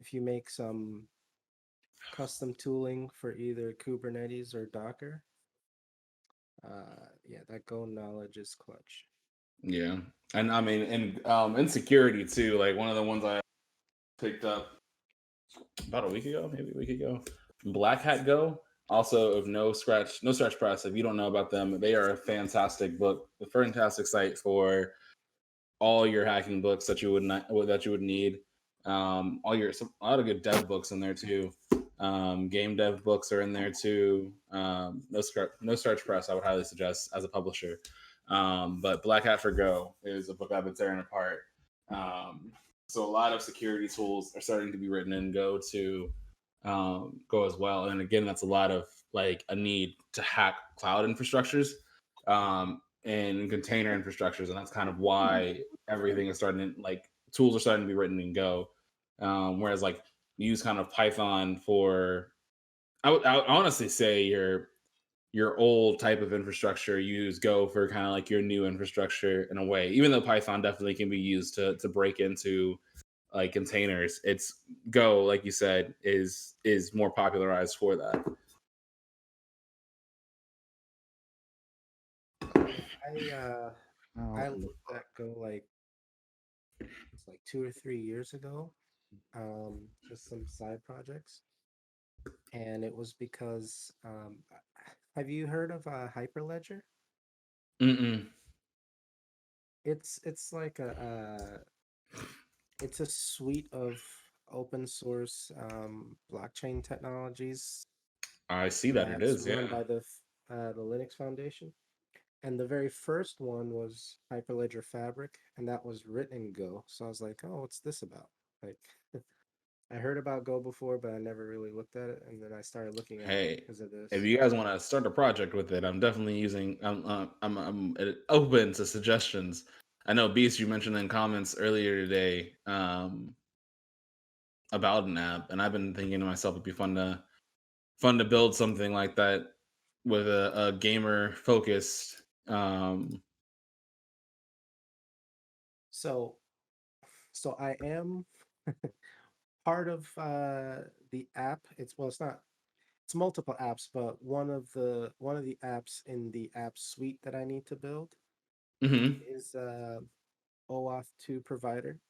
if you make some custom tooling for either Kubernetes or Docker, yeah, that Go knowledge is clutch. Yeah, and I mean, in security too. Like one of the ones I picked up about a week ago, maybe a week ago. Black Hat Go, also of No Scratch Press. If you don't know about them, they are a fantastic book, a fantastic site for all your hacking books that you would need. A lot of good dev books in there too. Game dev books are in there too. No Scratch Press, I would highly suggest as a publisher. But Black Hat for Go is a book I've been tearing apart. Um, so a lot of security tools are starting to be written in Go to Go as well. And again, that's a lot of like a need to hack cloud infrastructures and container infrastructures, and that's kind of why everything is starting to like tools are starting to be written in Go. Whereas like you use kind of Python for, I would honestly say your old type of infrastructure, you use Go for kind of like your new infrastructure in a way. Even though Python definitely can be used to break into like containers, it's Go, like you said, is more popularized for that. Yeah, I looked at Go like it's like 2 or 3 years ago, just some side projects, and it was because have you heard of Hyperledger? Mm-mm. It's like it's a suite of open source blockchain technologies I see that it that's is, run yeah. by the Linux Foundation. And the very first one was Hyperledger Fabric, and that was written in Go. So I was like, oh, what's this about? Like, I heard about Go before, but I never really looked at it. And then I started looking at it Hey, because of if this. you guys want to start a project with it, I'm definitely I'm open to suggestions. I know Beast, you mentioned in comments earlier today about an app, and I've been thinking to myself it'd be fun to build something like that with a gamer focused. So, so I am part of the app. It's not it's multiple apps, but one of the apps in the app suite that I need to build Hmm. is OAuth 2 provider,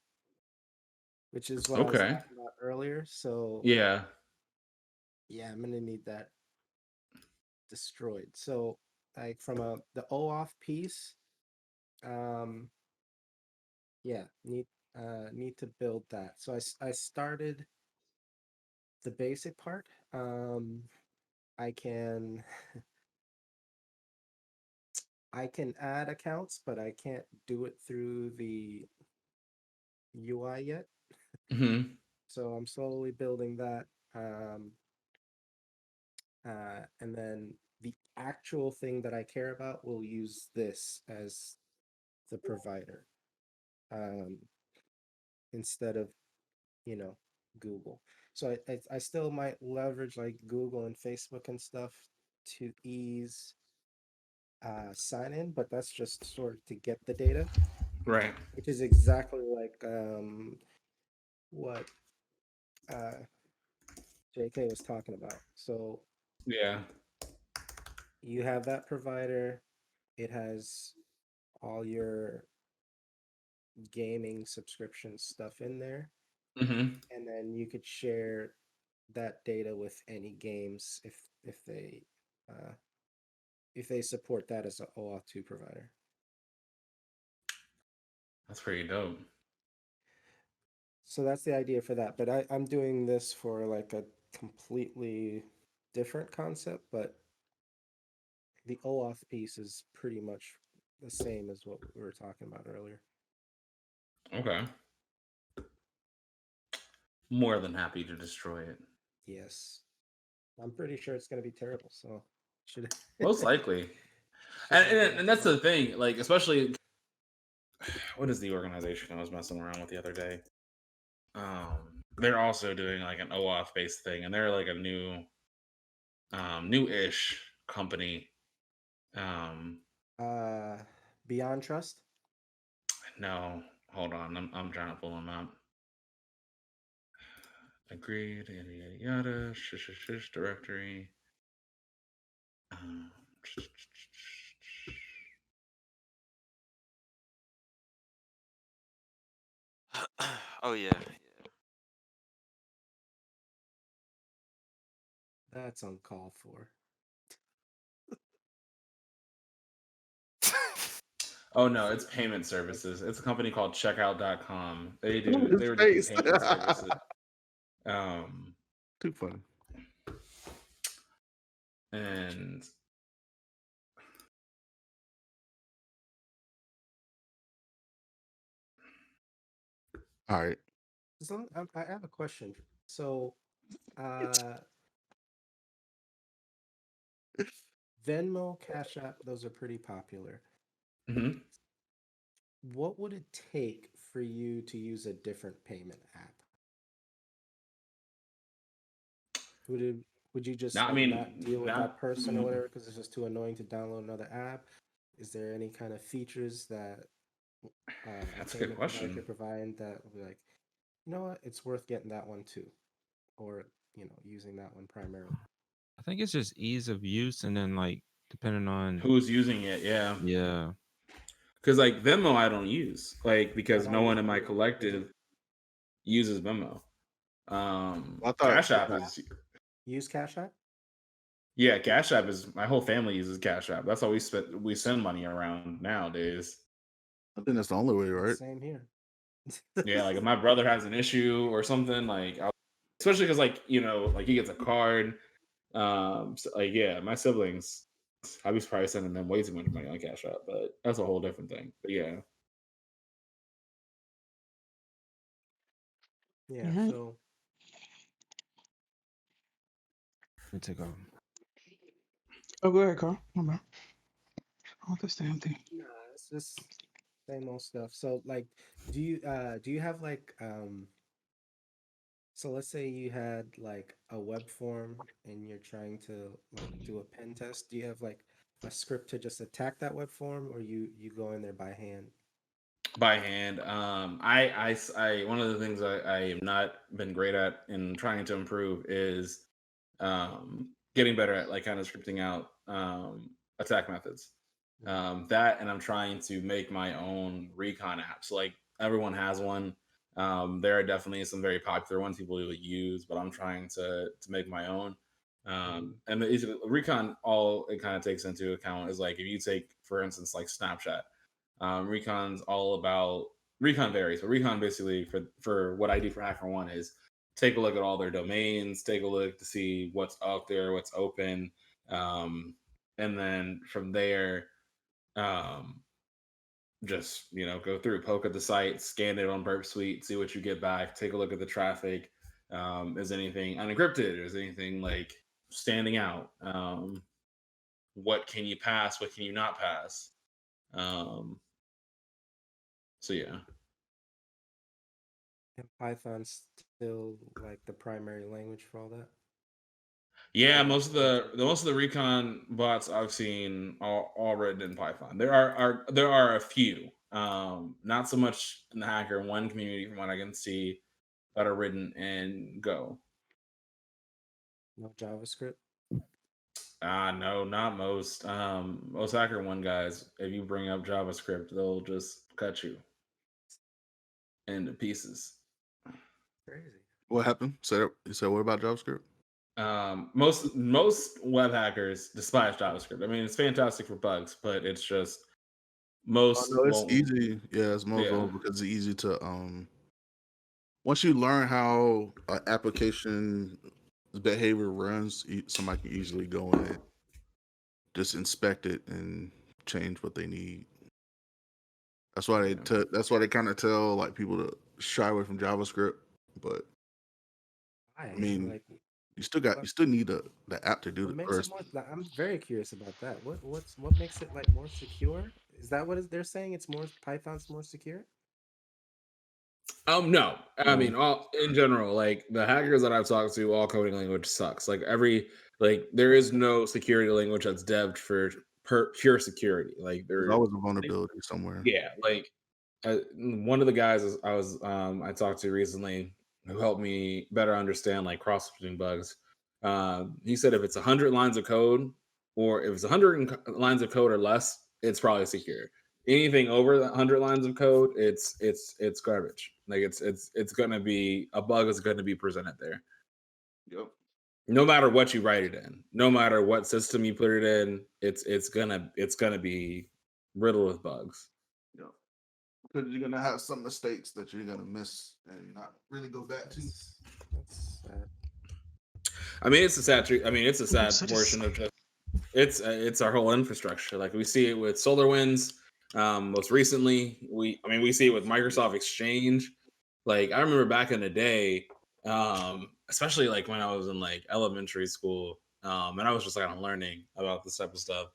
which is what I was Okay. talking about earlier. So Yeah. yeah, I'm gonna need that destroyed. So like from the OAuth piece, um, yeah, need to build that. So I started the basic part. I can I can add accounts, but I can't do it through the UI yet. Hmm. So I'm slowly building that. Um, and then the actual thing that I care about will use this as the provider, um, instead of, you know, Google. So I still might leverage like Google and Facebook and stuff to ease sign in, but that's just sort of to get the data, Right. which is exactly like what uh, JK was talking about. So Yeah. you have that provider, it has all your gaming subscription stuff in there, Hmm. and then you could share that data with any games uh, if they support that as an OAuth 2 provider. That's pretty dope. So that's the idea for that. But I'm doing this for like a completely different concept, but the OAuth piece is pretty much the same as what we were talking about earlier. Okay. More than happy to destroy it. Yes. I'm pretty sure it's going to be terrible. So should Most likely. should have it And out that's there. the thing. Like, especially what is the organization I was messing around with the other day? They're also doing like an OAuth based thing, and they're like a new-ish company. Um, Uh, Beyond Trust. no, hold on, I'm trying to pull them up. Agreed. Yada yada yada. Shush directory. Um, Oh yeah, That's uncalled for. yeah. Oh no, it's payment services. It's a company called checkout.com. They His were doing face. payment services. Um Too funny. and All right. So I have a question. So, uh, Venmo, Cash App, those are pretty popular. mhm. What would it take for you to use a different payment app? Would it would you just Now I like not mean deal with that not person or whatever because it's just too annoying to download another app? Is there any kind of features that a that's a good payment provider could question. provide that will be like, you know what, it's worth getting that one too, or using that one primarily? I think it's just ease of use, and then like depending on Who's using it, yeah. yeah. Because like Venmo I don't use. Like I because don't no one use in it my either. collective uses Venmo. I thought Cash App is Use Cash App? yeah, Cash App is my whole family uses Cash App. That's how we send money around nowadays. I think that's the only way, right? Same here. Yeah, like if my brother has an issue or something, like especially because like like he gets a card. So, like yeah, my siblings, I was probably sending them way too much money on Cash App, but that's a whole different thing. But yeah, Yeah, Yeah. so Let me take a Oh, go ahead, Carl. My bad. Oh, this damn thing. nah, it's just same old stuff. So like, do you have like so let's say you had like a web form and you're trying to like do a pen test. Do you have like a script to just attack that web form, or you go in there by hand? by hand. One of the things I have not been great at in trying to improve is getting better at like kind of scripting out attack methods. That and I'm trying to make my own recon apps. Like everyone has one. There are definitely some very popular ones people will use, but I'm trying to make my own. Mm-hmm. And recon, all it kind of takes into account is like if you take, for instance, like Snapchat. Recon's all about recon varies, but recon basically for what I do for HackerOne is take a look at all their domains, take a look to see what's out there, what's open, and then from there, um, just go through, poke at the site, scan it on Burp Suite, see what you get back, take a look at the traffic. Is anything unencrypted? Is anything like standing out? What can you pass? What can you not pass? Um, so yeah. And Python's still like the primary language for all that. Yeah, For most of the recon bots I've seen are all written in Python. There are a few, not so much in the HackerOne community from what I can see, that are written in Go. No JavaScript. No, not most. Most HackerOne guys, if you bring up JavaScript, they'll just cut you into pieces. Crazy. What happened? You said what about JavaScript? Most web hackers despise JavaScript. I mean, it's fantastic for bugs, but it's just Oh most no, it's won't. easy. Yeah, it's most Yeah. vulnerable because it's easy to once you learn how an application behavior runs, somebody can easily go in and just inspect it and change what they need. That's why Yeah. that's why they kind of tell like people to shy away from JavaScript. But I I mean, like you what still need the app to do what it makes it first. more like, I'm very curious about that. What makes it like more secure? Is that what they're saying? It's more Python's more secure? No. I No, mean, all in general, like the hackers that I've talked to, all coding language sucks. Like there is no security language that's devved for pure security. Like there's there, always a vulnerability somewhere. yeah. Like one of the guys I talked to recently. who helped me better understand like cross between bugs. He said if it's 100 lines of code, or if it's 100 lines of code or less, it's probably secure. Anything over 100 lines of code, it's garbage. Like it's gonna be a bug is gonna be presented there. Yep. No matter what you write it in, no matter what system you put it in, it's gonna be riddled with bugs. Yep. Because you're gonna have some mistakes that you're gonna miss and not really go back to. That's sad. I mean, it's a sad. I mean, it's a sad So portion of just it's our whole infrastructure. Like we see it with SolarWinds. Most recently, we see it with Microsoft Exchange. Like I remember back in the day, especially like when I was in like elementary school, and I was just like learning about this type of stuff.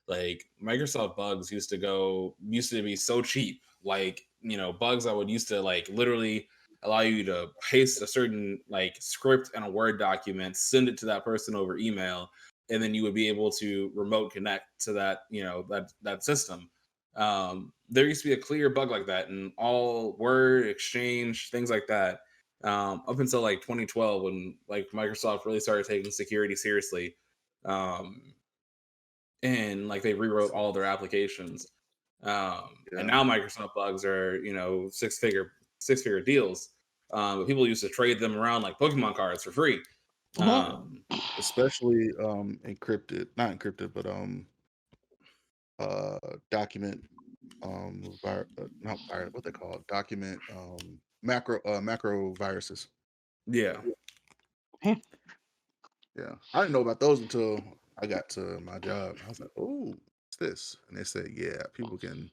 Like Microsoft bugs used to be so cheap. Like bugs that would used to like literally allow you to paste a certain like script in a Word document, send it to that person over email, and then you would be able to remote connect to that that system. There used to be a clear bug like that in all Word, Exchange, things like that. Up until like 2012, when like Microsoft really started taking security seriously, and like they rewrote all their applications. And now Microsoft bugs are six figure deals. But people used to trade them around like Pokemon cards for free. Especially encrypted, not encrypted, but document not virus, what they call it, document macro viruses. Yeah. Yeah, I didn't know about those until I got to my job. I was like, "Oh, what's this?" And they said, "Yeah, people can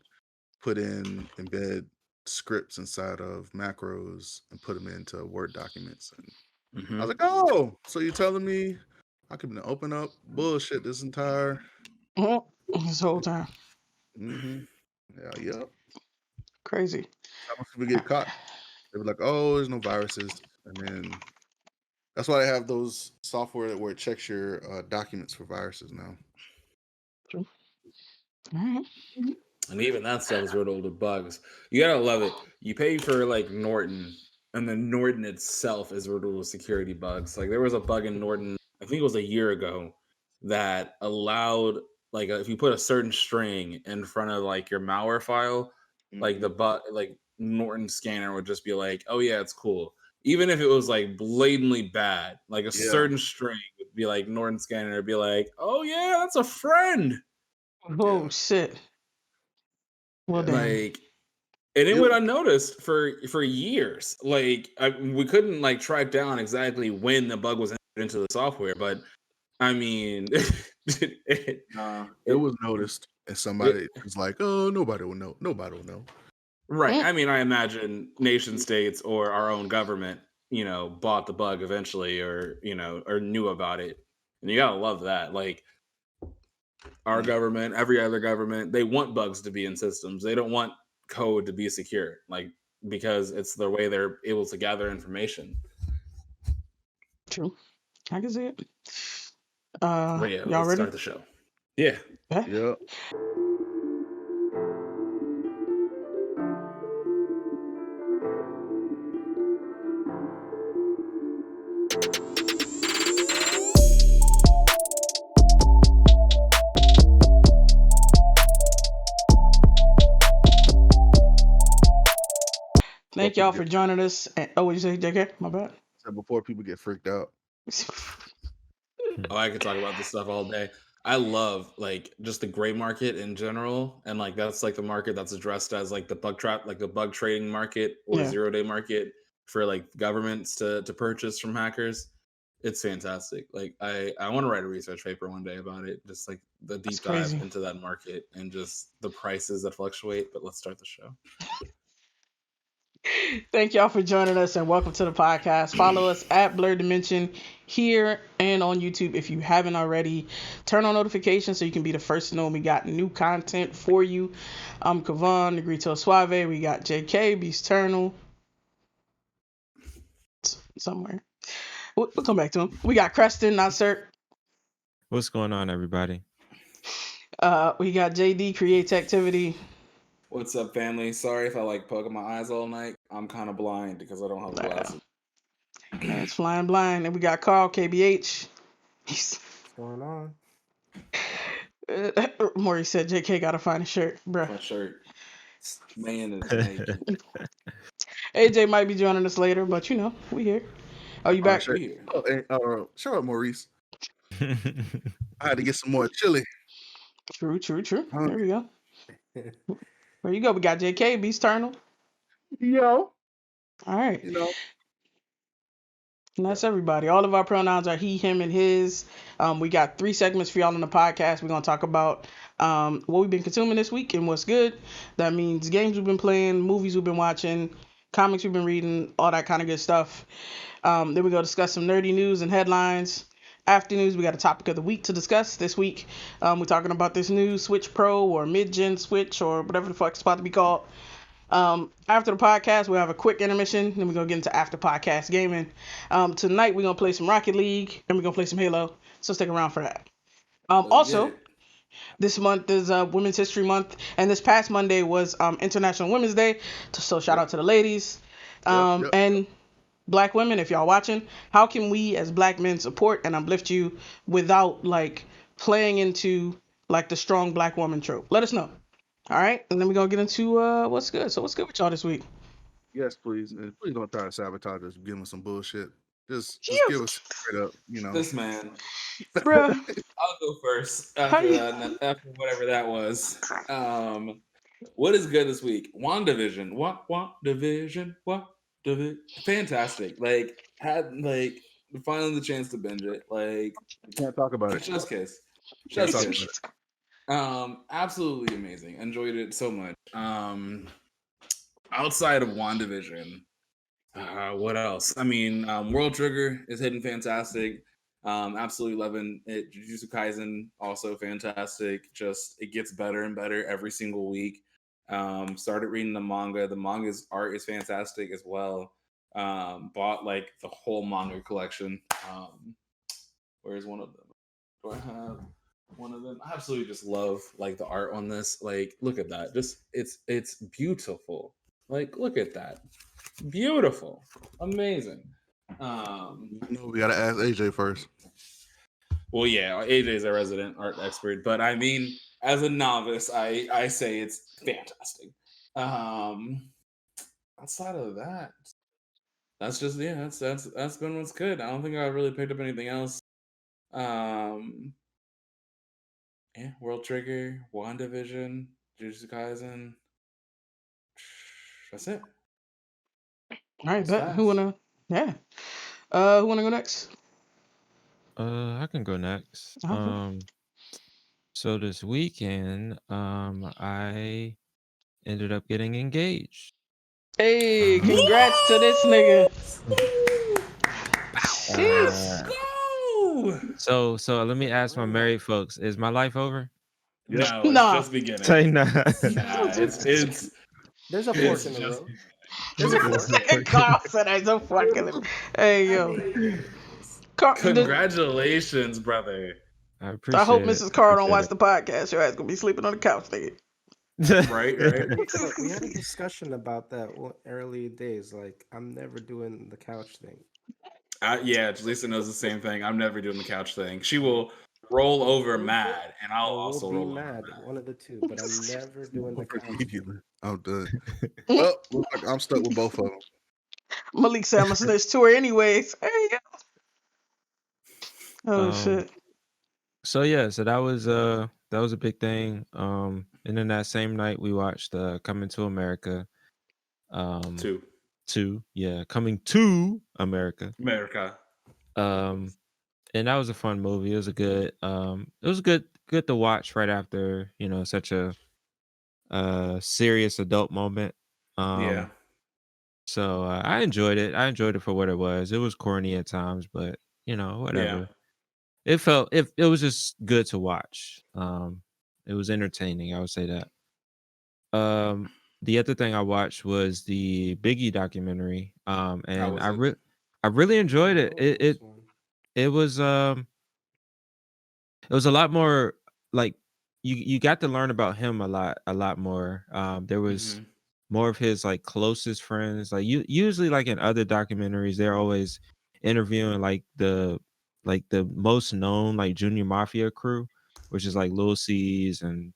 embed scripts inside of macros and put them into Word documents." And I was like, "Oh, so you're telling me I could open up bullshit this entire this whole time. Yeah, yep." Crazy. How much people get caught? They were like, "Oh, there's no viruses," and then that's why they have those software where it checks your documents for viruses now. True. All right. And even that stuff is riddled with bugs. You gotta love it. You pay for like Norton, and then Norton itself is riddled with security bugs. Like there was a bug in Norton, I think it was a year ago, that allowed like if you put a certain string in front of like your malware file, like the bug, like Norton scanner would just be like, "Oh yeah, it's cool." Even if it was like blatantly bad, like a certain string would be like Norton scanner would be like, "Oh yeah, that's a friend." Oh shit. Well, damn. Like, and it went unnoticed for years. Like we couldn't like track down exactly when the bug was entered into the software, but I mean, it was noticed, and somebody was like, "Oh, nobody will know. Nobody will know." Right. I mean, I imagine nation states or our own government, bought the bug eventually, or or knew about it, and you gotta love that. Like our government, every other government, they want bugs to be in systems. They don't want code to be secure, like because it's the way they're able to gather information. True. I can see it. But yeah, y'all let's ready? start the show. Yeah. Yeah. Thank y'all for joining us. Oh, what you say, JK? My bad. So before people get freaked out. Oh, I could talk about this stuff all day. I love like just the gray market in general, and like that's like the market that's addressed as like the bug trap, like the bug trading market or Yeah. 0-day market for like governments to purchase from hackers. It's fantastic. Like I want to write a research paper one day about it, just like the deep dive crazy. into that market and just the prices that fluctuate. But let's start the show. Thank y'all for joining us and welcome to the podcast. Follow us at Blerdimension here and on YouTube if you haven't already. Turn on notifications so you can be the first to know when we got new content for you. I'm Kavan, the Grito Suave. We got JK, Beasternal. Somewhere. We'll come back to him. We got Creston, not Sir. What's going on, everybody? We got JD, Creates Activity. What's up, family? Sorry if I like poking my eyes all night. I'm kind of blind because I don't have glasses. Man, it's flying blind. And we got Carl, KBH. What's going on? Maurice said JK gotta find a shirt, bruh. My shirt. Man is naked. AJ might be joining us later, but you know, we here. Oh, you All right, back? sure. Weird. Oh, and, shut up, Maurice. I had to get some more chili. True. Huh? There we go. Where you go? We got JK, Beast Eternal. Yo, All right. you know, And that's everybody. All of our pronouns are he, him, and his. We got 3 segments for y'all on the podcast. We're going to talk about what we've been consuming this week and what's good. That means games we've been playing, movies we've been watching, comics we've been reading, all that kind of good stuff. Then we go discuss some nerdy news and headlines. After news, we got a topic of the week to discuss this week. We're talking about this new Switch Pro or mid-gen Switch or whatever the fuck it's about to be called. After the podcast, we'll have a quick intermission. Then we're going to get into after podcast gaming. Tonight, we're going to play some Rocket League and we're going to play some Halo. So stick around for that. Let's Also, get it. this month is Women's History Month. And this past Monday was International Women's Day. So shout out to the ladies. Yep. And black women, if y'all watching, how can we as black men support and uplift you without like playing into like the strong black woman trope? Let us know. All right, and then we're gonna get into what's good. So what's good with y'all this week? Yes, please. And please don't try to sabotage us. Give us some bullshit. Just Yeah. give us straight up, you know. This man. Bruh. I'll go first How after you- that. After whatever that was. What is good this week? WandaVision. WandaVision. Fantastic. Like finally the chance to binge it. Like Can't talk about it. just kiss. Can't Just talk kiss. about it. Absolutely amazing. Enjoyed it so much. Outside of WandaVision, what else? I mean, World Trigger is hitting fantastic. Absolutely loving it. Jujutsu Kaisen also fantastic. Just it gets better and better every single week. Started reading the manga. The manga's art is fantastic as well. Bought like the whole manga collection. Where's one of them? Do I have one of them? I absolutely just love like the art on this. Like, look at that. Just it's beautiful. Like, look at that. Beautiful. Amazing. No, we gotta ask AJ first. Well, yeah, AJ's a resident art expert, but I mean, as a novice, I say it's fantastic. Outside of that, that's just that's been what's good. I don't think I really picked up anything else. Yeah, World Trigger, WandaVision, Jujutsu Kaisen. That's it. All right, That's bet. fast. Who wanna go next? I can go next. Okay. So this weekend, I ended up getting engaged. Hey, congrats to this nigga. Jeez. Go! So let me ask my married folks: is my life over? No, it's Nah. just beginning. Say no. Nah, it's There's a It's fork in the just- road. There's a fork. Carl said I don't fucking. Hey yo. Carl, Congratulations, brother. I appreciate I hope it. Mrs. Carl don't Appreciate watch the podcast. Your ass gonna be sleeping on the couch, nigga. it. Right. Look, we had a discussion about that early days. Like, I'm never doing the couch thing. Yeah, Lisa knows the same thing. I'm never doing the couch thing. She will roll over mad, and I'll Or also we'll be roll mad, over mad. one of the two. But I'm never doing the couch. Immediately. I'm done. Well, look like I'm stuck with both of them. Malik said I'm a snitch to her anyways. There you go. Oh shit. So yeah, so that was a big thing. And then that same night we watched Coming to America. Two, yeah, Coming to America. And that was a fun movie. It was a good good to watch right after, you know, such a serious adult moment. Yeah. So I enjoyed it. I enjoyed it for what it was. It was corny at times, but you know, whatever. It was just good to watch. It was entertaining. I would say that. The other thing I watched was the Biggie documentary. And was I really enjoyed it. It was a lot more like you got to learn about him a lot more. There was more of his like closest friends. Like usually like in other documentaries, they're always interviewing like the most known like junior mafia crew, which is like Lil C's and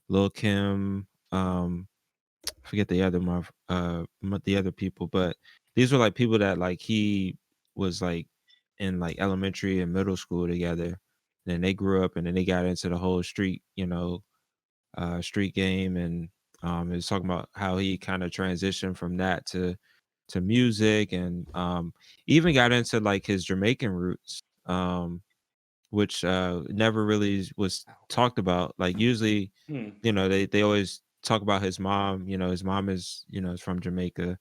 Lil Kim, I forget the other the other people, but these were like people that like he was like in like elementary and middle school together. Then they grew up and then they got into the whole street game, and it was talking about how he kind of transitioned from that to music, and even got into like his Jamaican roots, which never really was talked about. Like usually, Hmm. they always talk about his mom. His mom is from Jamaica,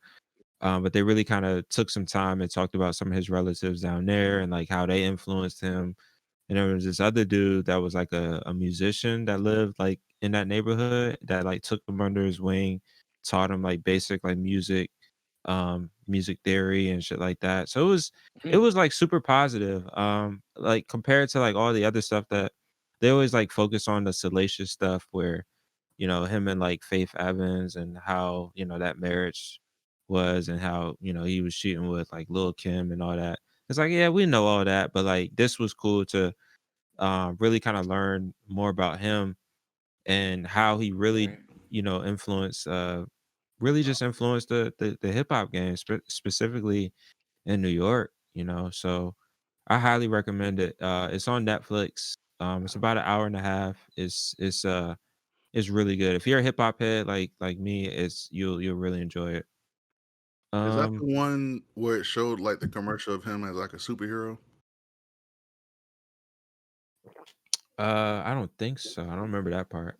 but they really kind of took some time and talked about some of his relatives down there and like how they influenced him. And there was this other dude that was like a musician that lived like in that neighborhood that like took him under his wing, taught him like basic like music theory and shit like that. So it was like super positive. Like compared to like all the other stuff that they always like focus on the salacious stuff where, him and like Faith Evans and how, that marriage was and how, he was cheating with like Lil Kim and all that. It's like, yeah, we know all that, but like this was cool to really kind of learn more about him and how he really, Right. influenced, really just influenced the hip hop game, specifically in New York. So I highly recommend it. It's on Netflix. It's about an hour and a half. It's really good. If you're a hip hop head like me, you'll really enjoy it. Is that Um, the one where it showed like the commercial of him as like a superhero? I don't think so. I don't remember that part.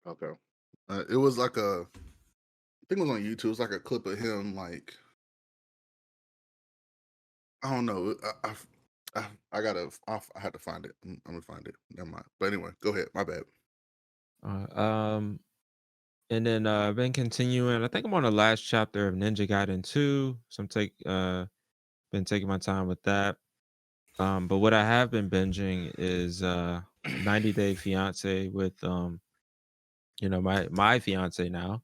Okay. It was like I think it was on YouTube. It was like a clip of him, like I don't know. I had to find it. I'm gonna find it. Never mind. But anyway, go ahead. My bad. Uh, um, and then I've been continuing. I think I'm on the last chapter of Ninja Gaiden 2. So been taking my time with that. But what I have been binging is 90 Day Fiance with my fiance now.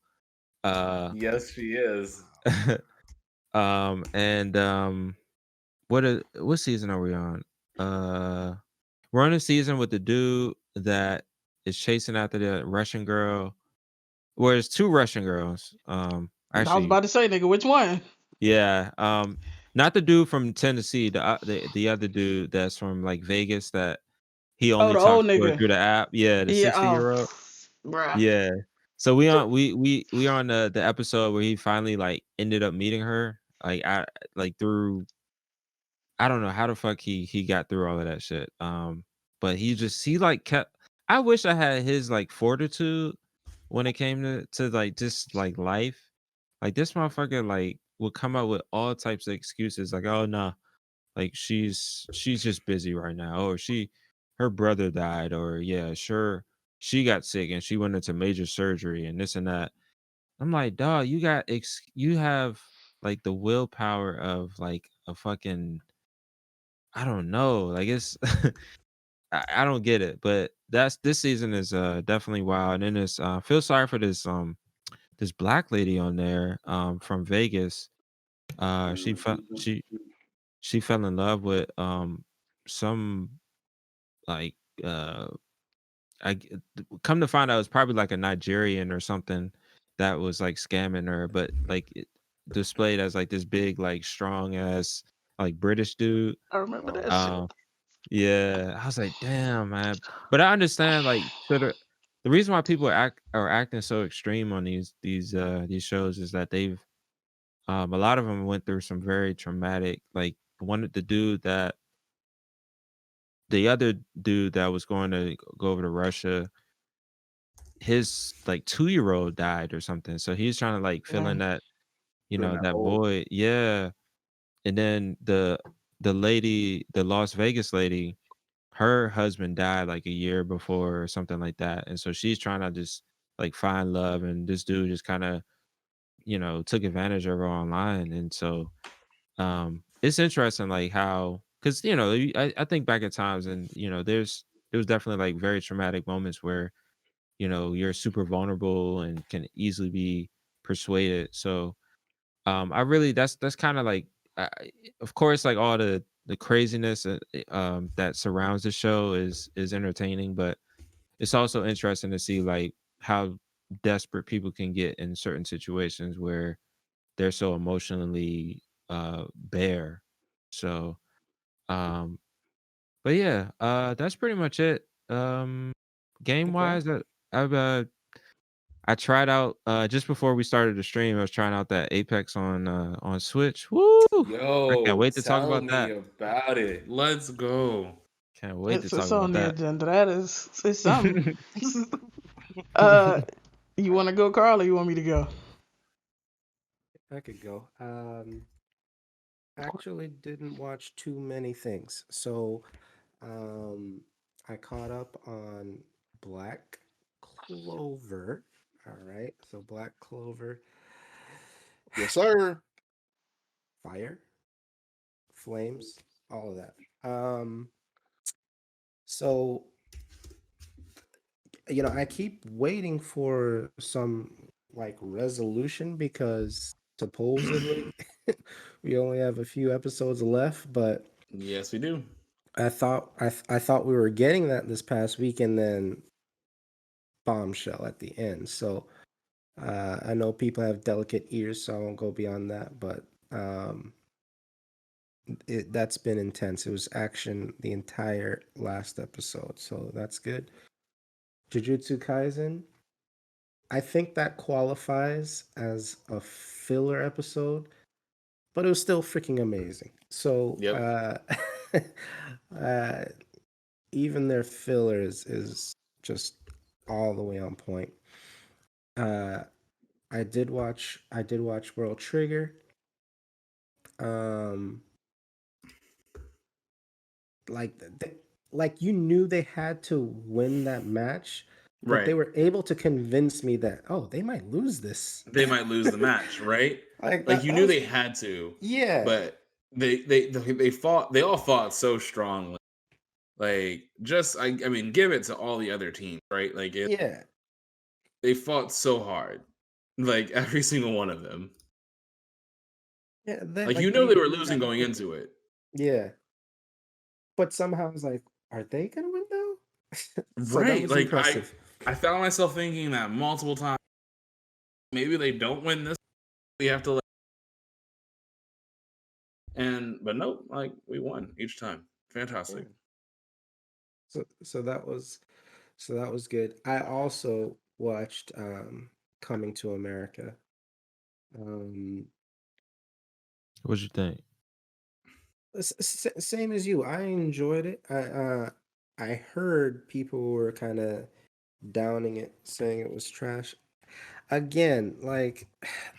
Yes, she is. And what season are we on? We're on a season with the dude that is chasing after the Russian girl. Well, there's two Russian girls. I was Actually, about to say, nigga, which one? yeah. Not the dude from Tennessee, the other dude that's from like Vegas that he Oh, only the old talks to her nigga. through the app. Yeah, the Yeah. 60-year-old. Bruh. Yeah. So we on the episode where he finally like ended up meeting her. Like through I don't know how the fuck he got through all of that shit. But he like kept. I wish I had his like fortitude when it came to like just like life. Like this motherfucker like would come up with all types of excuses like, oh no, like she's just busy right now, or her brother died, or yeah, sure, she got sick and she went into major surgery and this and that. I'm like, dog, you have like the willpower of like a fucking I don't know. Like it's I don't get it, but this season is definitely wild. And then this feel sorry for this black lady on there from Vegas. She fell in love with some like I g- come to find out it's probably like a Nigerian or something that was like scamming her, but like displayed as like this big like strong ass like British dude. I remember that shit. Um Yeah, I was like, "Damn, man." But I understand, like, the reason why people are acting so extreme on these shows is that a lot of them went through some very traumatic, like the other dude that was going to go over to Russia, his like 2-year-old died or something. So he's trying to like fill in Damn. that, Feeling that that hole. void. Yeah. And then the Las Vegas lady, her husband died like a year before or something like that. And so she's trying to just like find love. And this dude just kind of, took advantage of her online. And so it's interesting like how because I think back at times and there was definitely like very traumatic moments where, you're super vulnerable and can easily be persuaded. So I really that's kind of like of course, like all the craziness that surrounds the show is entertaining, but it's also interesting to see like how desperate people can get in certain situations where they're so emotionally bare. So um but yeah, that's pretty much it. Game Okay. wise, I tried out just before we started the stream. I was trying out that Apex on Switch. Woo! I can't Yo, wait to talk tell about me that. about it. Let's go. Can't wait to talk It's about on the that. agenda. That is it's something. uh, you want to go, Carl, or you want me to go? I could go. Actually didn't watch too many things. So, um, I caught up on Black Clover. All right. So Black Clover, Yes, sir. Fire, Flames, all of that. So I keep waiting for some like resolution because supposedly we only have a few episodes left, but Yes, we do. I thought we were getting that this past week, and then bombshell at the end. So I know people have delicate ears, so I won't go beyond that. But um, that's been intense. It was action the entire last episode, so that's good. Jujutsu Kaisen, I think that qualifies as a filler episode, but it was still freaking amazing. So Yep. uh, even their fillers is just all the way on point. Uh, I did watch World Trigger. Um, like like you knew they had to win that match, but they Right. were able to convince me that they might lose this. They might lose the match, right? Like Like that you that knew was they had to, yeah. but they fought. They all fought so strongly. Like just I mean, give it to all the other teams, right? Like Yeah. they fought so hard, like every single one of them. Yeah, they Like you like know they they were knew losing that going moment. into it. Yeah. But somehow I was like, are they gonna win though? So that Right. was Like impressive. I found myself thinking that multiple times. Maybe they don't win this. We have to but nope, like we won each time. Yeah. Fantastic. So that was good. I also watched Coming to America. Um What'd you think? Same as you. I enjoyed it. I heard people were kind of downing it, saying it was trash. Again, like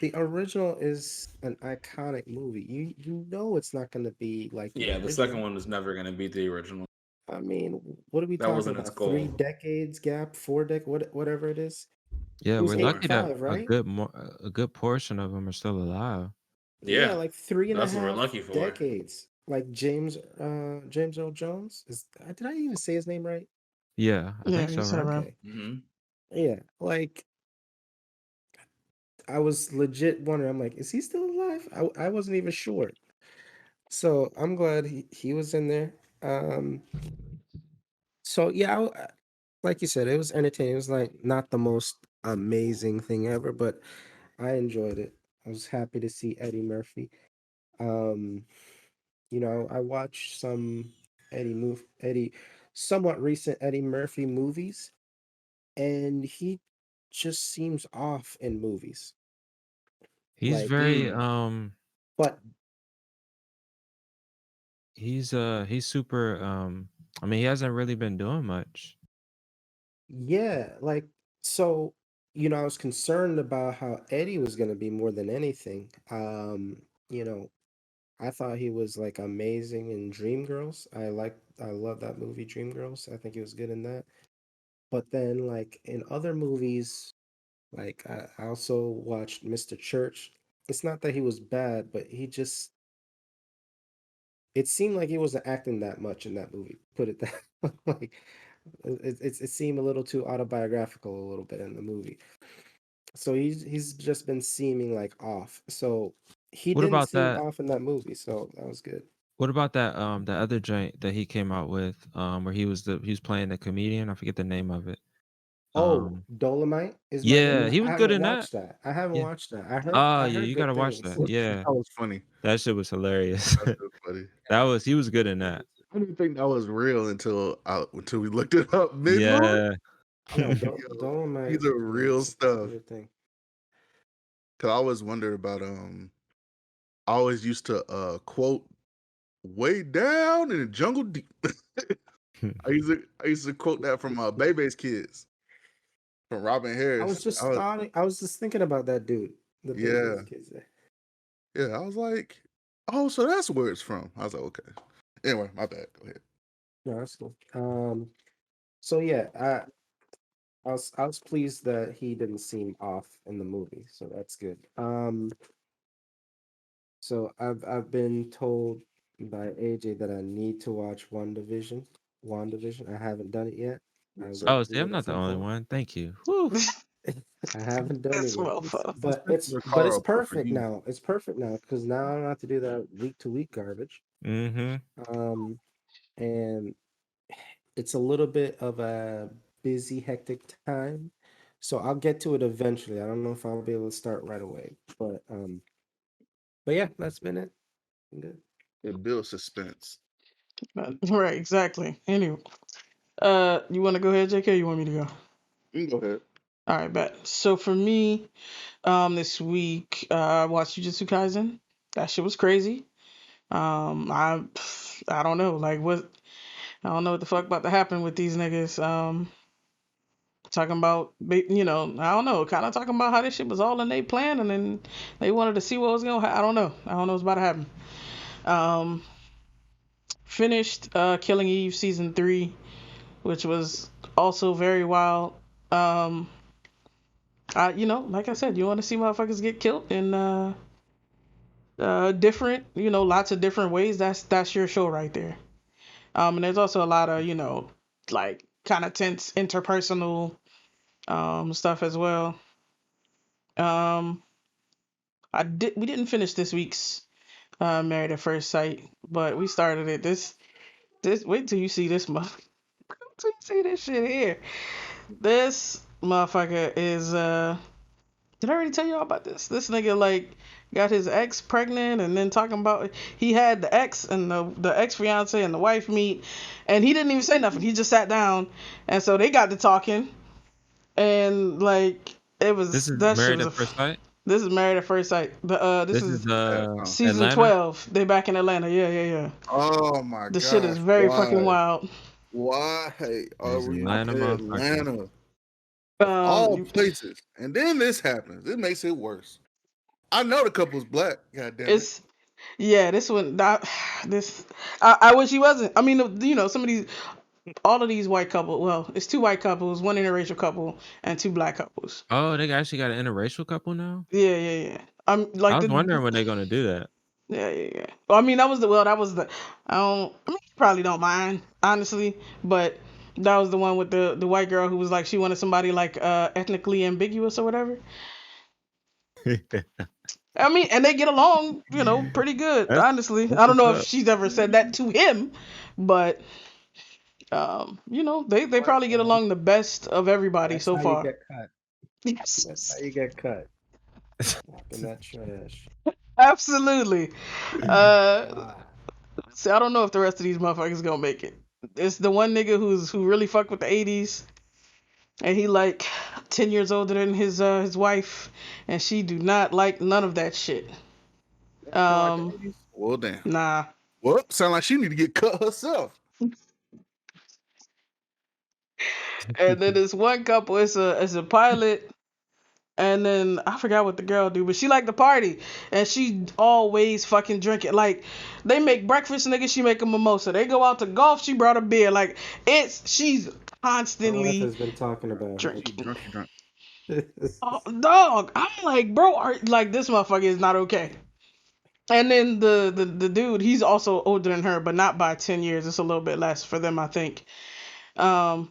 the original is an iconic movie. You know it's not going to be like the Yeah, the second original. one was never gonna beat the original. I mean, what are we That talking wasn't its about? Three goal. decades gap, whatever it is. Yeah, It was we're lucky that 85, right? a good portion of them are still alive. Yeah, Yeah, like three and a that's what we're half lucky for. decades. Like James Earl Jones. Did I even say his name right? Yeah, I Yeah, think you so, said it right? right. Okay. Hmm. Yeah, like I was legit wondering. I'm like, is he still alive? I wasn't even sure. So I'm glad he was in there. Um, so yeah, like you said, it was entertaining. It was like not the most amazing thing ever, but I enjoyed it. I was happy to see Eddie Murphy. Um, I watched some Eddie, somewhat recent Eddie Murphy movies, and he just seems off in movies. He's Like, very Mm. but he's super I mean, he hasn't really been doing much. yeah, like so, I was concerned about how Eddie was gonna be more than anything. I thought he was like amazing in Dreamgirls. I love that movie Dreamgirls. I think he was good in that. But then like in other movies, like I also watched Mr. Church. It's not that he was bad, but it seemed like he wasn't acting that much in that movie. Put it that like it seemed a little too autobiographical a little bit in the movie. So he's just been seeming like off. So he What didn't about seem that? off in that movie, so that was good. What about that that other joint that he came out with where he was playing the comedian? I forget the name of it. Oh, Dolomite is my Yeah, name. he I was good haven't in that. watched that. I haven't Yeah. watched that. Oh, I yeah, heard you gotta good watch things. that. Yeah. That was funny. That shit was hilarious. That was funny. He was good in that. I didn't think that was real until we looked it up mid movie. Yeah. No, Yo, Dolomite. these are yeah, real it's a stuff. popular thing. Cause I always wondered about I always used to quote way down in the jungle deep. I used to quote that from Bebe's Kids from Robin Harris. I was just thinking about that dude. The Yeah. Baby's Kids. Yeah, I was like, oh, so that's where it's from. I was like, okay. Anyway, my bad. Go ahead. No, that's cool. So yeah, I was pleased that he didn't seem off in the movie, so that's good. So I've been told by AJ that I need to watch WandaVision. WandaVision. I haven't done it yet. I will Oh, see, do I'm it at not the some only point. one. Thank you. Whew. I haven't done it This yet, motherfucker. but It's the car up for perfect you. now. It's perfect now because now I don't have to do that week to week garbage. Mm-hmm. And it's a little bit of a busy, hectic time, so I'll get to it eventually. I don't know if I'll be able to start right away, but yeah, that's been it. Good. It builds suspense. Right, exactly. Anyway, you want to go ahead, JK? Or you want me to go? You can go ahead. All right, bet. So for me, this week, I watched Jujutsu Kaisen. That shit was crazy. I don't know, like what I don't know what the fuck about to happen with these niggas. Talking about, I don't know, kind of talking about how this shit was all in their plan, and then they wanted to see what was gonna. I don't know. I don't know what's about to happen. Um, Finished Killing Eve season 3, which was also very wild. Like I said, you want to see motherfuckers get killed in different, lots of different ways. That's your show right there. And there's also a lot of, like kind of tense interpersonal stuff as well. We didn't finish this week's Married at First Sight, but we started it. This wait till you see this motherfucker. Till you see this shit here. This motherfucker is did I already tell y'all about this? This nigga like got his ex pregnant and then talking about he had the ex and the ex fiance and the wife meet and he didn't even say nothing. He just sat down and so they got to talking and like it was This is that shit Married was at First Sight. this is Married at First Sight. This is season Atlanta. 12. They back in Atlanta. Yeah. Oh my The gosh. shit is very why? fucking wild. Why are These we in Atlanta motherfuckers. Atlanta? All You- places. And then this happens. It makes it worse. I know the couple's black. God damn it. It's yeah, this one this I wish he wasn't. I mean, some of these all of these white couples, well, it's 2 white couples, 1 interracial couple, and 2 black couples. Oh, they actually got an interracial couple now? Yeah. I'm I like was wondering when they're gonna do that. Yeah. Well, I mean, that was the I mean, you probably don't mind, honestly, but that was the one with the white girl who was like she wanted somebody like ethnically ambiguous or whatever. I mean, and they get along, pretty good, That's honestly. that's I don't what's know if up. she's ever said that to him, but they probably get along the best of everybody That's so how you far. get cut. That's Yes. how you get cut. Talking that trash. Absolutely. Wow. See, I don't know if the rest of these motherfuckers gonna make it. It's the one nigga who really fucked with the 80s, and he like 10 years older than his wife, and she do not like none of that shit. Well, damn. Nah. Well, sound like she need to get cut herself. And then this one couple, it's a pilot, and then I forgot what the girl do, but she like the party, and she always fucking drink it. Like they make breakfast, nigga, she make a mimosa. They go out to golf, she brought a beer. Like she's My wife constantly has been talking about drinking. Drunk. it. Oh, dog, I'm like, bro, like this motherfucker is not okay. And then the dude, he's also older than her, but not by 10 years. It's a little bit less for them, I think. Or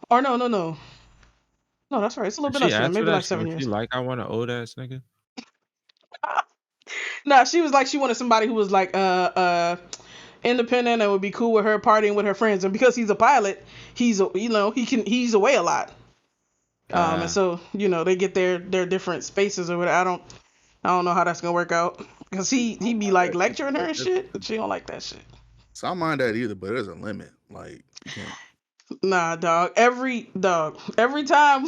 no, that's right. It's a little bit She less for them, asked for maybe that. like 7 Was she years. like, I want an old ass nigga? Nah, she was like she wanted somebody who was like independent and would be cool with her partying with her friends. And because he's a pilot, he's he's away a lot. And so they get their different spaces or whatever. I don't know how that's gonna work out because he be like lecturing her and shit. She don't like that shit. So I don't mind that either, but there's a limit. Like you can't. Nah, dog. Every time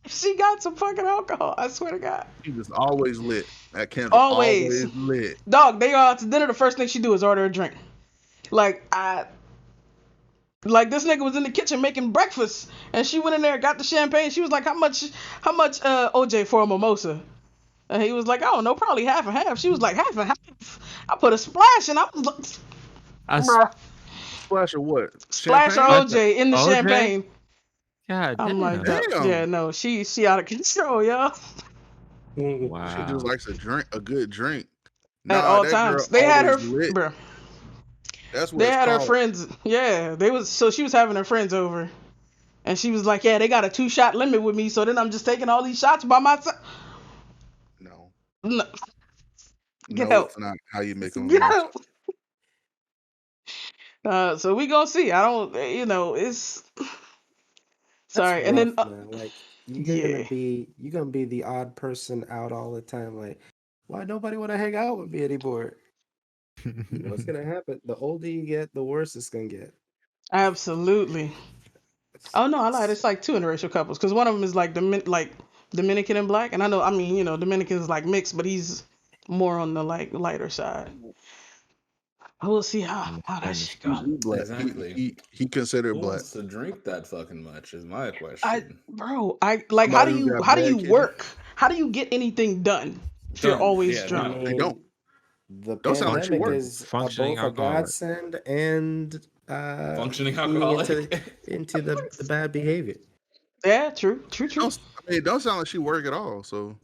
she got some fucking alcohol, I swear to God. She just always lit. That candle Always. always lit. Dog, they go out to dinner. The first thing she do is order a drink. Like this nigga was in the kitchen making breakfast, and she went in there, got the champagne. She was like, "How much OJ for a mimosa?" And he was like, "I don't know, probably half and half." She was like, "Half and half." I put a splash, and I was like, bruh. Splash of what? Splash of Champagne? OJ in the OJ? champagne. God I'm like, Damn. yeah, no, she out of control, y'all. wow. She just likes a good drink. At all that times. girl They had her, always lit. bruh. That's what They it's had her called. friends. Yeah, so she was having her friends over, and she was like, "Yeah, they got a 2-shot limit with me, so then I'm just taking all these shots by myself." No, No, get no, out. it's not how you make them Get lose. out. So we gonna see. I don't, it's That's sorry. And rough, then man. Like you're yeah, gonna be the odd person out all the time. Like, why nobody want to hang out with me anymore? What's gonna happen? The older you get, the worse it's gonna get. absolutely. Oh no, I lied. It's like 2 interracial couples because one of them is like Dominican and black, and I know, I mean, Dominican's like mixed, but he's more on the like lighter side. We'll see how that shit go. He black. Exactly. He considered Who black. wants to drink that fucking much? Is my question. I like how Somebody do who you got how do bad you kidney? work? How do you get anything done if you're Done. always Yeah, I drunk? no. They mean, don't. the Don't sound like she pandemic worked. is Functioning both a alcoholic. godsend and Functioning feeding alcoholic. into the bad behavior. Yeah, true. Don't sound like she work at all. So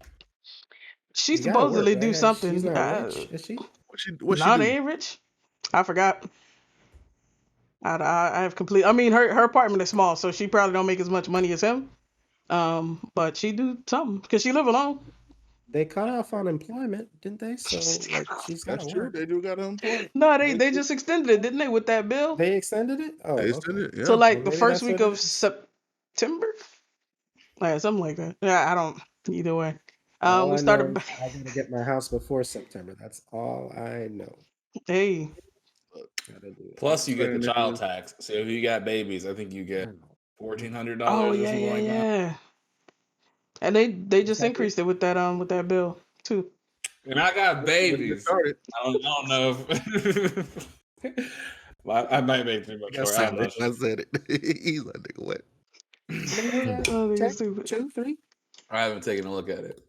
She You gotta work, supposedly do right? She's something. not rich, is she? what she Not do? ain't rich. I forgot. I have complete. I mean, her apartment is small, so she probably don't make as much money as him. But she do something because she live alone. They cut off unemployment, didn't they? So like, she's That's gotta true. work. They do got unemployment. No, they just extended it, didn't they, with that bill? They extended it. Oh, They okay. extended it. Yeah. So like the maybe first that's week what it of is. September. Yeah, something like that. Yeah, I don't. Either way. All We I started. know is I gotta get my house before September. That's all I know. Hey, Gotta do it. Plus, you get the Saying child is- tax. So if you got babies, I think you get $1,400 oh or yeah, something yeah, like that. yeah. And they just that increased it with that bill too. And I got When it babies. started, I don't know if I might make too much I for. said it. I said it. He's like, nigga, what? Oh, they're 10, stupid. 2, 3? I haven't taken a look at it.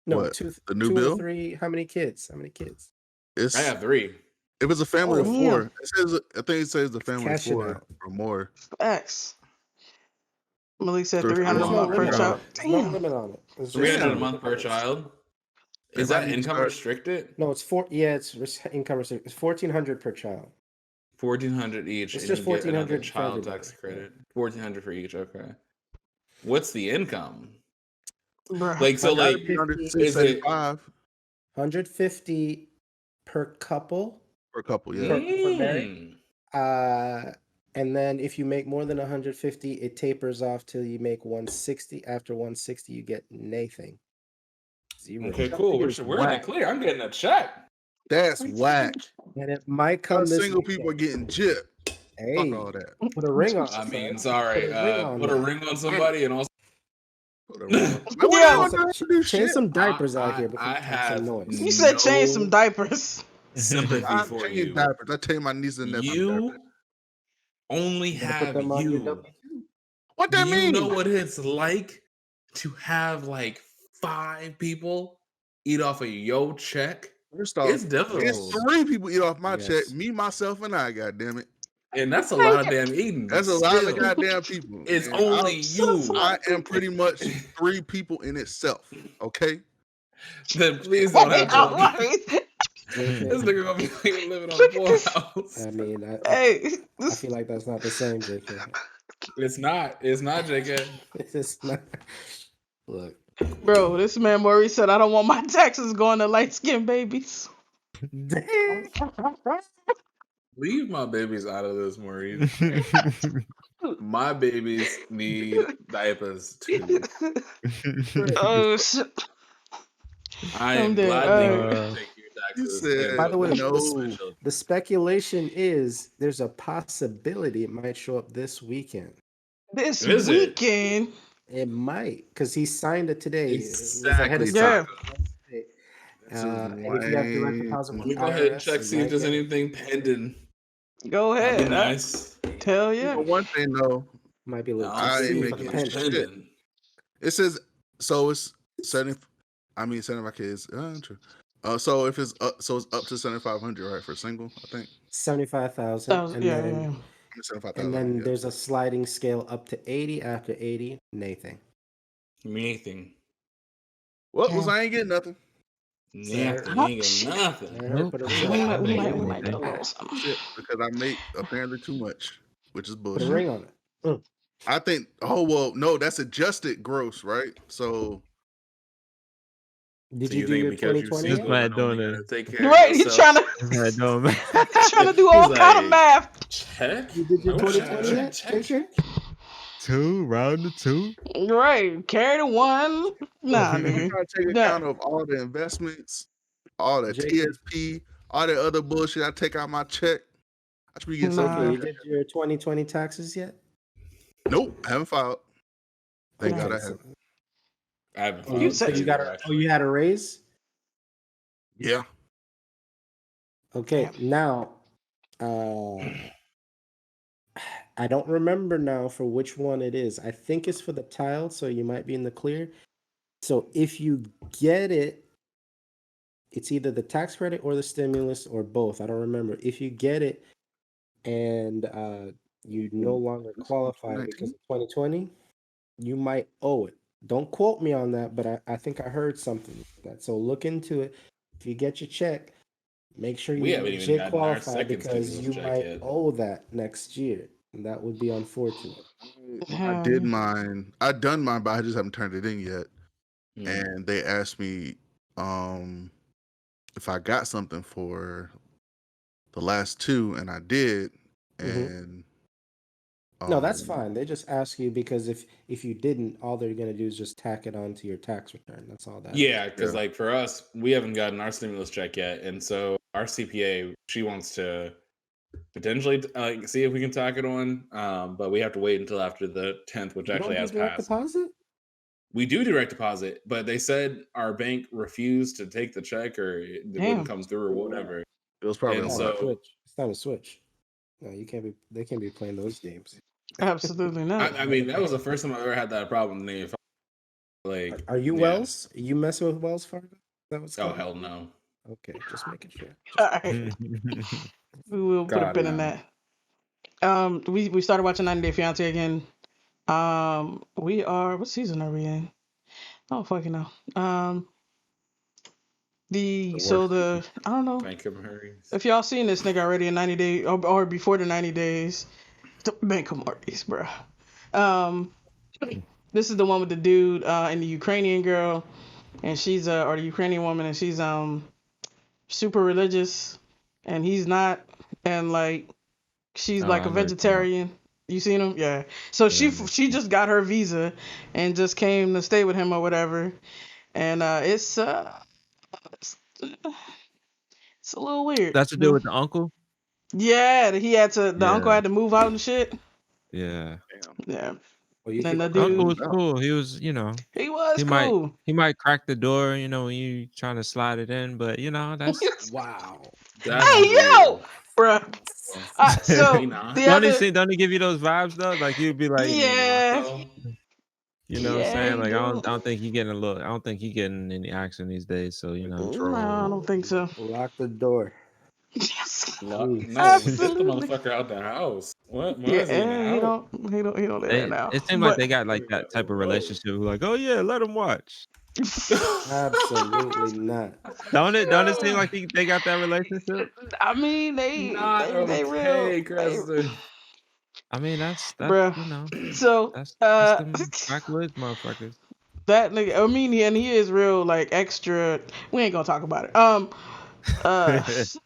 No, What? 2, The new 2 bill? or 3. How many kids? It's I have 3. if it's a family of Oh, damn. 4. It says I think it says the family of cashing 4 out. or more. X. Malik said There's 300 a There's no no month per limit on child. it. There's no Damn. limit on it. It's just 300 a Damn. month per child. Is They might that need to income start- restricted? No, it's income restrict. It's 1,400 per child. 1,400 each. It's and just you get another 1,400 for child everybody. tax credit. 1,400 for each. Okay. What's the income? Bruh. Like so, Gotta like be under is it 675 150 per couple. for a couple. Yeah. For married? Mm. And then if you make more than 150, it tapers off till you make 160. After 160, you get nothing. 0. Okay, cool. We're in the clear. I'm getting a check. That's whack. And it might come Us this single people are weekend. getting gypped. Hey, Fuck all that. put a ring on it. I mean, son. sorry. Put a ring on Put it. a ring on somebody and also Put a ring on- Man, Yeah. what the hell do I do Change shit? some diapers out here before I you make have some noise. You said change some no diapers. sympathy I for change you. diapers. I tell my niece and nephew. You only You gotta put have them on your you. W2. What that You mean? know what it's like to have like 5 people eat off of your check? First off, It's difficult. it's 3 people eat off my Yes. check. Me, myself, and I. God damn it. And that's a lot of damn eating. That's a but lot of still, goddamn people. It's And only you. I am pretty much 3 people in itself. Okay. Then please don't have to. Wait. This nigga gonna be like living on a poorhouse. I mean, Hey, I feel like that's not the same, JK. It's not. It's not, JK. It's just not. Look, Bro, this man Maurice said, I don't want my taxes going to light skinned babies. Damn. Leave my babies out of this, Maurice. My babies need diapers too. Oh, shit. I I'm am dead. gladly Alright. going to take your You taxes. said and By the way, put them no. on my children. the speculation is there's a possibility it might show up this weekend. This Is it? weekend. It might, because he signed it today. It was ahead Exactly. of Yeah. Wednesday. This is And if you have direct lame. deposit with Let me the go ahead and IRS, check, you see if might there's get it. anything pending. Go That'd ahead. be nice. Hell yeah. But one thing though, Might be a little I too don't I see ain't soon anything for the making pen. shit. pending. it says so it's 70. I mean 75 kids. True. So if it's so it's up to 7,500, right, for single, I think. 75,000, and Yeah, then yeah. 75,000. Yeah. there's a sliding scale up to 80. After 80, Nathan. Anything. Well, Damn. I ain't getting nothing. Nothing. Hot Ain't shit. got nothing. All right, Nope. put a We ring on might, it. we Yeah, might, we yeah, might get a yeah. little something. Shit, because I make apparently too much, which is Put a bullshit. ring on it. I think. Oh well, no, that's adjusted gross, right? So Did So you you do think your because you're 2020 This single, yet? man and only doing gonna it. take care Right, of he yourself? trying to This man doing trying to do all He's kind of like, math. check. You did your Oh, 2020 yet, check. JK? 2 round to 2. Right, carry the one. Nah, you nigga. gotta take Nah. account of all the investments, all the JK, TSP, all the other bullshit I take out my check. I should be getting Nah. something. JK, you did your 2020 taxes yet? Nope, haven't filed. Thank Okay, God I so- haven't. I haven't You found said- so you got you had a raise? Yeah. Okay, now I don't remember now for which one it is. I think it's for the tile, so you might be in the clear. So if you get it, it's either the tax credit or the stimulus or both. I don't remember. If you get it and you no longer qualify because of 2020, you might owe it. Don't quote me on that, but I think I heard something like that. So look into it. If you get your check, make sure We you haven't even legit gotten our qualify second because stimulus you check might yet. owe that next year. And that would be unfortunate. I did mine. I done mine, but I just haven't turned it in yet. Hmm. And they asked me if I got something for the last two, and I did. And No, that's fine. They just ask you because if you didn't, all they're gonna do is just tack it onto your tax return. That's all that. Yeah, because Yeah. like for us, we haven't gotten our stimulus check yet, and so our CPA, she wants to potentially see if we can tack it on, but we have to wait until after the 10th, which You actually don't has do direct passed. deposit? We do direct deposit, but they said our bank refused to take the check or it Damn. wouldn't come through or whatever. It was probably And It's hard. time to so- switch. It's time to switch. No, you can't be. They can't be playing those games. Absolutely not. I mean, that was the first time I've ever had that problem. Like, Are you yeah. Wells? Are you messing with Wells Fargo? Is that what's Oh going on? hell no! Okay, just making sure. All right. We will put a God, pin in no. that. We started watching 90 Day Fiance again. We are, what season are we in? I don't fucking know. I don't know Thank him, Hurries. if y'all seen this nigga already in 90 days or before the 90 days. Bank of Marty's, bro. This is the one with the dude and the Ukrainian girl, and she's or the Ukrainian woman, and she's super religious, and he's not, and like she's Oh, like I a know what you're talking about. vegetarian. You seen him? Yeah. So Yeah, she just got her visa and just came to stay with him or whatever, and it's a little weird. That's to do with the uncle? Yeah, the uncle Yeah. had to move out and shit. Yeah. Yeah. Well, you And can- the Uncle dude, was cool. He was, you know, he was he cool. might crack the door, you know, when you trying to slide it in, but you know, that's Wow. That's Hey yo, weird. bruh. So He not? the don't other, don't he give you those vibes though? Like you'd be like, He not, yeah, though? you know what I'm yeah, saying? he Like I do. don't think he getting a look. I don't think he getting any action these days. So, you know. No, I don't think so. Lock the door. Yes. No, Please. get the Absolutely. motherfucker out the house. What? Why Yeah, is he in the he house? don't live there now. It seems like But they got like that type of relationship. Like, oh yeah, let him watch. Absolutely not. Don't it seem like they got that relationship? I mean, they real. Okay, Kristen. I mean, that's Bruh. you know, So that's uh, them backwoods motherfuckers. That nigga, I mean, and he is real like extra. We ain't gonna talk about it. Uh, this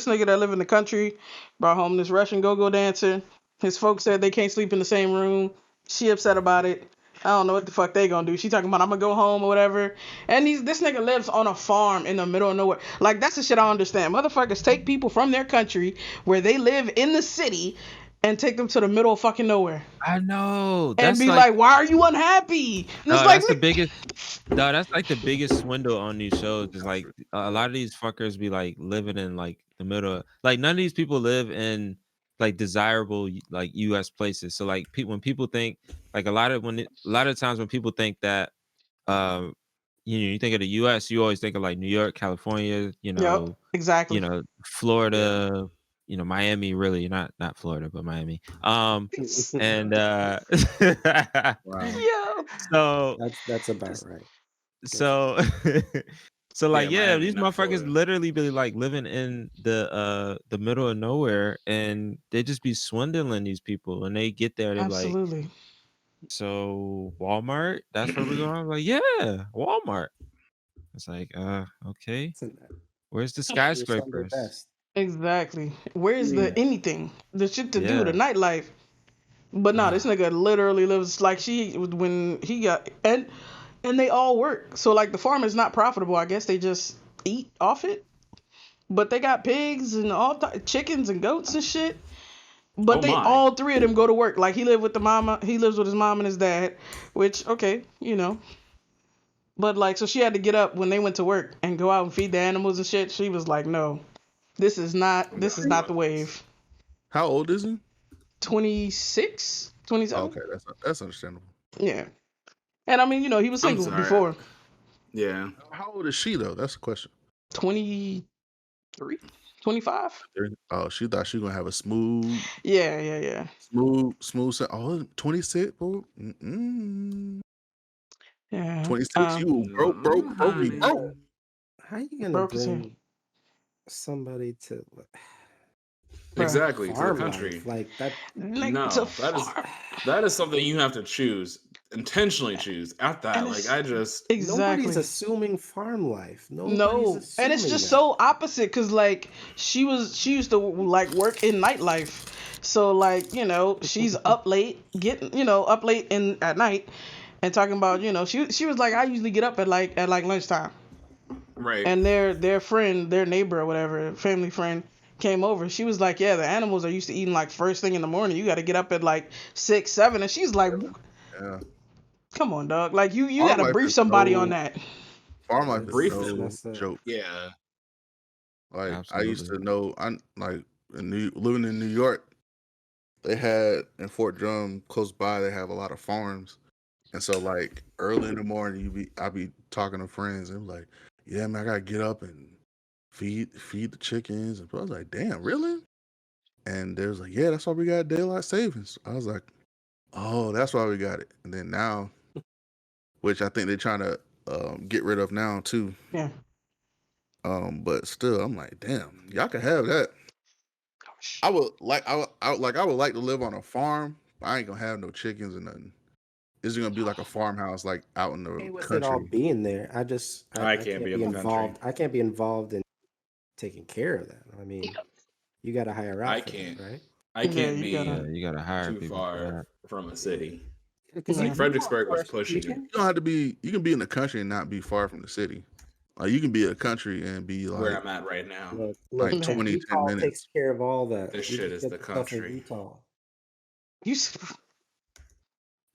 nigga that live in the country brought home this Russian go-go dancer. His folks said they can't sleep in the same room. She upset about it. I don't know what the fuck they gonna do. She talking about I'm gonna go home or whatever. And this nigga lives on a farm in the middle of nowhere. Like that's the shit I understand. Motherfuckers take people from their country where they live in the city and take them to the middle of fucking nowhere. I know. And That's be like, like, why are you unhappy? And it's no, like, that's the biggest. No, that's like the biggest swindle on these shows. Is like a lot of these fuckers be like living in like the middle. Like none of these people live in like desirable like U.S. places. So like when people think like a lot of times when people think that um you think of the U.S. you always think of like New York, California, yep, exactly. Florida, Miami. Really, not Florida, but Miami. And Wow. Yo. so That's about right. so so like yeah, Miami, these not motherfuckers Florida. literally be like living in the middle of nowhere, and they just be swindling these people, and they get there, they be like, Absolutely. so Walmart, that's where we're going. I'm like, yeah, Walmart. It's like, okay, Isn't that where's the your Sunday skyscrapers? best? Exactly. Where's Yeah. the anything? The shit to do, the Yeah. nightlife. But nah, this nigga literally lives like when he got and they all work. So like the farm is not profitable. I guess they just eat off it. But they got pigs and chickens and goats and shit. But Oh they my. all three of them go to work. Like he lives with his mom and his dad, which okay, But like so she had to get up when they went to work and go out and feed the animals and shit. She was like, "No. This is not the wave." How old is he? 26, 27. Okay, that's understandable. Yeah. And I mean, he was I'm single sorry. before. Yeah. How old is she though? That's the question. 23, 25. Oh, she thought she was gonna have a smooth. Yeah. Oh, 26, bro. Mm-mm. Yeah. 26, you broke, honey. broke. How you gonna Broke as hell. bring somebody to Exactly, to the farm country. life like that? Like, No, to that is something you have to intentionally choose at that. And Like it's- I just exactly. Nobody's assuming farm life. Nobody's No, assuming and it's just that. so opposite because like she used to like work in nightlife, so like she's up late up late at night and talking about she was like I usually get up at like lunchtime, right. and their friend, their neighbor or whatever, family friend came over. She was like, yeah, the animals are used to eating like first thing in the morning. You got to get up at like 6, 7, and she's like, Yeah. come on, dog, like you Farm got to life brief is somebody so- on that. Farm life Brief is is no messed up. joke. Yeah. Like I used to Absolutely. know, living in New York, they had in Fort Drum close by. They have a lot of farms, and so like early in the morning, I be talking to friends and like, yeah, man, I gotta get up and feed the chickens. And I was like, damn, really? And they was like, yeah, that's why we got daylight savings. I was like, oh, that's why we got it. And then now, which I think they're trying to get rid of now too. Yeah. But still, I'm like, damn, y'all can have that. I would like to live on a farm. I ain't gonna have no chickens and nothing. It's gonna be like a farmhouse, like out in the Okay with it all country. being there. I can't be in the country. involved. I can't be involved in taking care of that. I mean, you got to hire out I for can't. that, right? I Yeah, can't you be gotta- You gotta hire too people far for from a city. Because Yeah. you Fredericksburg was want fresh pushing it. chicken. You don't have to be. You can be in the country and not be far from the city. Like you can be in the country and be Where like I'm at right now. Look, like Yeah. 20, 10 Utah minutes. takes care of all that. This You shit just is get the stuff in country. Utah.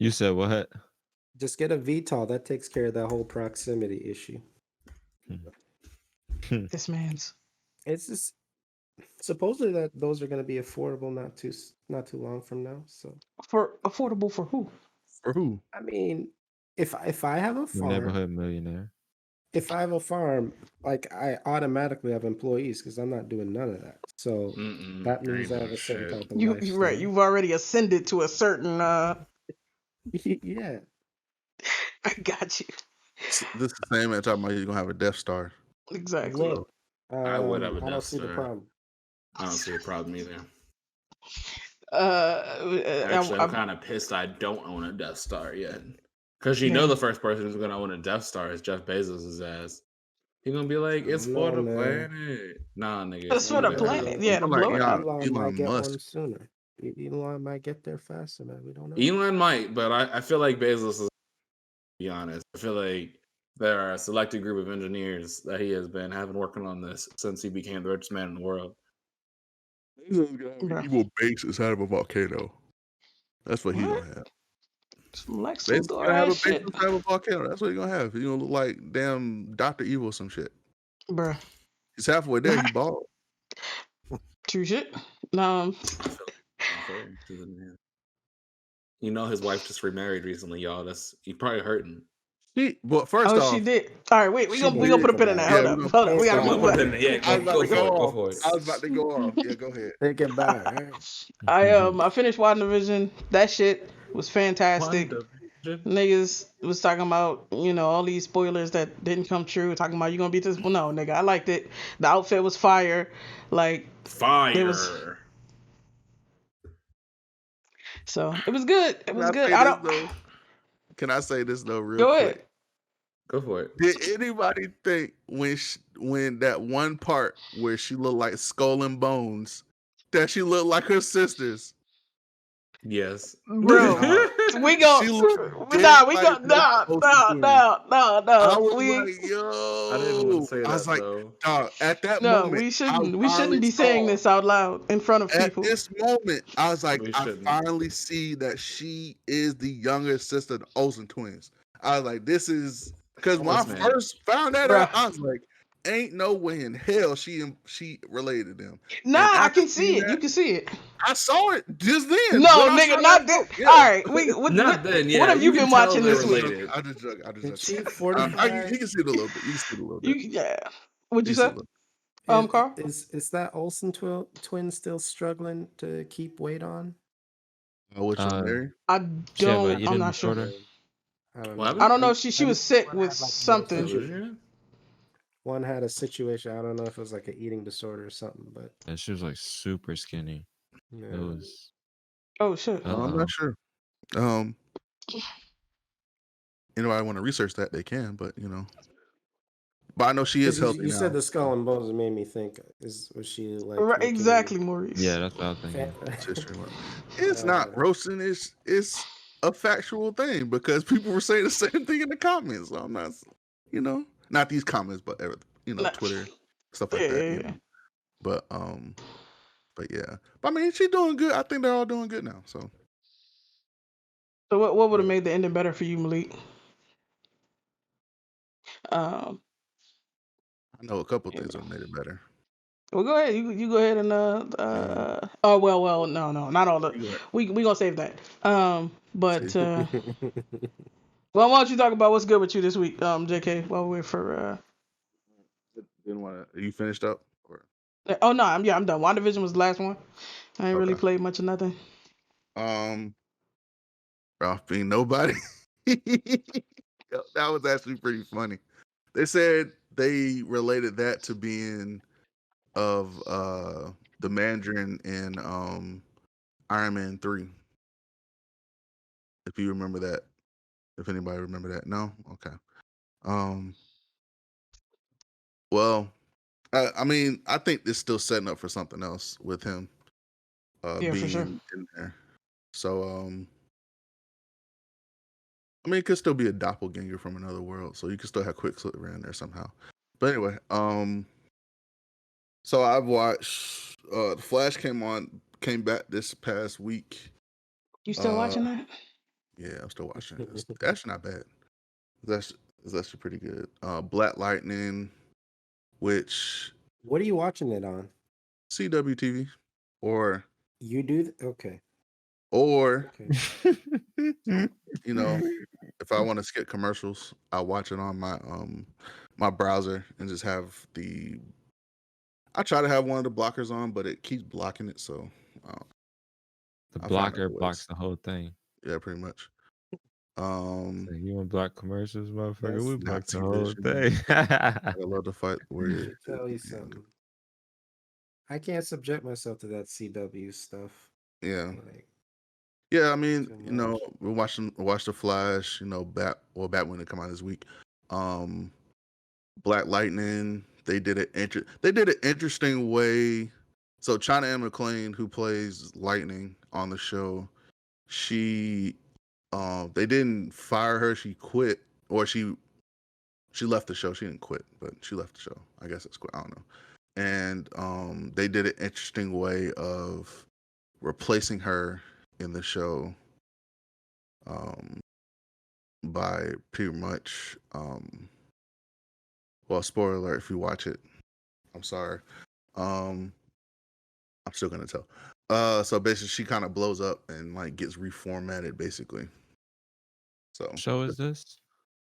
You said what? Just get a VTOL. That takes care of that whole proximity issue. This man's. It's just supposedly that those are going to be affordable not too long from now. So For affordable for who? For who? I mean, if I have a The farm, neighborhood millionaire. if I have a farm, like I automatically have employees because I'm not doing none of that. So that There means ain't I have no a certain shit. type of You lifestyle. right. You've already ascended to a certain. Yeah. I got you. This is the same man talking about he's gonna have a Death Star. Exactly. Look, I would have a I don't Death see the Star. problem. I don't see a problem either. Actually, I'm I'm kind of pissed I don't own a Death Star yet. Because you Yeah. know the first person who's gonna own a Death Star is Jeff Bezos' ass. He's gonna be like, it's for the planet. Nah, nigga. It's for the you planet. better- Yeah, to I'm like, blow it up. Elon might Elon get Musk. one sooner. Elon might get there faster, man. We don't know. Elon might, but I feel like Bezos is, to be honest. I feel like there are a selected group of engineers that he has been having working on this since he became the richest man in the world. Bezos is gonna have Bruh. an evil base inside of a volcano. That's what he's What? gonna have. Some Lex Bezos Luthor gonna have a ass base shit. inside of a volcano. That's what he's gonna have. He's gonna look like damn Dr. Evil or some shit. Bruh. He's halfway there. He bald. True shit. Unfair to the man. You know his wife just remarried recently, y'all. He probably hurting. But first off, she did. All right, wait. We She gonna put a did pin in that. that. Hold Yeah, up. we Hold gonna up. We gotta put move it on. Yeah, I was about to go go off. for it. I was about to go off. Yeah, go ahead. Take it back. Right? I finished WandaVision. That shit was fantastic. Niggas was talking about, all these spoilers that didn't come true. Talking about you gonna beat this. Well, no, nigga, I liked it. The outfit was fire. Like, Fire. it was. So it was good. It was Can I good. say I this, don't. though? Can I say this though, real Go quick? ahead. Go for it. Did anybody think when that one part where she looked like Skull and Bones that she looked like her sisters? Yes. Bro, we go. She looked Nah, dead we like go. Nah, Olsen nah, twins. nah, I nah. was We like, yo. I didn't want to say that, I was like, though. dog, at that no, moment, we I shouldn't. We finally shouldn't be saying saw- this out loud in front of At people. this moment, I was like, We I shouldn't. finally see that she is the younger sister of the Olsen twins. I was like, this is because when I Olsen, man. first found that Bruh. out, I was like, ain't no way in hell she related them. Nah, I after can see seeing it. that- You can see it. I saw it just then. No, when I nigga, saw not that this. book, yeah. All right, what then, yeah. what have you can been tell watching they're this week? related. I just joke. I just Did joke. she You fortify? can see it a little bit. You can see it a little bit. Yeah. What'd you You can see say? it a little- Carl? Is that Olsen twin still struggling to keep weight on? Which one, Mary? I She have a don't. I'm eating not sure. disorder? I don't What know. happened? I don't know if she was sick one with had, like, a something. situation. One had a situation. I don't know if it was like an eating disorder or something, but And she was like super skinny. yeah. It was. Oh shit. I'm Uh-oh. not sure. Anybody want to research that? They can, but But I know she is 'Cause healthy you now. said the skull and bones made me think. Was she like Right, looking exactly, Maurice. Yeah, that's what I was thinking. It's not roasting. It's a factual thing because people were saying the same thing in the comments. So I'm not, not these comments, but everything, Nah. Twitter stuff like Yeah, that. yeah. But yeah. But I mean, she's doing good. I think they're all doing good now. So So what would have made the ending better for you, Malik? I know a couple things that made it better. Well, go ahead. You go ahead and Oh well. No, not all the. We gonna save that. But well, why don't you talk about what's good with you this week, JK? While we're for. Didn't want to. Are you finished up? Or? Oh no, I'm done. WandaVision was the last one. I ain't really Okay. played much of nothing. Ralph being nobody. That was actually pretty funny. They said they related that to being of the Mandarin in Iron Man 3. If you remember that. If anybody remember that. No? Okay. Well, I mean, I think it's still setting up for something else with him Yeah, for being sure. in there. So I mean, it could still be a doppelganger from another world, so you could still have Quicksilver around there somehow. But anyway, so I've watched The Flash came back this past week. You still watching that? Yeah, I'm still watching it. It's actually not bad. It's actually pretty good. Black Lightning, which What are you watching it on? CW TV, or You do? Okay. If I want to skip commercials, I watch it on my my browser and just have I try to have one of the blockers on, but it keeps blocking it. So The I found blocker other ways. blocks the whole thing. Yeah, pretty much. So you want block commercials, motherfucker? That's We block the Nazi whole vision. thing. I love to fight where Let me tell you something. I can't subject myself to that CW stuff. Yeah. Like, Yeah, I mean, too you know, much. we watched the Flash, you know, Batman to come out this week. Black Lightning, they did an interesting way. So China Anne McClain, who plays Lightning on the show, she they didn't fire her, she quit, or she left the show. She didn't quit, but she left the show. I guess it's quit. I don't know. And they did an interesting way of replacing her in the show um, by pretty much, well, spoiler alert if you watch it. I'm sorry. Um, I'm still gonna tell. So basically, she kind of blows up and like gets reformatted, basically. So, Show is this?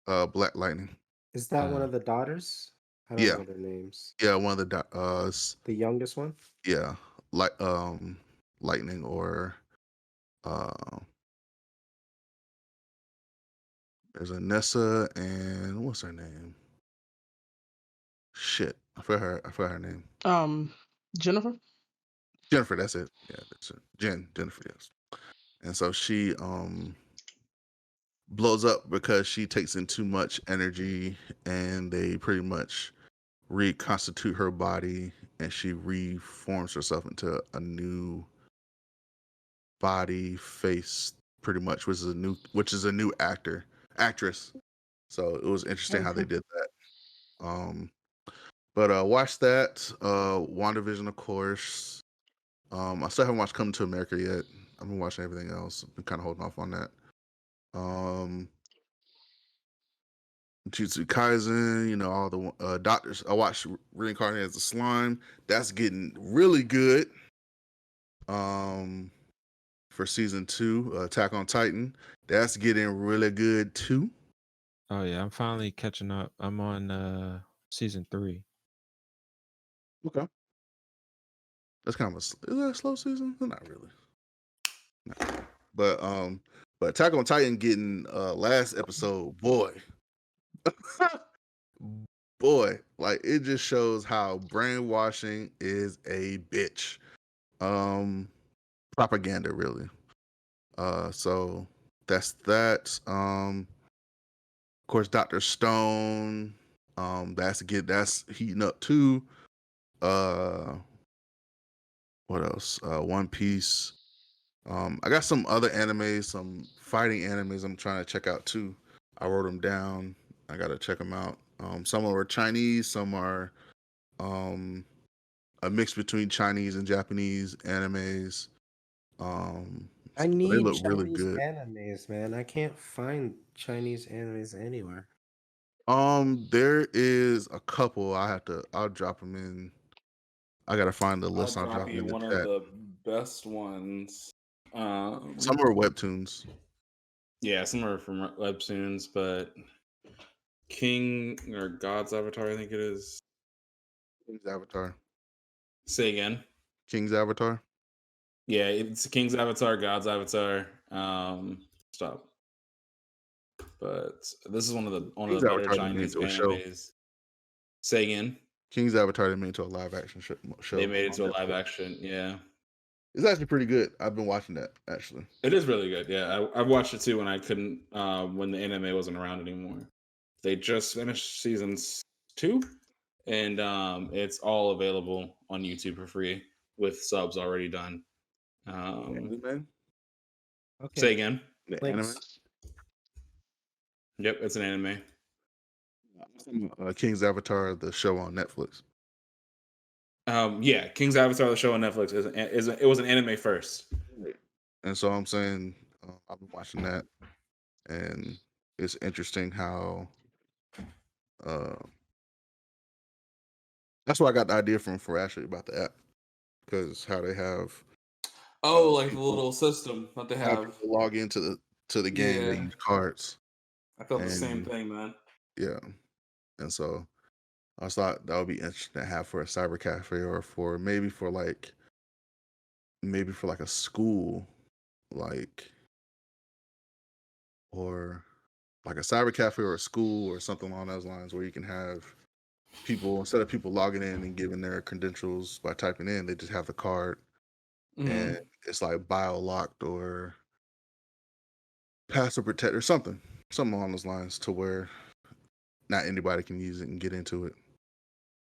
Black Lightning. Is that one of the daughters? I don't Yeah, know their names. yeah, one of the The youngest one? yeah, like Lightning or uh, there's a Nessa and what's her name? Shit, I forgot her name. Jennifer. Jennifer. That's it. Yeah, that's it. Jennifer. Yes. And so she blows up because she takes in too much energy, and they pretty much reconstitute her body, and she reforms herself into a new body, face, pretty much, which is a new actress. So it was interesting how they Okay. did that. But watch that. WandaVision, of course. I still haven't watched Coming to America yet. I've been watching everything else. I've been kind of holding off on that. Jujutsu Kaisen, you know, all the doctors. I watched Reincarnated as a Slime. That's getting really good. For season 2, Attack on Titan, that's getting really good too. Oh yeah, I'm finally catching up. I'm on season 3. Okay, that's kind of is that a slow season? Not really. No. But Attack on Titan getting last episode, boy. Boy, like it just shows how brainwashing is a bitch. Propaganda really. So that's that. Of course, Dr. Stone. That's heating up too. What else? One Piece. I got some other animes, some fighting animes I'm trying to check out too. I wrote them down. I gotta check them out. Some are Chinese, some are a mix between Chinese and Japanese animes. I They need look really Chinese good. animes, man. I can't find Chinese animes anywhere. There is a couple. I'll drop them in. I gotta find the I'll list. I'll drop drop them you in the one of chat. the best ones. Some are webtoons. Yeah, some are from webtoons, but King or God's Avatar, I think it is. King's Avatar. Say again. King's Avatar. Yeah, it's King's Avatar, God's Avatar. Stop. But this is one of King's the better Avatar they made Chinese into a show. animes. Say again. King's Avatar they made into a live action show. They made it On to a live Netflix. action. Yeah, It's actually pretty good. I've been watching that actually. it is really good. Yeah, I watched it too when I couldn't when the anime wasn't around anymore. They just finished seasons 2, and it's all available on YouTube for free with subs already done. Anime? Okay, Say again. The anime? links. Yep, it's an anime. King's Avatar, the show on Netflix. Yeah, King's Avatar, the show on Netflix, it was an anime first. And so I'm saying I've been watching that, and it's interesting how that's where I got the idea from for Ashley about the app, because how they have Oh, like the people, little system that they have. people log into the game, they Yeah, use cards, I felt the same and thing, man. yeah, and so I thought that would be interesting to have for a cyber cafe, or for maybe for like a school, like, or like a cyber cafe or a school or something along those lines, where you can have people, instead of people logging in and giving their credentials by typing in, they just have the card, and it's like bio locked or password protected or something along those lines, to where not anybody can use it and get into it.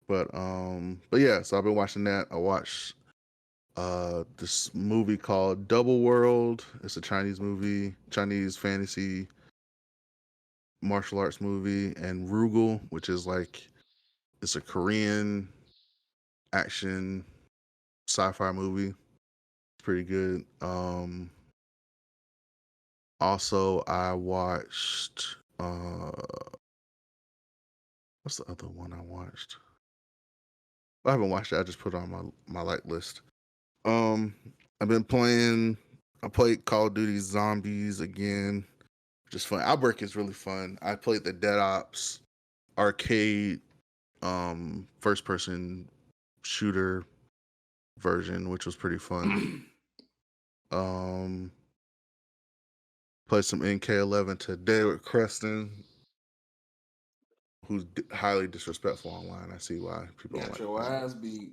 But yeah, so I've been watching that. I watched this movie called Double World. It's a Chinese movie, Chinese fantasy martial arts movie, and Rugal, which is like, it's a Korean action sci-fi movie. It's pretty good. Also I watched what's the other one I watched? I haven't watched it. I just put it on my like list. I've been playing. I played Call of Duty Zombies again. Just fun. Outbreak is really fun. I played the Dead Ops arcade first person shooter version, which was pretty fun. Played some NK11 today with Creston, who's highly disrespectful online. I see why people don't Got like your him. ass beat.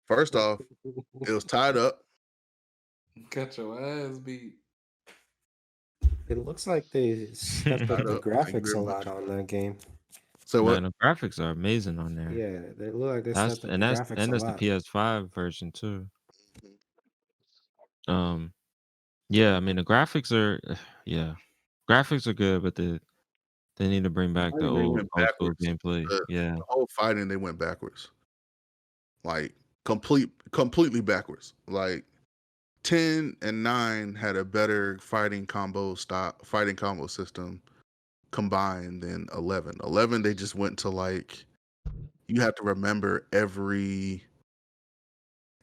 First off, it was tied up. Got your ass beat. It looks like they stepped up Tied the up. Thank you graphics very a much. lot on that game. So what? Man, the graphics are amazing on there. Yeah, they look like they That's stepped up and the that's graphics and a that's the lot. PS5 version too. Yeah, I mean the graphics are yeah. Graphics are good, but they need to bring back the Fighting, they old went school backwards. gameplay. Yeah. The whole fighting, they went backwards. Like completely backwards. Like 10 and 9 had a better fighting combo system combined than 11. 11, they just went to like, you have to remember every,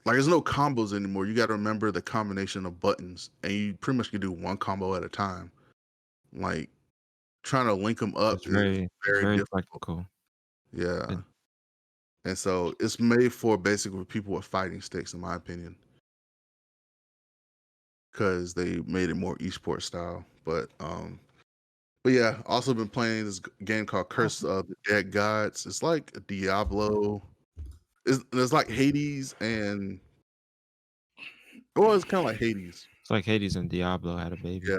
like, there's no combos anymore. You got to remember the combination of buttons, and you pretty much can do one combo at a time. Like, trying to link them up It's is very very difficult. technical. Yeah. It- And so it's made for basically people with fighting sticks, in my opinion, because they made it more esports style. But yeah, also been playing this game called Curse of the Dead Gods. It's like a Diablo. It's like Hades, and well, it's kind of like Hades. It's like Hades and Diablo had a baby. Yeah,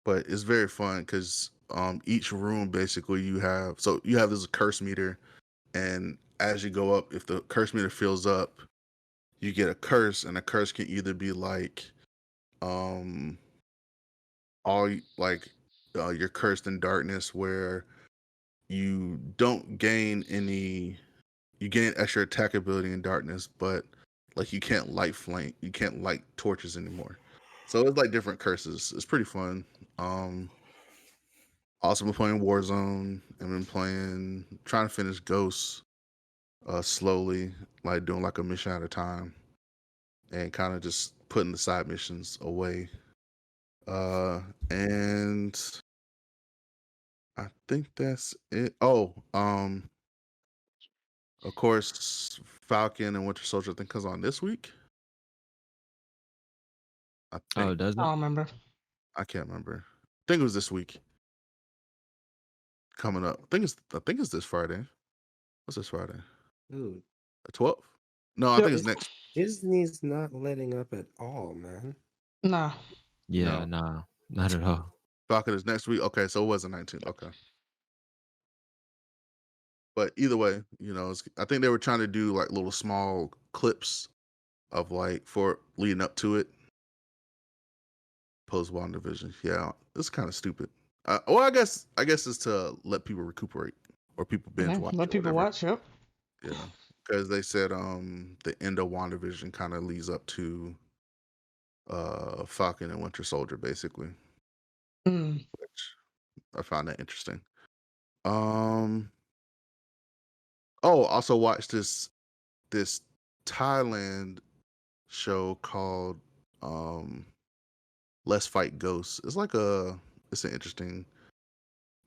but it's very fun because each room basically you have this curse meter, and as you go up, if the curse meter fills up, you get a curse, and a curse can either be like um all like you're cursed in darkness, where you don't gain any, you gain extra attack ability in darkness, but like you can't light torches anymore. So it's like different curses. It's pretty fun. Also been playing Warzone and been trying to finish Ghosts slowly, like doing like a mission at a time and kind of just putting the side missions away. And I think that's it. Oh, of course, Falcon and Winter Soldier, I think, comes on this week. I think. Oh, does I it? don't remember. I can't remember. I think it was this week coming up. I think it's this Friday. What's this Friday? Dude, The 12th? No, I think it's Dis- next. Disney's not letting up at all, man. Nah. Yeah, No. nah, not at all. Falcon is next week. Okay, so it was the 19th. Okay. But either way, I think they were trying to do like little small clips of like for leading up to it. Post WandaVision. Yeah, it's kind of stupid. Well, I guess it's to let people recuperate or people binge watch. Let people whatever. watch. Yep. Yeah, because they said the end of WandaVision kind of leads up to Falcon and Winter Soldier, basically, Mm. which I found that interesting. Also watched this Thailand show called Let's Fight Ghosts. It's an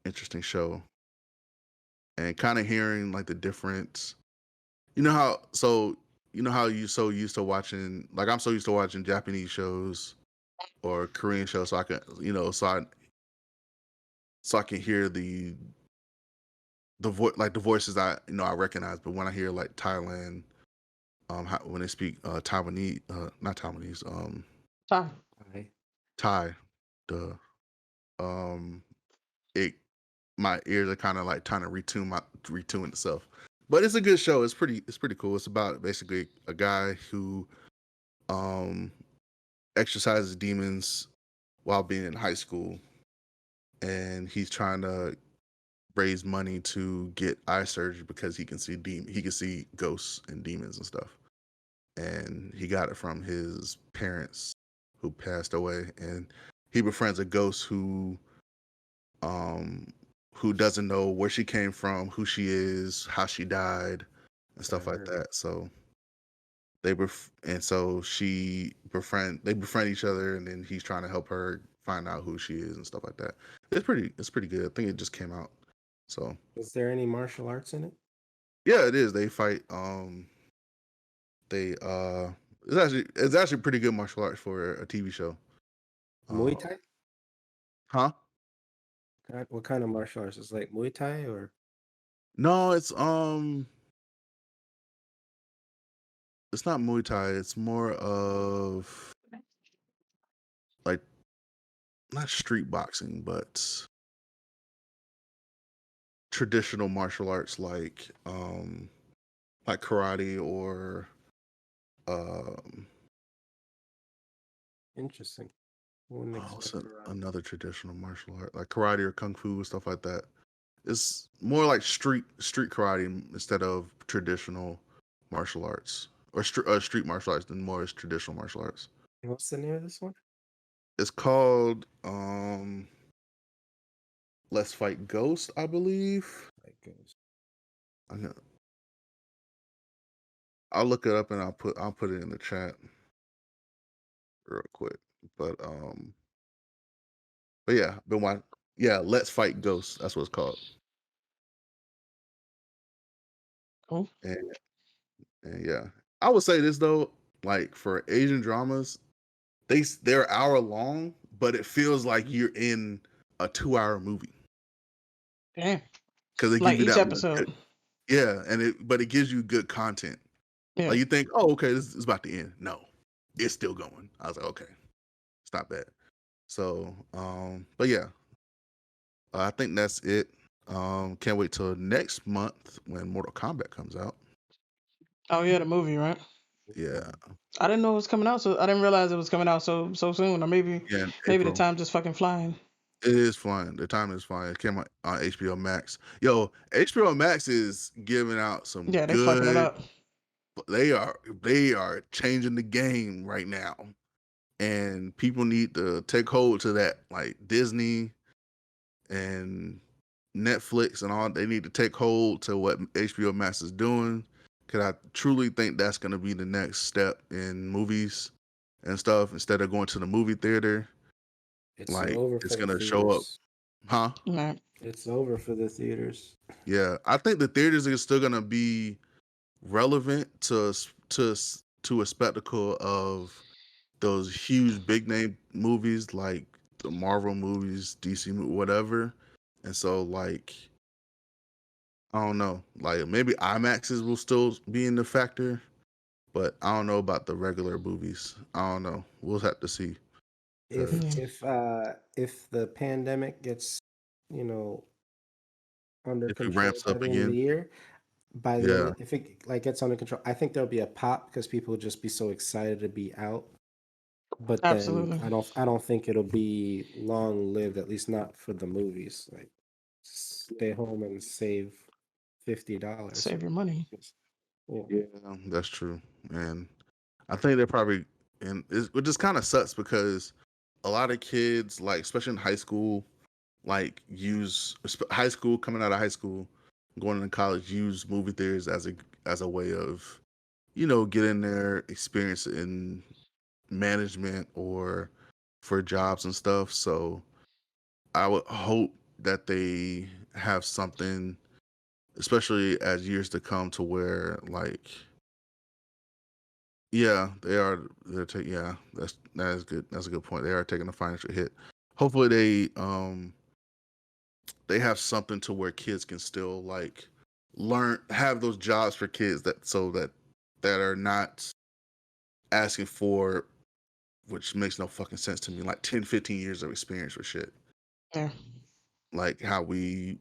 interesting show, and kind of hearing like the difference. You know how you so used to watching, like I'm so used to watching Japanese shows or Korean shows, so I can so I can hear the voice, like the voices I recognize, but when I hear like Thailand when they speak Taiwanese, not Taiwanese, Time. I Thai. Duh. It my ears are kind of like trying to retune itself. But it's a good show. It's pretty cool. It's about basically a guy who um exercises demons while being in high school, and he's trying to raise money to get eye surgery because he can see ghosts and demons and stuff. And he got it from his parents who passed away, and he befriends a ghost um who doesn't know where she came from, who she is, how she died, and stuff like heard. that. So they befriend each other, and then he's trying to help her find out who she is and stuff like that. It's pretty good. I think it just came out. So Is there any martial arts in it? yeah, it is. They fight. They it's actually pretty good martial arts for a TV show. Muay Uh, Thai? huh? What kind of martial arts? Is it like Muay Thai or No, it's not Muay Thai. It's more of like not street boxing, but traditional martial arts like karate or um interesting? Wouldn't what's expect karate. another traditional martial art like karate or kung fu and stuff like that. It's more like street karate instead of traditional martial arts or street martial arts than more as traditional martial arts. What's the name of this one? It's called Let's Fight Ghost, I believe. Like goes. I'll look it up and I'll put it in the chat real quick. But yeah, been watching. Yeah, Let's Fight Ghost. That's what it's called. Cool. And yeah, I would say this though, like for Asian dramas, they're hour long, but it feels like you're in a 2-hour movie Damn. because they Like give you each that episode. yeah, but it gives you good content. Yeah. Like you think, oh, okay, this is about to end. No, it's still going. I was like, okay, it's not bad. So, but yeah, I think that's it. Can't wait till next month when Mortal Kombat comes out. Oh yeah, the movie, right? Yeah, I didn't know it was coming out, so I didn't realize it was coming out so soon. Or maybe yeah, in the April. time just fucking flying. It is flying. The time is flying. It came out on HBO Max. Yo, HBO Max is giving out some Yeah, they fucking it good. up. They are changing the game right now, and people need to take hold to that. Like Disney and Netflix and all, they need to take hold to what HBO Max is doing. Cause I truly think that's gonna be the next step in movies and stuff. Instead of going to the movie theater, It's like over it's for the gonna show up, theaters. huh? Right. It's over for the theaters. Yeah, I think the theaters are still gonna be relevant to a spectacle of those huge big name movies like the Marvel movies, DC whatever. And so like I don't know, like maybe IMAXs will still be in the factor, but I don't know about the regular movies. I don't know. We'll have to see. If 'Cause if the pandemic gets, you know, under if it control ramps by up the end of the again, year, by the yeah, end, if it like gets under control, I think there'll be a pop because people will just be so excited to be out. But then Absolutely. I don't think it'll be long lived, at least not for the movies. Like stay home and save $50. Save your money. Yeah. yeah, that's true. And I think they're probably, it just kind of sucks because a lot of kids, like especially in high school, like high school coming out of high school, going into college, use movie theaters as a way of, getting their experience in management or for jobs and stuff. So I would hope that they have something, especially as years to come, to where like yeah, they are. They're taking. Yeah, that is good. That's a good point. They are taking a financial hit. Hopefully, they have something to where kids can still like learn, have those jobs for kids that so that that are not asking for, which makes no fucking sense to me, like 10, 15 years of experience for shit. Yeah. Like how we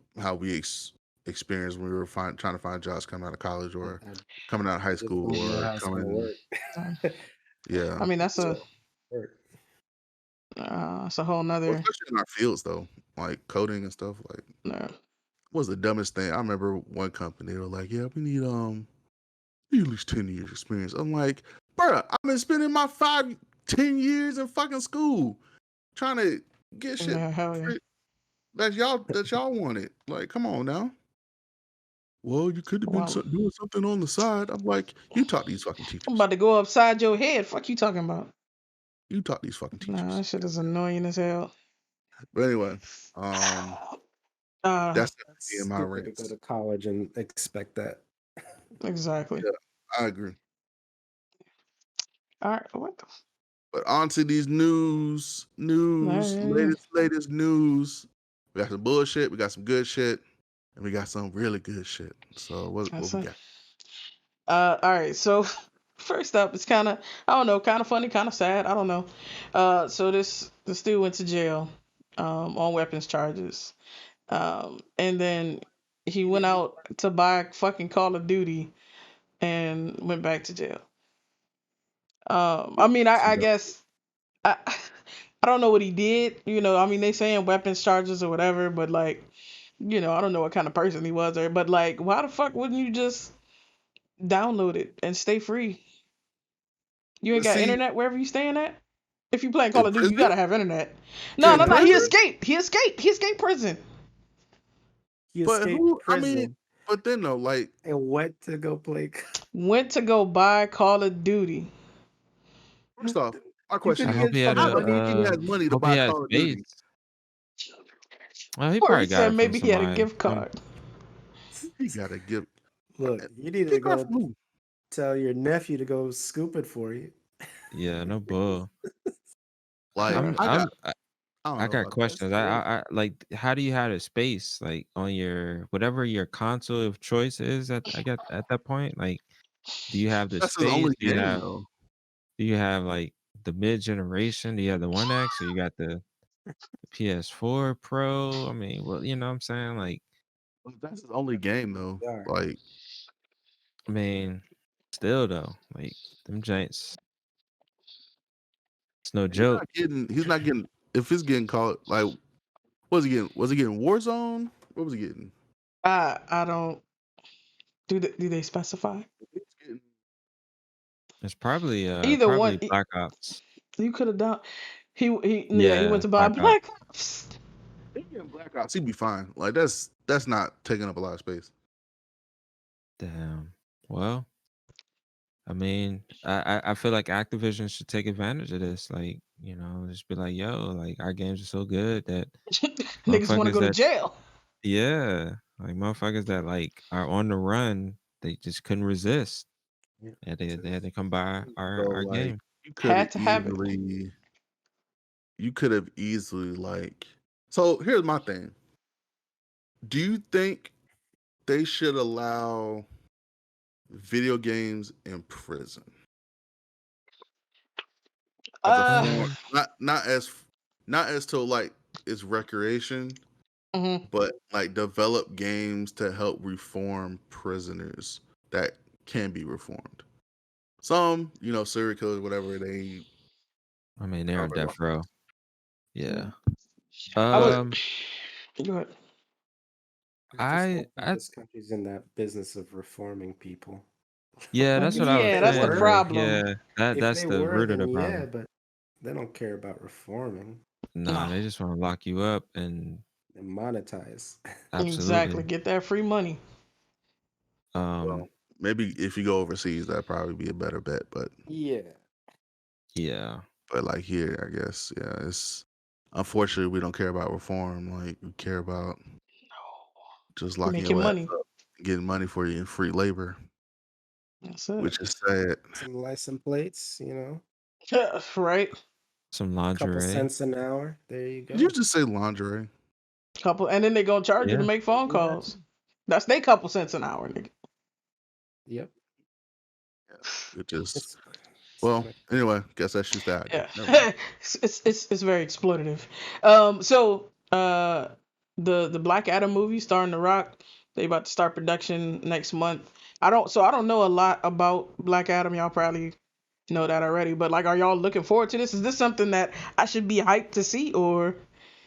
experienced when we were trying to find jobs coming out of college or coming out of high Just school don't know or how it's gonna coming. work. Yeah. I mean, that's a Work. it's a whole Well, nother. especially in our fields though, like coding and stuff. Like, No. was the dumbest thing. I remember one company, they were like, "Yeah, we need at least 10 years experience." I'm like, bruh, I've been spending my 5-10 years in fucking school trying to get shit Yeah, hell yeah. that y'all wanted. Like, come on now. Well, you could have been Wow. doing something on the side. I'm like, you taught these fucking teachers. I'm about to go upside your head. Fuck you talking about? You taught these fucking Nah, teachers. that shit is annoying as hell. But anyway, that's definitely in my Stupid to go ranks. to college and expect that. Exactly. Yeah, I agree. All right. What the? But on to these news, Yeah. latest news. We got some bullshit, we got some good shit, and we got some really good shit. So what That's we it. got? All right. So first up, it's kind of, I don't know, kind of funny, kind of sad. I don't know. So this dude went to jail, on weapons charges. And then he went out to buy fucking Call of Duty and went back to jail. I mean, I guess I I don't know what he did. You know, I mean, they saying weapons charges or whatever, but like, you know, I don't know what kind of person he was there. But like, why the fuck wouldn't you just download it and stay free? You ain't But got see, internet wherever you staying at. If you playing Call in of Duty, you prison, gotta have internet. No, in no, no. He prison, escaped. He escaped. He escaped prison. He but escaped who? I mean, prison but then though, like, and went to go play. Went to go buy Call of Duty. first off, my You question could I is, hope get he had how fucking the fuck he a. has money to Hope he buy had Call of space. Duty? Well, he Or he probably got said it from maybe he had a somebody. gift card. He gotta give. Look, you need to Gift card go from who? tell your nephew to go scoop it for you. Yeah, no bull. Like, Bruh. I got. I I don't I know got about that. questions. great. I like how do you have a space like on your whatever your console of choice is at I guess at that point? Like, do you have the That's his space? only game though. Do you have like the mid generation? Do you have the One X or you got the PS4 Pro? I mean, well, you know what I'm saying? Like, That's his only game though. All right. Like, I mean, still though, like them Giants, it's no joke. he's not getting. If he's getting called, like, what was he getting? Was he getting Warzone? What was he getting? I don't. Do they specify? He was getting. It's probably Either one. Black Ops. You could have done. He yeah. He Yeah, went to buy Black Ops. Black Ops. He getting Black Ops. He'd be fine. Like that's not taking up a lot of space. Damn. Well, I mean, I feel like Activision should take advantage of this. Like, you know, just be like, yo, like our games are so good that Niggas want to motherfuckers go to that jail. yeah, like motherfuckers that like are on the run, they just couldn't resist. Yeah. And they had to come by So our like game. you could Had to have it. you could have easily like. So here's my thing. Do you think they should allow video games in prison as a form, not as to like it's recreation, Mhm. but like develop games to help reform prisoners that can be reformed. Some, serial killers, whatever they I mean, they're are. on death row. Yeah. I was. Um, Go ahead. I just don't I think this country's in that business of reforming people. yeah, that's what I was Yeah, If that's the saying. they Like, were, problem. yeah, if that's they the were, root of the then yeah, problem. but they don't care about reforming Nah, Nah. they just want to lock you up and and monetize. absolutely. Exactly. Get that free money. Well, maybe if you go overseas, that'd probably be a better bet. But Yeah. yeah. like here, I guess, yeah, it's unfortunately we don't care about reform. Like we care about just locking Making your ass money. up, getting money for you in free labor, That's it. which is sad. Some license plates, Right. Some couple lingerie. cents an hour. There you go. Did you just say lingerie? Couple, and then they gonna charge you to Yeah. make phone Yeah. calls. That's they couple cents an hour, nigga. Yep. It just It's well. like, Anyway, guess that shoots that idea. Yeah, Never mind. it's very exploitative. So the Black Adam movie starring The Rock, they about to start production next month. I don't know a lot about Black Adam. Y'all probably know that already, but like, are y'all looking forward to this? Is this something that I should be hyped to see, or?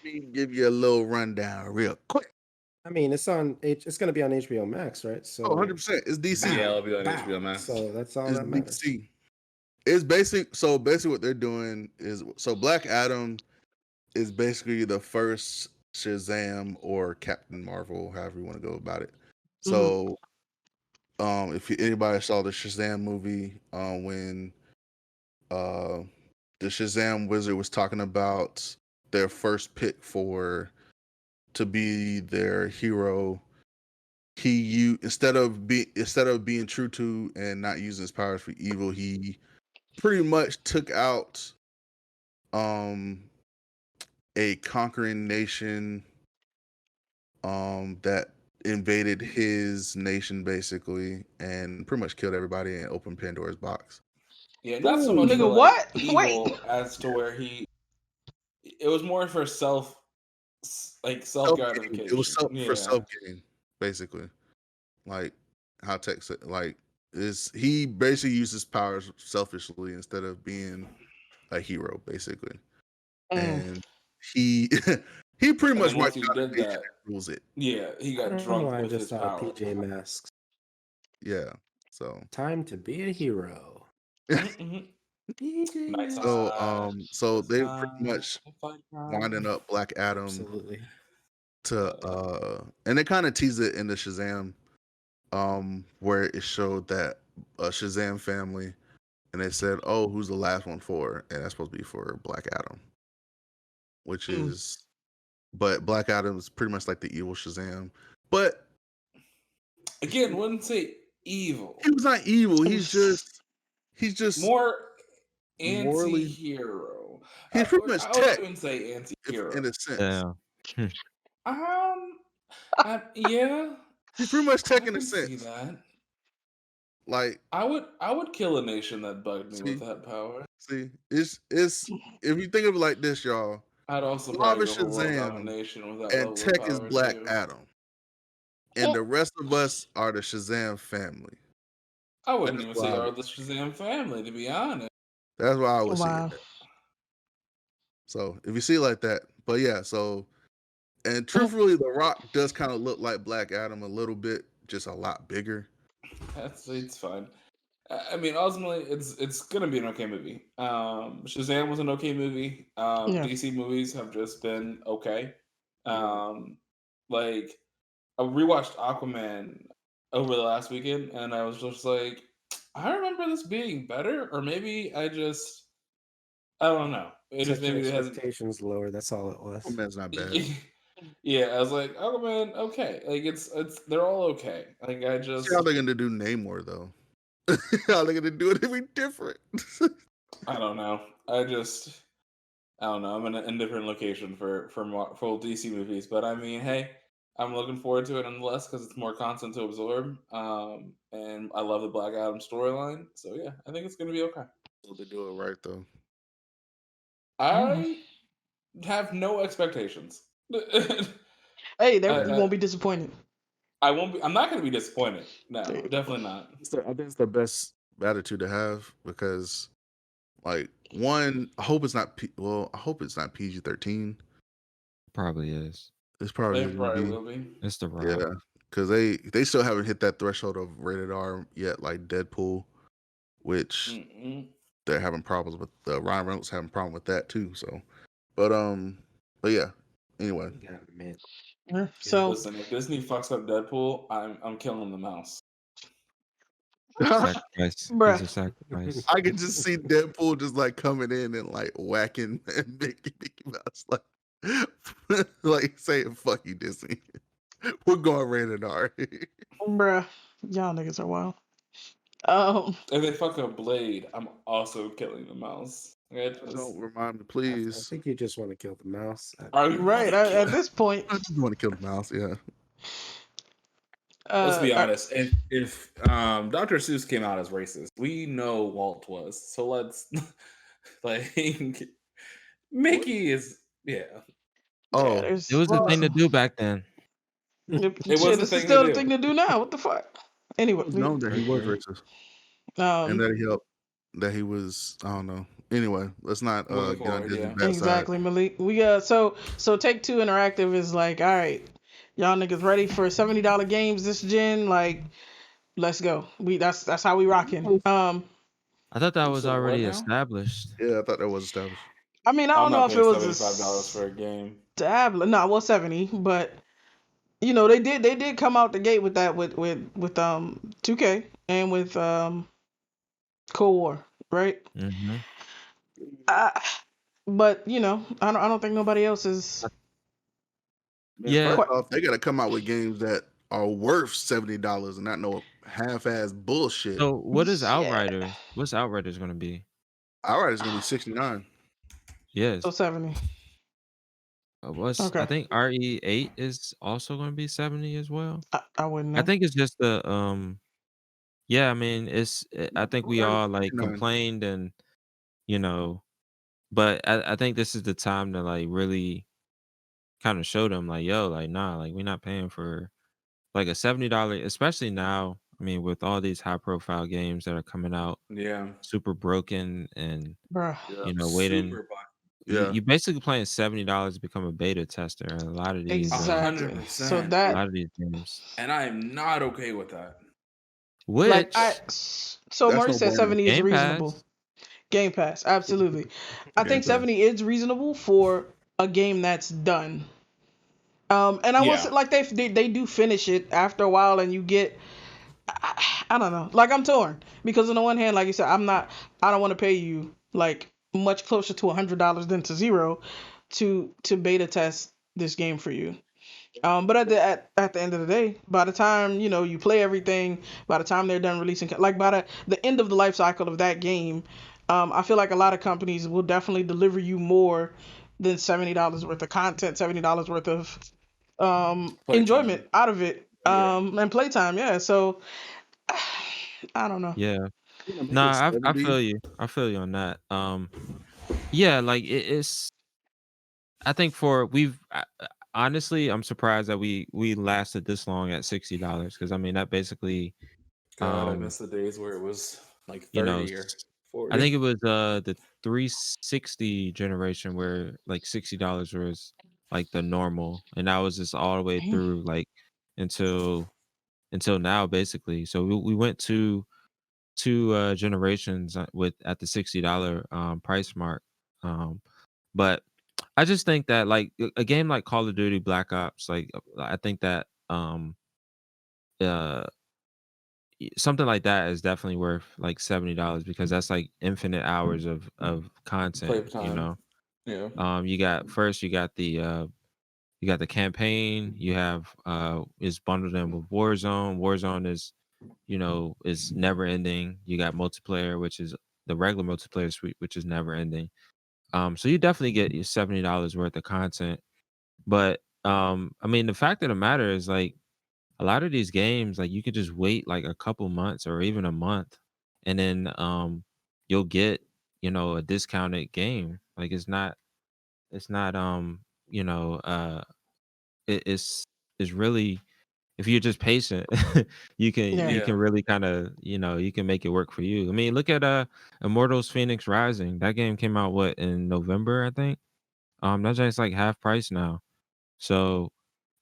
Let me give you a little rundown real quick. I mean, it's gonna be on HBO Max, right? So Oh, 100%. It's DC. bow, Yeah, it'll be on bow. HBO Max. So that's all It's that matters. DC. It's basically what they're doing is Black Adam is basically the first Shazam or Captain Marvel, however you want to go about it. So if anybody saw the Shazam movie, when the Shazam wizard was talking about their first pick to be their hero, instead of being true to and not using his powers for evil, he pretty much took out a conquering nation that invaded his nation basically and pretty much killed everybody and opened Pandora's box. Yeah, not so much Nigga, for like what? evil as to where it was more for self gratification. It was for Yeah. self gain, basically. Like how Tech said, like he basically uses powers selfishly instead of being a hero, basically. And he he pretty And much then once wiped he out a did nation that, and rules it. yeah, he I got don't know drunk why I with just his thought of power. PJ Masks. Yeah. So Time to be a hero. Mhm. PJ Nighttime. Masks. so It's they're time pretty much to fight crime. winding up Black Adam Absolutely. and they kind of tease it in the Shazam where it showed that a Shazam family and they said, "Oh, who's the last one for?" And that's supposed to be for Black Adam, which is, but Black Adam is pretty much like the evil Shazam. But Again, wouldn't say evil. he was not evil. He's just More morally. anti-hero. He's pretty much I wouldn't Tech even say anti-hero. in a sense. Yeah. Yeah, He's pretty much I Tech in a can see sense. that. Like I would kill a nation that bugged me See? with that power. see, it's if you think of it like this, y'all, I'd also Rob probably is go for world Shazam domination with that and level of Tech is power Black too. Adam. And the rest of us are the Shazam family. I wouldn't That's even why say I are would- the Shazam family, to be honest. That's why I would see Wow. it. So if you see it like that, but yeah, so and truthfully, The Rock does kind of look like Black Adam a little bit, just a lot bigger. It's fine. I mean, ultimately, it's gonna be an okay movie. Shazam was an okay movie. Yeah. DC movies have just been okay. Like I rewatched Aquaman over the last weekend, and I was just like, I remember this being better, or maybe I don't know. It just Set your maybe it hasn't. expectations lower. That's all it was. Aquaman's not bad. Yeah, I was like, Aquaman, okay. Like it's they're all okay. Like I just See how they're gonna do Namor though. How they're gonna do it any different? I don't know. I don't know. I'm in an indifferent location for full DC movies, but I mean, hey, I'm looking forward to it nonetheless because it's more content to absorb. And I love the Black Adam storyline, so yeah, I think it's gonna be okay. They do it right though. I have no expectations. Hey, you won't be disappointed. I won't be. I'm not gonna be disappointed. No, There you go. definitely not. I think it's the best attitude to have because, like, one, I hope it's not. I hope it's not PG-13. Probably is. It's probably They probably will be. It's the Rock. Yeah, because they still haven't hit that threshold of rated R yet, like Deadpool, which they're having problems with. Ryan Reynolds having a problem with that too. So, but yeah. Anyway, You gotta admit. So Listen, if Disney fucks up Deadpool, I'm killing the mouse. Sacrifice. Bruh. He's a sacrifice. I can just see Deadpool just like coming in and like whacking and Mickey Mouse like saying "fuck you, Disney." We're going rated R. bruh, y'all niggas are wild. If they fuck up Blade, I'm also killing the mouse. Okay, Don't remind me, I please. think you just want to kill the mouse. Are you right gonna at kill- this point. I just want to kill the mouse. Yeah. Let's be uh, honest. If Dr. Seuss came out as racist, we know Walt was. So let's like Mickey is yeah, Oh, It there's was the well, thing to do back then. it was shit. the This is thing to still the do. thing to do now. What the fuck? Anyway, it was known that he Very was true. racist and um, that he helped. That he was. I don't know. Anyway, let's not Moving get on forward, Disney's yeah. bad side. exactly, Malik. We so Take Two Interactive is like, all right, y'all niggas ready for $70 games this gen? Like, let's go. That's how we rocking. I thought that You was said what already now? established. Yeah, I thought that was established. I mean, I I'm don't know not if it paying was $75 for a game. established. No, well, 70, but they did come out the gate with that with 2K and with Cold War, right? Hmm I, but I don't think nobody else is Man, Yeah, first quite. off, they got to come out with games that are worth $70 and not no half-ass bullshit. so what is Yeah, Outriders? What's Outriders gonna be? All right, it's gonna be 69. so Yes. 70. What's I Okay, think RE8 is also gonna be 70 as well. I wouldn't I know. think it's just the yeah, I mean I think we Alright, all like 69. complained and you know, but I think this is the time to like really kind of show them like, yo, like nah, like we're not paying for like a $70, especially now. I mean, with all these high profile games that are coming out Yeah. super broken and Bruh. Yeah, waiting, Super buy. yeah. you basically paying $70 to become a beta tester and a lot of these Exactly. So 100%. a that lot of these games. And I am not okay with that. like Which so That's Maurice no said bueno. 70 is Game reasonable. Pass. Game Pass, absolutely. I Game think Pass. 70 is reasonable for a game that's done. And I will say, Yeah. like they do finish it after a while, and you get I don't know. Like I'm torn because on the one hand, like you said, I don't want to pay you like much closer to $100 than to zero to beta test this game for you. But at the end of the day, by the time you play everything, by the time they're done releasing, like by the end of the life cycle of that game, I feel like a lot of companies will definitely deliver you more than $70 worth of content, $70 worth of enjoyment Playtime. out of it, Yeah. and playtime. Yeah, so I don't know. Yeah. You gonna make it Nah, I 70? feel you. I feel you on that. Yeah, like it's I think for we've honestly, I'm surprised that we lasted this long at $60 because I mean that basically God, I um miss the days where it was like you know 30 or I 40. think it was the 360 generation where like $60 was like the normal and that was just all the way Damn. through like until now basically. So we went to two generations with at the $60 price mark. But I just think that like a game like Call of Duty Black Ops, like I think that uh something like that is definitely worth like $70 because that's like infinite hours of content, you Playtime. know. Yeah. You got the campaign, you have is bundled in with Warzone. Warzone is is never ending. You got multiplayer, which is the regular multiplayer suite, which is never ending. So you definitely get your $70 worth of content. But I mean the fact of the matter is like a lot of these games, like you could just wait like a couple months or even a month and then you'll get, a discounted game. Like it's not you know, it's really if you're just patient, Yeah. you Yeah. can really kind of, you can make it work for you. I mean, look at Immortals Phoenix Rising. That game came out what in November, I think. That just like half price now. So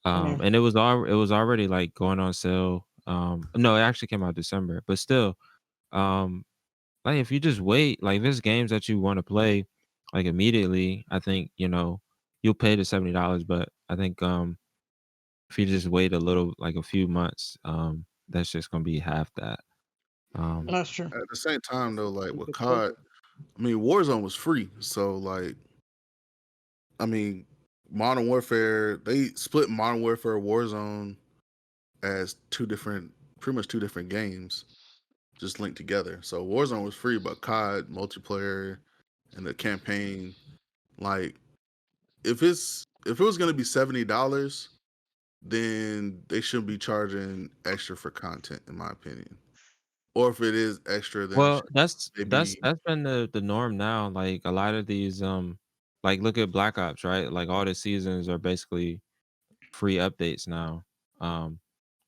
Yeah. and it was already like going on sale. No, it actually came out December, but still, um, like if you just wait, like if there's games that you want to play like immediately, I think, you'll pay the $70, but I think if you just wait a little like a few months, that's just gonna be half that. Um That's true. At the same time, though, like with COD, I mean, Warzone was free, so like, I mean, Modern Warfare, they split Modern Warfare Warzone as pretty much two different games, just linked together. So Warzone was free, but COD multiplayer and the campaign, like, if it was gonna be $70, then they shouldn't be charging extra for content, in my opinion. Or if it is extra, then it Well, should that's that's maybe that's been the norm now. Like a lot of these, like look at Black Ops, right? Like all the seasons are basically free updates now.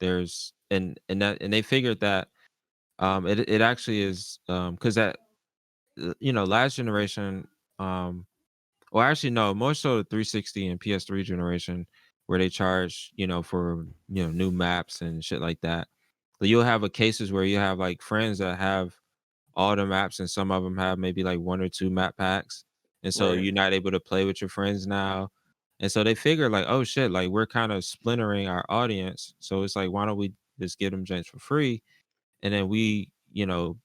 There's and they figured that it actually is because that last generation well actually no more so the 360 and PS3 generation where they charge for new maps and shit like that. But you'll have cases where you have like friends that have all the maps and some of them have maybe like one or two map packs, and so Right. you're not able to play with your friends now. And so they figure like, oh shit, like we're kind of splintering our audience, so it's like why don't we just give them gents for free, and then we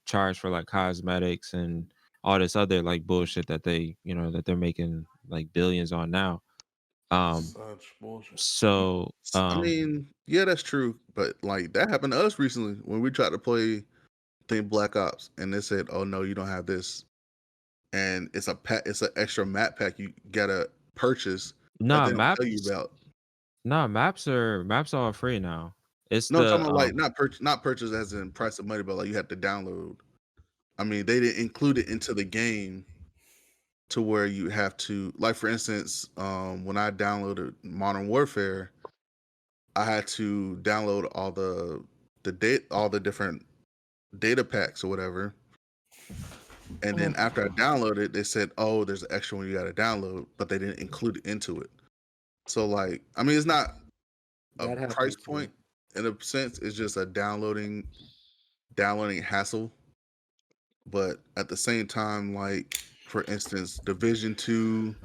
charge for like cosmetics and all this other like bullshit that they're making like billions on now. um Such bullshit. so I mean, yeah, that's true. But like that happened to us recently when we tried to play think Black Ops and they said, "Oh no, you don't have this." And it's a pack, it's an extra map pack you gotta purchase that nah they don't maps tell you about. nah maps are all free now. It's No, I'm the talking about like not purchase as in price of money, but like you have to download. I mean, they didn't include it into the game to where you have to like for instance, when I downloaded Modern Warfare, I had to download all the different data packs or whatever. And then after I downloaded, they said, "Oh, there's an extra one you got to download," but they didn't include it into it. So like, I mean, it's not a That price happened to me. point in a sense. It's just a downloading hassle. But at the same time, like for instance, Division 2,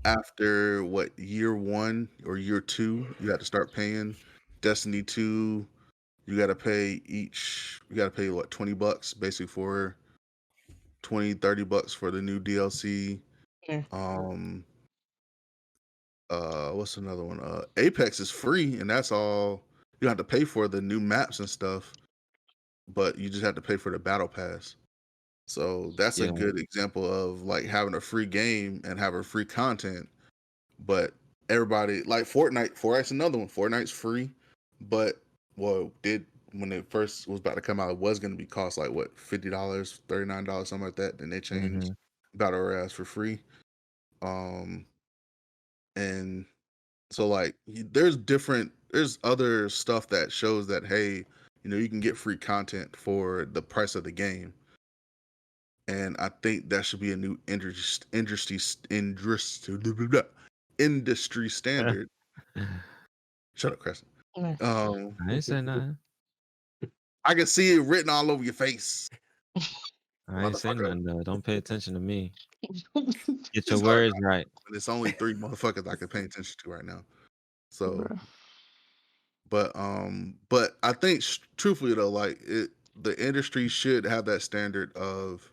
after what year 1 or year 2, you had to start paying. Destiny 2, you got to pay each. You got to pay what $20 basically for 20-30 bucks for the new DLC. Yeah. Um, what's another one? Apex is free, and that's all you have to pay for the new maps and stuff. But you just have to pay for the battle pass. So that's a yeah. good example of like having a free game and having free content. But everybody like Fortnite's another one. Fortnite's free, but did when it first was about to come out, it was going to be cost like what $50, $39, something like that. Then they changed Mhm. battle royales for free. And so like there's other stuff that shows that hey, you can get free content for the price of the game. And I think that should be a new industry standard. Shut up, Crescent. Yeah. I ain't say nothing. I can see it written all over your face, I ain't say motherfucker. nothing though. Don't pay attention to me. Get your It's hard words not, right. and it's only 3 motherfuckers I can pay attention to right now. So, Bruh. but I think truthfully though, like the industry should have that standard of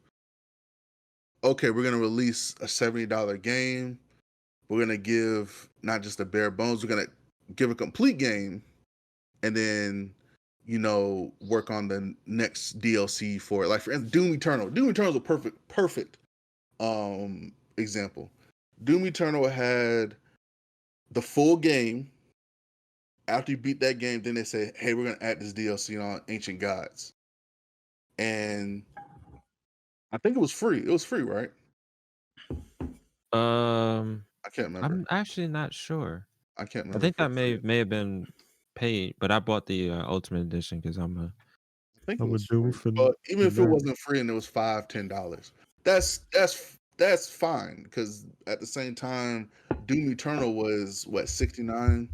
okay, we're gonna release a $70 game. We're gonna give not just the bare bones. We're gonna give a complete game, and then work on the next DLC for it. Like for instance, Doom Eternal. Doom Eternal is a perfect example. Doom Eternal had the full game. After you beat that game, then they say, "Hey, we're gonna add this DLC on Ancient Gods," and I think it was free. It was free, right? I can't remember. I'm actually not sure. I can't I remember think if it that was may free. may have been paid, but I bought the Ultimate Edition because I think it I'm a was free. doofus. But even if it wasn't free and it was $5-10, that's fine because at the same time, Doom Eternal was what 69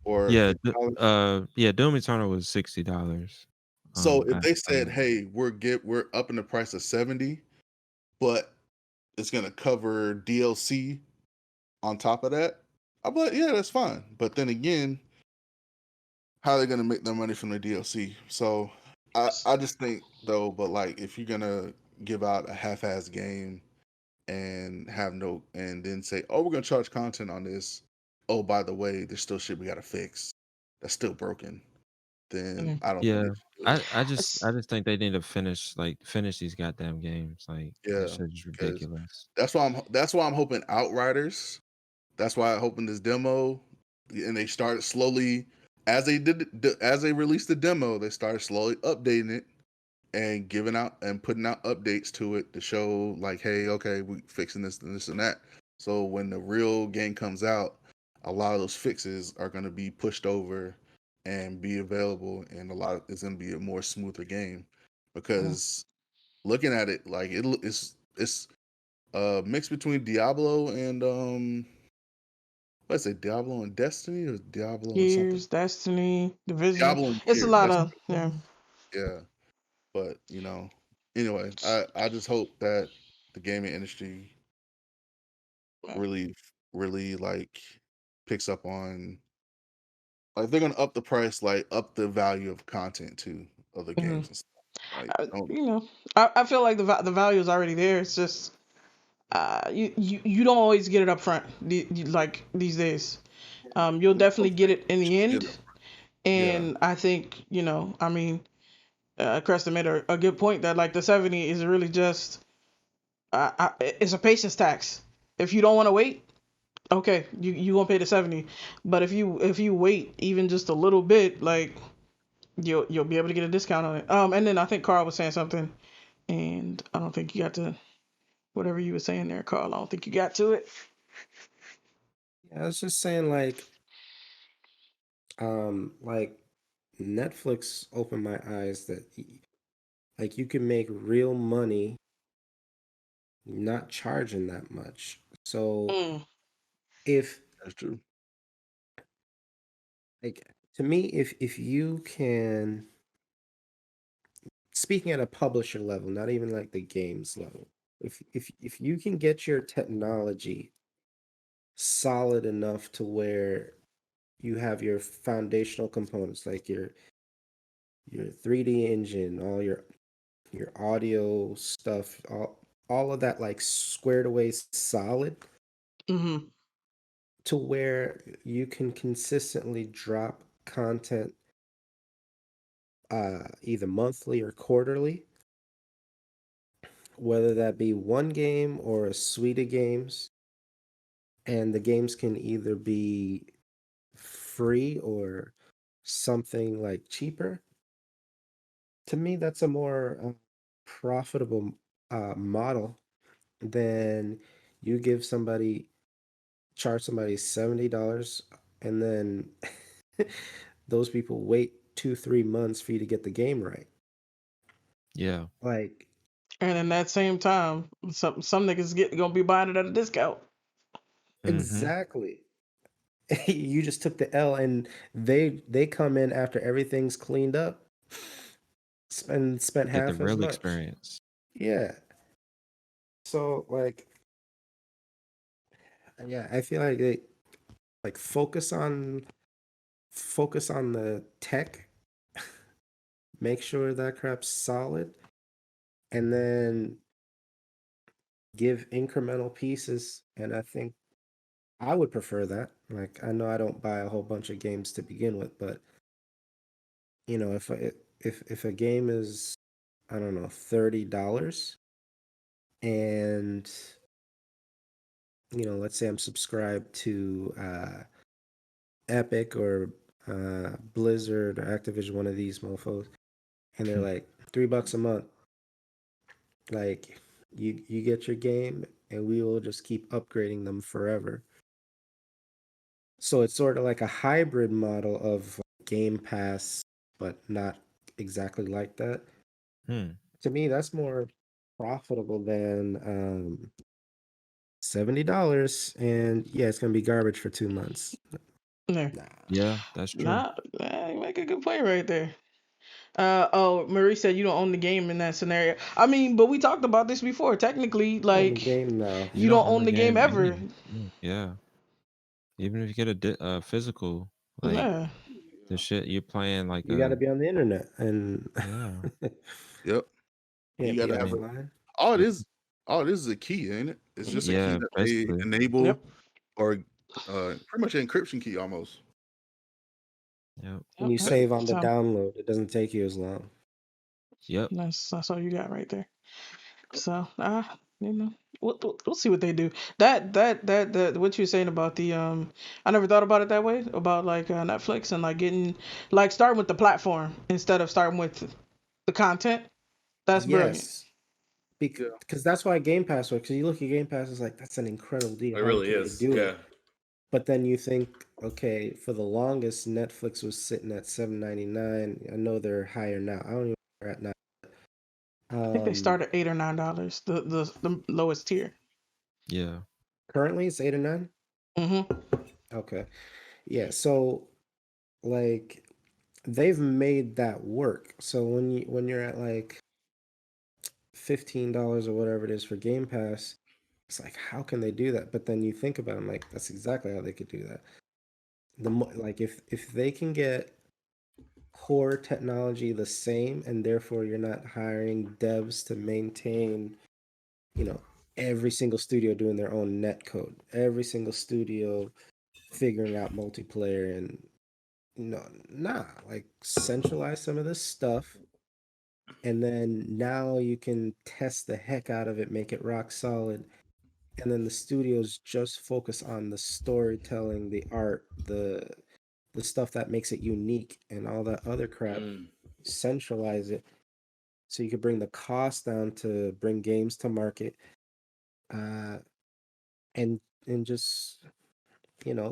or Yeah, $50. yeah, Doom Eternal was $60. So if At they the said, time. "Hey, we're upping the price of 70, but it's gonna cover DLC on top of that," I'm like, "Yeah, that's fine." But then again, how are they gonna make their money from the DLC? So I just think though, but like if you're gonna give out a half-ass game and have no and then say, "Oh, we're gonna charge content on this," oh by the way, there's still shit we gotta fix that's still broken, then I don't think Yeah, they should do it. I just think they need to finish these goddamn games. Like this Yeah, shit is because ridiculous. that's why I'm hoping Outriders. That's why I'm hoping this demo and they started slowly as they released the demo. They started slowly updating it and giving out and putting out updates to it to show like, hey, okay, we fixing this and this and that. So when the real game comes out, a lot of those fixes are going to be pushed over and be available, and it's going to be a more smoother game because looking at it, like it's mix between Diablo and let's say Diablo and Destiny or Diablo and something. Gears, Destiny, Division. Diablo and It's a Gears. lot That's of yeah. But anyway, I just hope that the gaming industry really, really like picks up on like they're gonna up the price, like up the value of content too of the games and stuff. Like don't I feel like the value is already there. It's just you don't always get it up front like these days. You'll definitely get it in the end, yeah, and I think I mean, Cresta made a good point that like the 70 is really just it's a patience tax. If you don't want to wait, okay, you won't pay the 70. But if you wait even just a little bit, like you'll be able to get a discount on it. And then I think Carl was saying something, and I don't think you got to whatever you were saying there, Carl. I don't think you got to it. I was just saying like Netflix opened my eyes that like you can make real money not charging that much. So Mm, if that's true. like to me, if you can, speaking at a publisher level, not even like the games level, if you can get your technology solid enough to where you have your foundational components like your 3D engine, all your audio stuff, all of that like squared away solid mm-hmm. to where you can consistently drop content either monthly or quarterly, whether that be one game or a suite of games, and the games can either be free or something like cheaper. To me, that's a more profitable model than you give somebody charge somebody $70 and then those people wait 2-3 months for you to get the game right. Yeah. Like And in that same time, some niggas gonna be buying it at a discount. Mm-hmm. exactly. You just took the L and they come in after everything's cleaned up, spent Get the half as real much. experience. Yeah. So like yeah, I feel like they like focus on the tech, make sure that crap's solid, and then give incremental pieces. And I think I would prefer that. Like I know I don't buy a whole bunch of games to begin with, but if a game is, I don't know, $30 and let's say I'm subscribed to Epic or Blizzard or Activision, one of these mofos, and they're like $3 a month. Like you get your game, and we will just keep upgrading them forever. So it's sort of like a hybrid model of Game Pass, but not exactly like that. Hmm. To me, that's more profitable than $70, and yeah, it's gonna be garbage for 2 months. Yeah, Nah. Yeah, that's true. you make a good point right there. Oh, Marie said you don't own the game in that scenario. I mean, but we talked about this before. Technically, On the like game now. You you don't don't own own the the game game ever. Yeah. Even if you get physical, like Yeah. the shit you're playing, like You got to be on the internet, and yeah. Yep. can't You be gotta have offline. all it Yep. is. All it is a key, ain't it? It's just a key Yeah, that they basically. enable, Yep. or pretty much an encryption key almost. Yep. When you Yep. save on the So download, it doesn't take you as long. Yep. that's all you got right there. So You know, we'll see what they do. That what you were saying about the I never thought about it that way about like Netflix and like getting like starting with the platform instead of starting with the content. That's brilliant. Yes, Yeah, because that's why Game Pass works. Because you look at Game Pass, it's like that's an incredible deal. it How really can they is. do Yeah, it? But then you think, okay, for the longest, Netflix was sitting at $7.99. I know they're higher now. I don't even know where they're at now. I think they start at $8 or $9, the lowest tier. Yeah. Currently it's 8 or 9. Mm-hmm. Okay, yeah. So like they've made that work. So when you're at like $15 or whatever it is for Game Pass, it's like how can they do that? But then you think about it, I'm like that's exactly how they could do that. Like if they can get core technology the same, and therefore you're not hiring devs to maintain, you know, every single studio doing their own net code, every single studio figuring out multiplayer, and like centralize some of this stuff, and then now you can test the heck out of it, make it rock solid, and then the studios just focus on the storytelling, the art, the stuff that makes it unique, and all that other crap. Centralize it so you could bring the cost down to bring games to market, uh, and just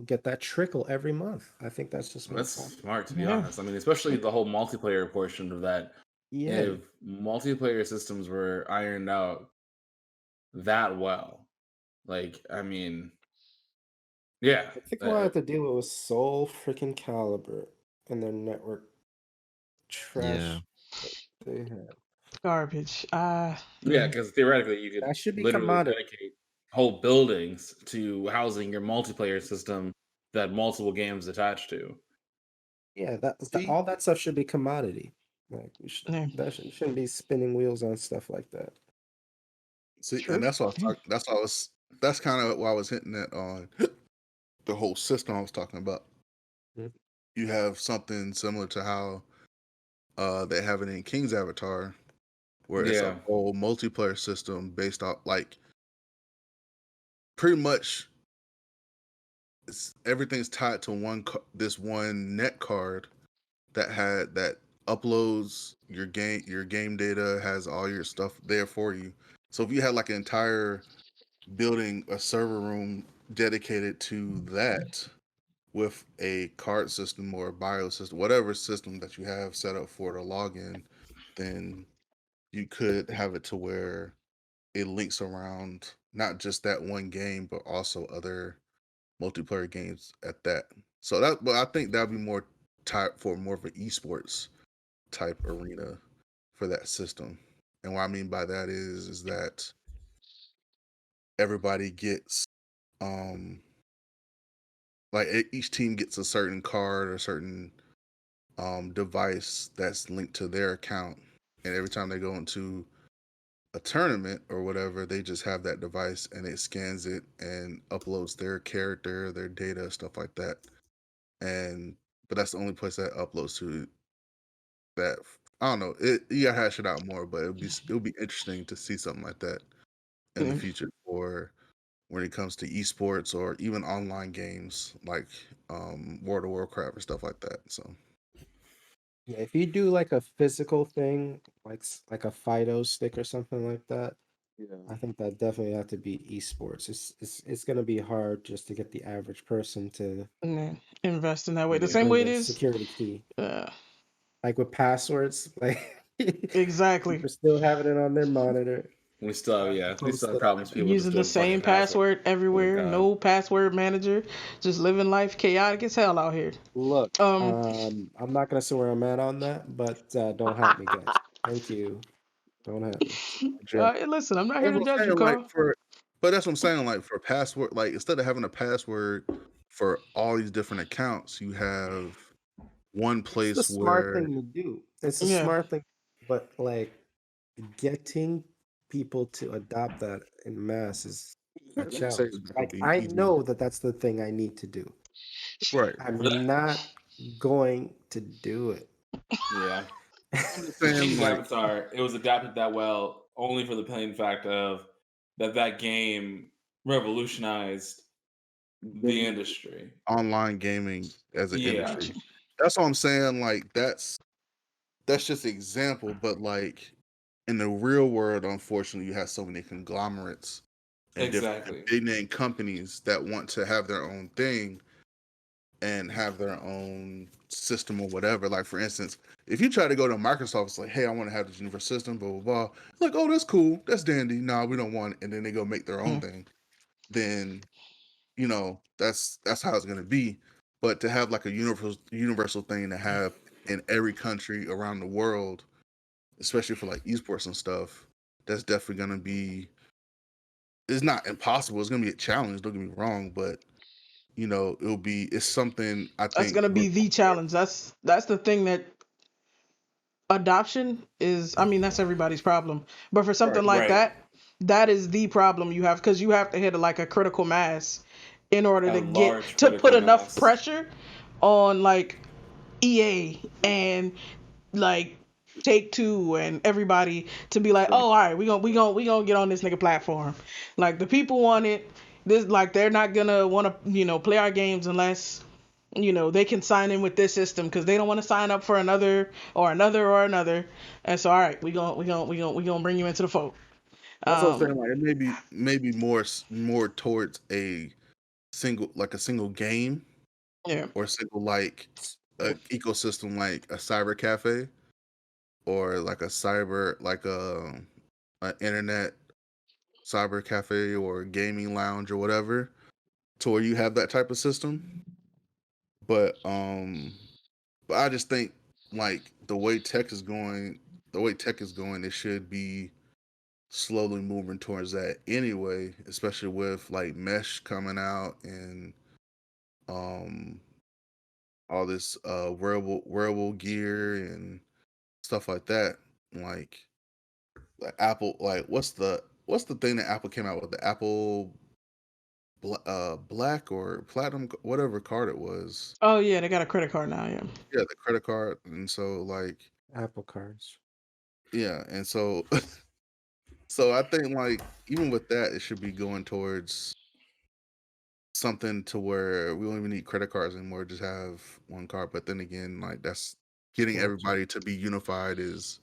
get that trickle every month. I think that's just more that's fun. smart to be Yeah. honest. I mean, especially the whole multiplayer portion of that. Yeah, If multiplayer systems were ironed out that well, like I mean, yeah, I think we'll have to deal with Soul freaking Caliber and their network Yeah. trash that they have. Garbage. yeah, because theoretically you could That should be literally commodity. dedicate whole buildings to housing your multiplayer system that multiple games attached to. Yeah, See, all that stuff should be commodity. Like Yeah. you shouldn't be spinning wheels on stuff like that. see, and True. that's what I was Yeah. talking. That's what I was. That's kind of what I was hinting at on the whole system I was talking about. Mhm. You have something similar to how they have it in King's Avatar, where it's a Yeah, whole multiplayer system based off like pretty much everything's tied to this one net card that uploads your game data, has all your stuff there for you. So if you had like an entire building, a server room dedicated to that with a card system or a bio system, whatever system that you have set up for the login, then you could have it to where it links around not just that one game, but also other multiplayer games at that. So but I think that'd be more type for more of an esports type arena for that system. And what I mean by that is that everybody gets um like each team gets a certain card or certain device that's linked to their account, and every time they go into a tournament or whatever, they just have that device and it scans it and uploads their character, their data, stuff like that. And but that's the only place that uploads to that. I don't know. You gotta hash it out more, but it'll be interesting to see something like that in the Yeah. future for when it comes to esports or even online games like World of Warcraft or stuff like that. So Yeah, if you do like a physical thing, like a Fido stick or something like that, I yeah, think that definitely have to be esports. It's gonna be hard just to get the average person to Yeah. Invest in that way. The same yeah. bring way it the is. security key. Uh, Like with passwords, like exactly. people still having it on their monitor. We still, yeah, we still have Posted problems. on. People just Using the doing same forget password. password Oh my everywhere. god. No password manager. Just living life chaotic as hell out here. Look, Um. I'm not gonna say where I'm at on that, but don't help me, guys. Thank you. Don't help me. Listen, I'm not here that's to what I'm judge you, saying. Like Carl. but that's what I'm saying. Like for password, like instead of having a password for all these different accounts, you have one It's the place smart where thing to do. It's a Yeah. smart thing, but like getting people to adopt that in mass is a like you say challenge. it's not gonna Like be I easy. know that that's the thing I need to do. Right. I'm not going to do it. Yeah. I'm just For saying King's like Avatar, it was adapted that well only for the plain fact of that game revolutionized the industry. Online gaming as an Yeah. industry. That's what I'm saying. Like that's just an example, but like in the real world, unfortunately, you have so many conglomerates and different Exactly. big name companies that want to have their own thing and have their own system or whatever. Like for instance, if you try to go to Microsoft, it's like, hey, I want to have this universal system, blah blah blah. Like, oh, that's cool, that's dandy. No, we don't want it, and then they go make their own thing. Then that's how it's gonna be. But to have like a universal thing to have in every country around the world, especially for like esports and stuff, that's definitely gonna be. It's not impossible. It's gonna be a challenge. Don't get me wrong, but it's something I That's think gonna be the challenge. That's the thing that adoption is. I mean, that's everybody's problem. But for something like Right. that is the problem you have, because you have to hit like a critical mass in order A to large to put critical enough mass. pressure on like EA and like Take-Two and everybody to be like, oh, all right, we gonna get on this nigga platform. Like the people want it. This like they're not gonna want to play our games unless they can sign in with this system, because they don't want to sign up for another or another or another. And so all right, we gonna bring you into the fold. That's what I'm saying. Like it maybe more towards a single game Yeah. or a single like ecosystem like a cyber cafe or like a cyber like a internet cyber cafe or gaming lounge or whatever, to where you have that type of system. But I just think like the way tech is going, it should be slowly moving towards that anyway, especially with like mesh coming out and um all this wearable gear and stuff like that. Like Apple, like what's the thing that Apple came out with? The Apple black or platinum, whatever card it was. Oh yeah, they got a credit card now. Yeah. Yeah, the credit card. And so like Apple cards. yeah, and so so I think like even with that, it should be going towards something to where we don't even need credit cards anymore, just have one card. But then again, like that's getting everybody to be unified is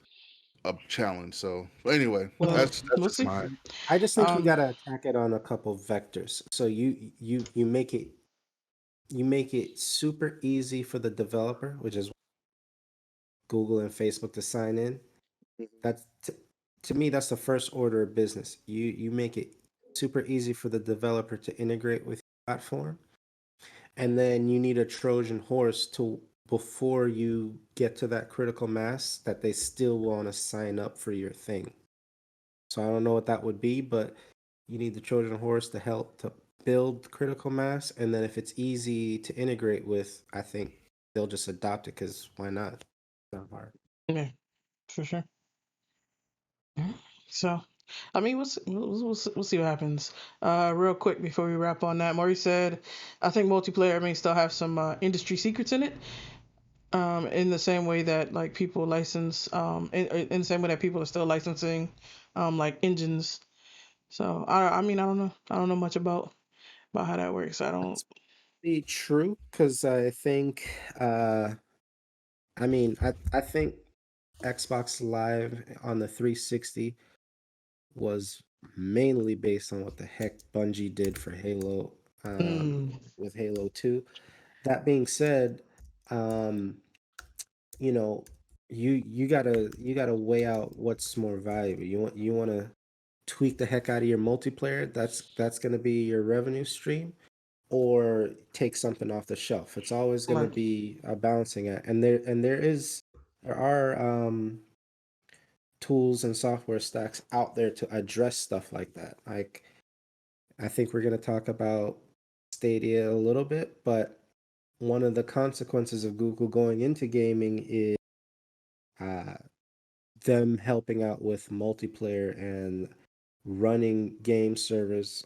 a challenge. So but anyway, Well, that's we'll just see. my I just think you Um. gotta attack it on a couple vectors. So you make it super easy for the developer, which is Google and Facebook, to sign in. That's to me, that's the first order of business. You make it super easy for the developer to integrate with your platform, and then you need a Trojan horse to before you get to that critical mass that they still want to sign up for your thing. So I don't know what that would be, but you need the Trojan horse to help to build critical mass, and then if it's easy to integrate with, I think they'll just adopt it because why not? It's not hard. Yeah, for sure. So, I mean, we'll see what happens. Real quick before we wrap on that, Maury said, I think multiplayer may still have some industry secrets in it. In the same way that like people license, in the same way that people are still licensing, like engines. So I mean I don't know much about how that works. I don't. Be true because I think I think Xbox Live on the 360 was mainly based on what the heck Bungie did for Halo with Halo 2. That being said, um, you know, you gotta weigh out what's more valuable. You want to tweak the heck out of your multiplayer. That's gonna be your revenue stream, or take something off the shelf. It's always gonna Right. be a balancing act. There are tools and software stacks out there to address stuff like that. Like I think we're gonna talk about Stadia a little bit, but one of the consequences of Google going into gaming is uh, them helping out with multiplayer and running game servers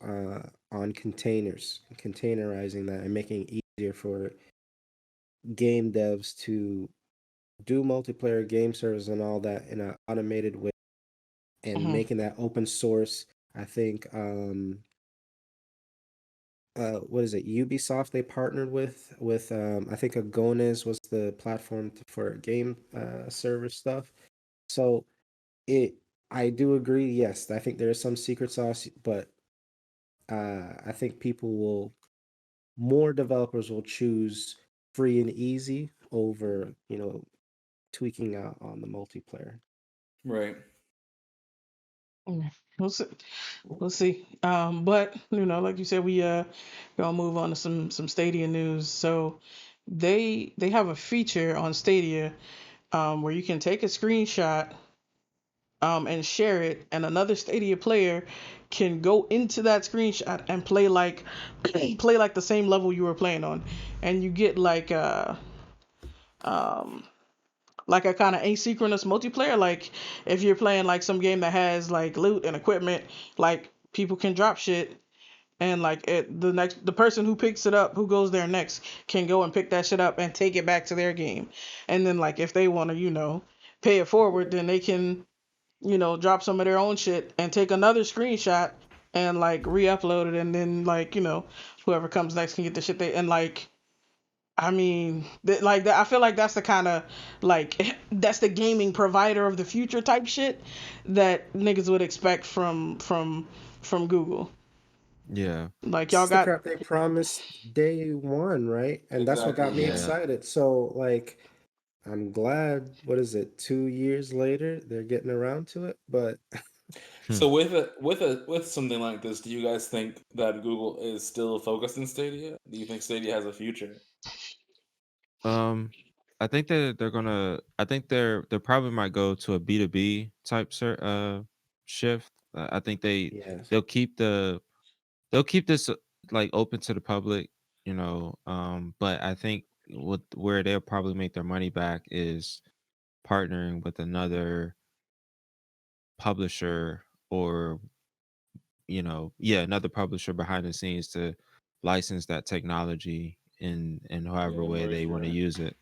on containers, containerizing that, and making it easier for game devs to do multiplayer game servers and all that in an automated way, and Mhm. making that open source. I think what is it? Ubisoft they partnered with I think Agones was the platform for game server stuff. So it I do agree. Yes, I think there is some secret sauce, but I think people will more developers will choose free and easy over tweaking out on the multiplayer. Right. Yeah, we'll see. We'll see. But like you said, we gonna move on to some Stadia news. So they have a feature on Stadia where you can take a screenshot and share it, and another Stadia player can go into that screenshot and play like play like the same level you were playing on, and you get um like a kind of asynchronous multiplayer. Like if you're playing like some game that has like loot and equipment, like people can drop shit, and like the person who picks it up, who goes there next, can go and pick that shit up and take it back to their game. And then like if they want to pay it forward, then they can drop some of their own shit and take another screenshot and like re-upload it, and then like whoever comes next can get the shit they and like I mean, like that. I feel like that's the kind of like that's the gaming provider of the future type shit that niggas would expect from Google. Yeah. Like This y'all is the got crap they promised day one, right? And that's what got Exactly. me Yeah. Yeah. excited. So like I'm glad, what is it, 2 years later, they're getting around to it. But So with something like this, do you guys think that Google is still focused in Stadia? Do you think Stadia has a future? Um, I think that they're gonna. I think they probably might go to a B2B type shift. I think yes. they'll keep they'll keep this like open to the public, but I think where they'll probably make their money back is partnering with another publisher, or yeah, another publisher behind the scenes to license that technology in Yeah, however way very they want to true. use it.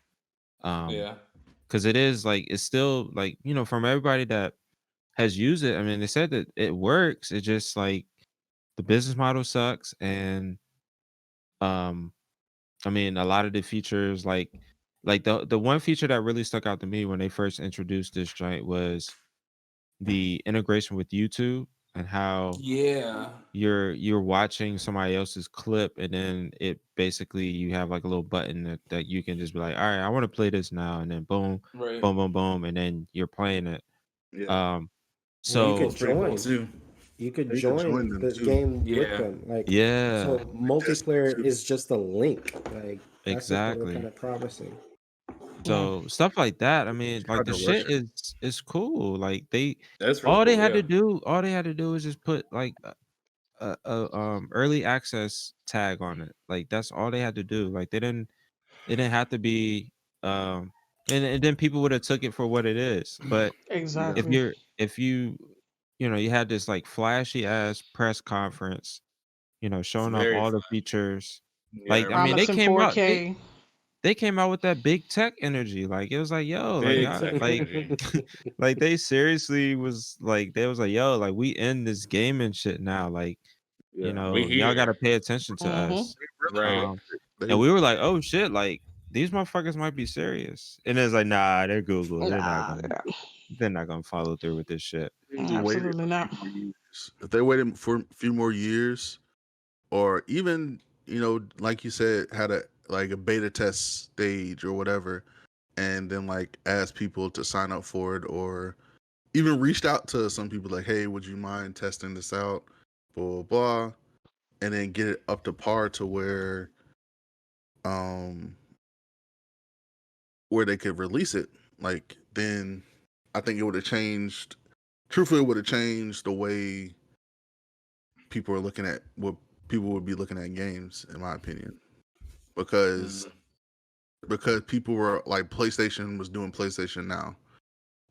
Um, Yeah. because it is like it's still like from everybody that has used it. I mean, they said that it works. It just like the business model sucks, and um, I mean, a lot of the features like the one feature that really stuck out to me when they first introduced this joint was the integration with YouTube, and how Yeah. you're watching somebody else's clip, and then it basically you have like a little button that you can just be like, all right, I want to play this now, and then boom, Right. boom, boom, boom, and then you're playing it. Yeah, Um, Well, you could That's so pretty cool join. too. You could you can join join them the too. game with Yeah. them. Like, yeah, so Test it multiplayer too. is just a link. Like, that's what they were kind exactly. of promising. yeah, So stuff like that. I They mean, like tried the to rush shit it. is cool. Like That's real cool. Yeah. all they had to do is just put like a early access tag on it. Like that's all they had to do. Like it didn't have to be and then people would have took it for what it is. But Yeah, if exactly. you're if you had this like flashy ass press conference, It's showing off very all the fun. features. Yeah, I Like I remember mean, that. Promising 4K. they came out with that big tech energy. Like it was like, yo, like Big y'all tech energy. like they seriously was like they was like, yo, like we in this gaming shit now. Like, yeah. We y'all here. gotta pay attention to Mm-hmm. us. They really Right. Um rushed it. They and we were like, oh shit, like these motherfuckers might be serious. And it's like, nah, they're Google. Nah, yeah, They're not gonna follow through with this shit. really waited absolutely a few not. more years. If they waited for a few more years, or even like you said, had a beta test stage or whatever, and then like asked people to sign up for it, or even reached out to some people like, hey, would you mind testing this out, blah blah blah, and then get it up to par to um where they could release it. Like then I think it would have changed. Truthfully, it would have changed the way people are looking at what people would be looking at games, in my opinion, because Mhm. people were like, PlayStation was doing PlayStation Now,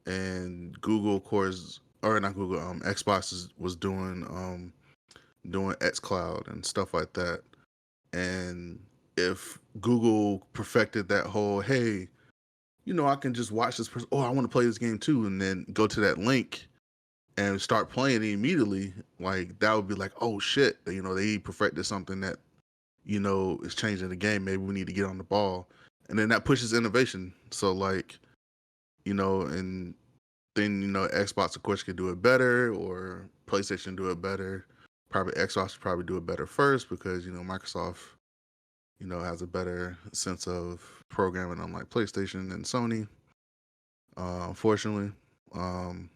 and Google, of course, or not Google, Xbox was doing xCloud and stuff like that. And if Google perfected that whole, hey, I can just watch this person, oh, I want to play this game too, and then go to that link and start playing it immediately, like that would be like, oh shit, they perfected something that is changing the game. Maybe we need to get on the ball, and then that pushes innovation. So like, and then Xbox of course could do it better, or PlayStation do it better. Probably Xbox would probably do it better first because Microsoft has a better sense of programming on like PlayStation and Sony. Unfortunately, Yeah, I'm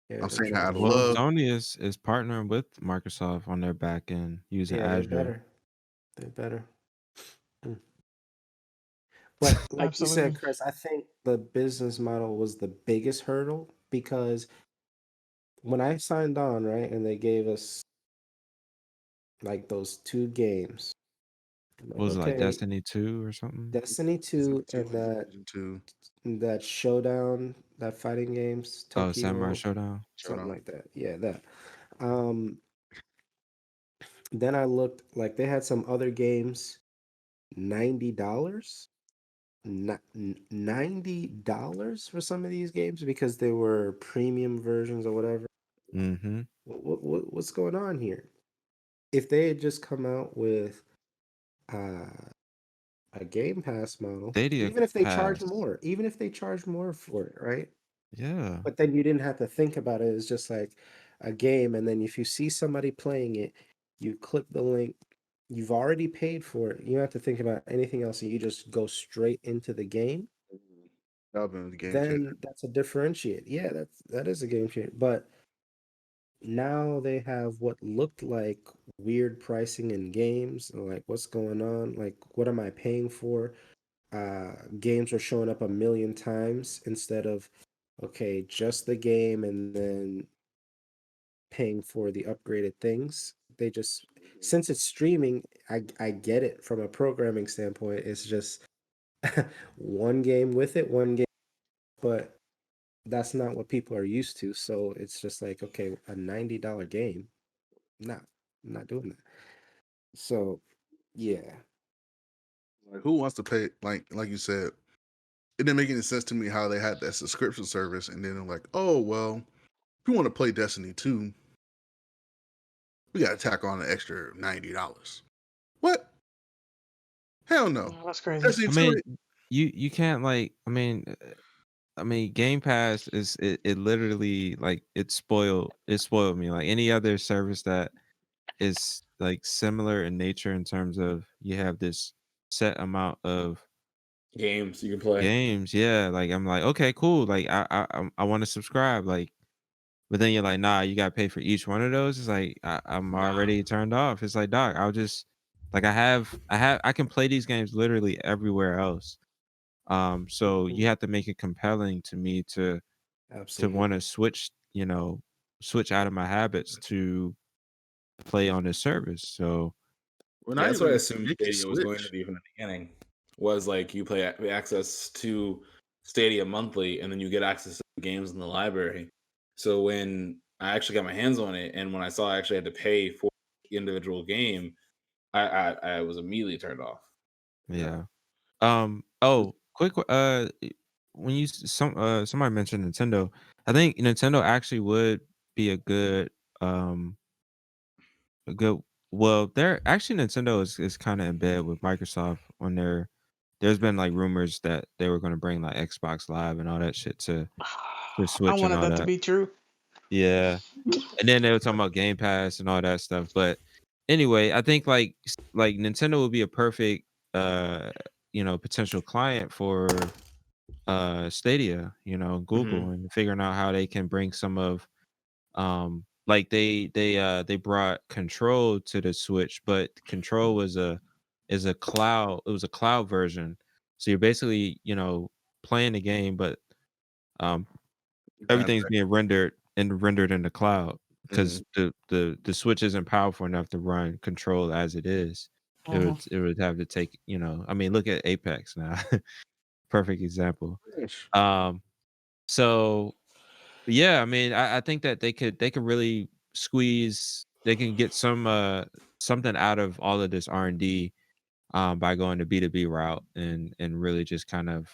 they're saying that trying out to of Well, evolve. love. Sony is partnering with Microsoft on their back end using Yeah, they're Azure. better. They're better. Mm. But like you said, Absolutely. Chris, I think the business model was the biggest hurdle because when I signed on, right, and they gave us like those two games, I'm like, What was it, like okay, Destiny 2 or something? Destiny 2 and Division 2 that Showdown, that fighting games, Oh, Samurai Tokyo, Showdown. something Showdown. like that. Yeah, that. Um, then I looked like they had some other games, $90. $90 for some of these games because they were premium versions or whatever. Mm-hmm. What's going on here? If they had just come out with a Game Pass model, Stadia even if they charge Pass. more, even if they charge more for it, right? Yeah. But then you didn't have to think about it. It's just like a game, and then if you see somebody playing it, you click the link. You've already paid for it. You don't have to think about anything else, and you just go straight into the game. That would have been the game changer. Then that's a differentiate. Yeah, that is a game changer. But now they have what looked like weird pricing in games. Like, what's going on? Like, what am I paying for? Games are showing up a million times instead of, okay, just the game and then paying for the upgraded things. They just, since it's streaming, I get it from a programming standpoint. It's just one game with it, one game, but that's not what people are used to. So it's just like, okay, a $90 game. Nah, I'm not doing that. So yeah. Like, who wants to pay? Like you said, it didn't make any sense to me how they had that subscription service, and then they're like, oh well, if you want to play Destiny 2, we got to tack on an extra $90. What? Hell no. Oh, that's crazy. Destiny I 2. mean, you can't like. I mean, Game Pass it literally like it spoiled me. Like any other service that is like similar in nature in terms of you have this set amount of Games you can play. games. Yeah, like I'm like, okay, cool. Like I want to subscribe. Like, but then you're like, nah, you gotta pay for each one of those. It's like I'm Nah. already turned off. It's like, dog, I'll just like I can play these games literally everywhere else. So Mhm. you have to make it compelling to me to want Absolutely. to switch out of my habits to play on this service. So Well, Yeah, not that's what I even assumed make you Stadia was going to switch. be from the beginning. Was like you play access to Stadia monthly, and then you get access to the games in the library. So when I actually got my hands on it, and when I saw I actually had to pay for the individual game, I was immediately turned off. yeah. Oh, quick. When somebody mentioned Nintendo, I think Nintendo actually would be um a good. Well, they're actually Nintendo is kind of in bed with Microsoft on their. There's been like rumors that they were going to bring like Xbox Live and all that shit to I Switch and wanted all that to that. be true. Yeah, and then they were talking about Game Pass and all that stuff. But anyway, I think like Nintendo would be a perfect uh potential client for Stadia, Google, Mhm. and figuring out how they can bring some of like they brought Control to the Switch, but Control is a cloud, it was a cloud version. So you're basically, playing the game, but um everything's being rendered in the cloud Mhm. because the Switch isn't powerful enough to run Control as it is. Hmm. It would have to take, I mean, look at Apex now. Perfect example. Um, so yeah, I mean, I think that they could really they can get something out of all of this R&D by going the B2B route and really just kind of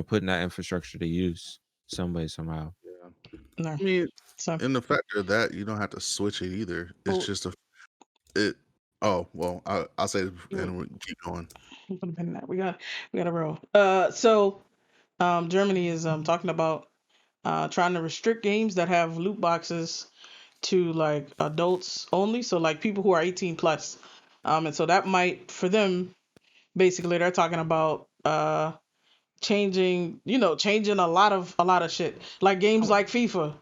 putting that infrastructure to use some way somehow. Yeah. No. I mean, So in the factor of that, you don't have to switch it either. It's Well- just it. Oh well, I'll say it Mm. and we keep going. put a pin in that. We got a roll. So Germany is talking about trying to restrict games that have loot boxes to like adults only, so like people who are 18 plus. And so that might, for them, basically they're talking about changing a lot of shit, like games like FIFA,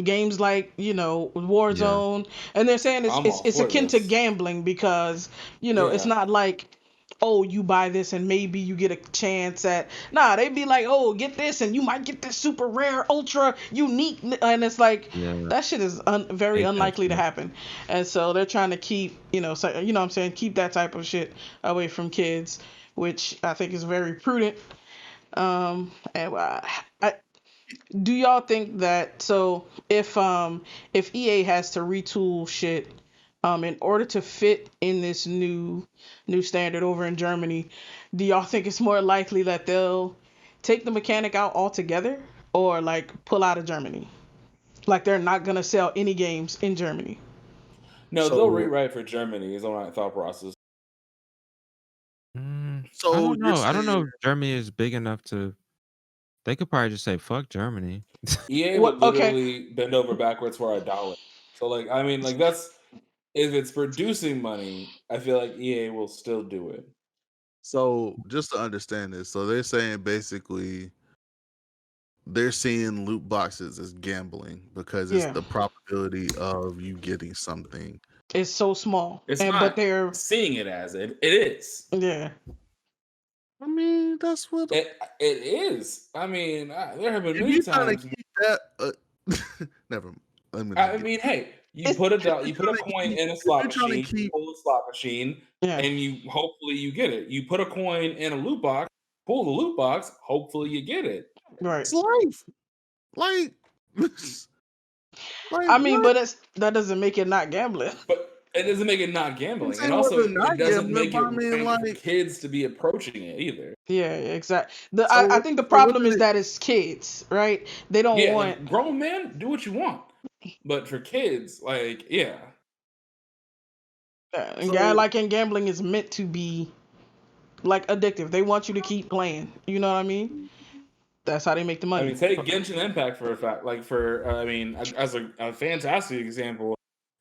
games like Warzone, and they're saying I'm all it's for akin to this. gambling because it's Yeah. not like, oh, you buy this and maybe you get a chance at. Nah, they'd be like, oh, get this and you might get this super rare, ultra unique, and it's like that shit is very Hate that unlikely to shit. happen. And so they're trying to keep, so, what I'm saying, keep that type of shit away from kids, which I think is very prudent. And do y'all think that, so if EA has to retool shit in order to fit in this new standard over in Germany, do y'all think it's more likely that they'll take the mechanic out altogether or like pull out of Germany? Like they're not gonna sell any games in Germany. No, So- they'll rewrite for Germany. Is my thought process. I So don't you're know. I don't know saying- if Germany is big enough to. They could probably just say fuck Germany. EA What- would okay. literally bend over backwards for $1. So like, I mean, like that's if it's producing money, I feel like EA will still do it. So just to understand this, so they're saying basically they're seeing loot boxes as gambling because it's Yeah. the probability of you getting something. It's so small, It's but not they're seeing it as it is. yeah. I mean, that's what. It is. I mean, there have been If many you're trying times. to keep that, never. Let me not I get- mean, hey, you It's- put a coin keep- in a if slot you're trying to machine, you keep- pull the slot machine, Yeah. and you hopefully you get it. You put a coin in a loot box, pull the loot box, hopefully you get it. Right. It's life. Like, I mean, what? but that doesn't make it not gambling. But it doesn't make it not gambling, saying and also whether or not it doesn't gambling, make but it I mean, right for like- kids to be approaching it either. Yeah, exactly. So I think the what problem is is it- that it's kids, right? They don't Yeah, want. like grown men, do what you want, but for kids, like And So- like in gambling is meant to be like addictive. They want you to keep playing. You know what I mean? That's how they make the I money. mean, take Genshin Impact for a fact. Like I mean, as a fantastic example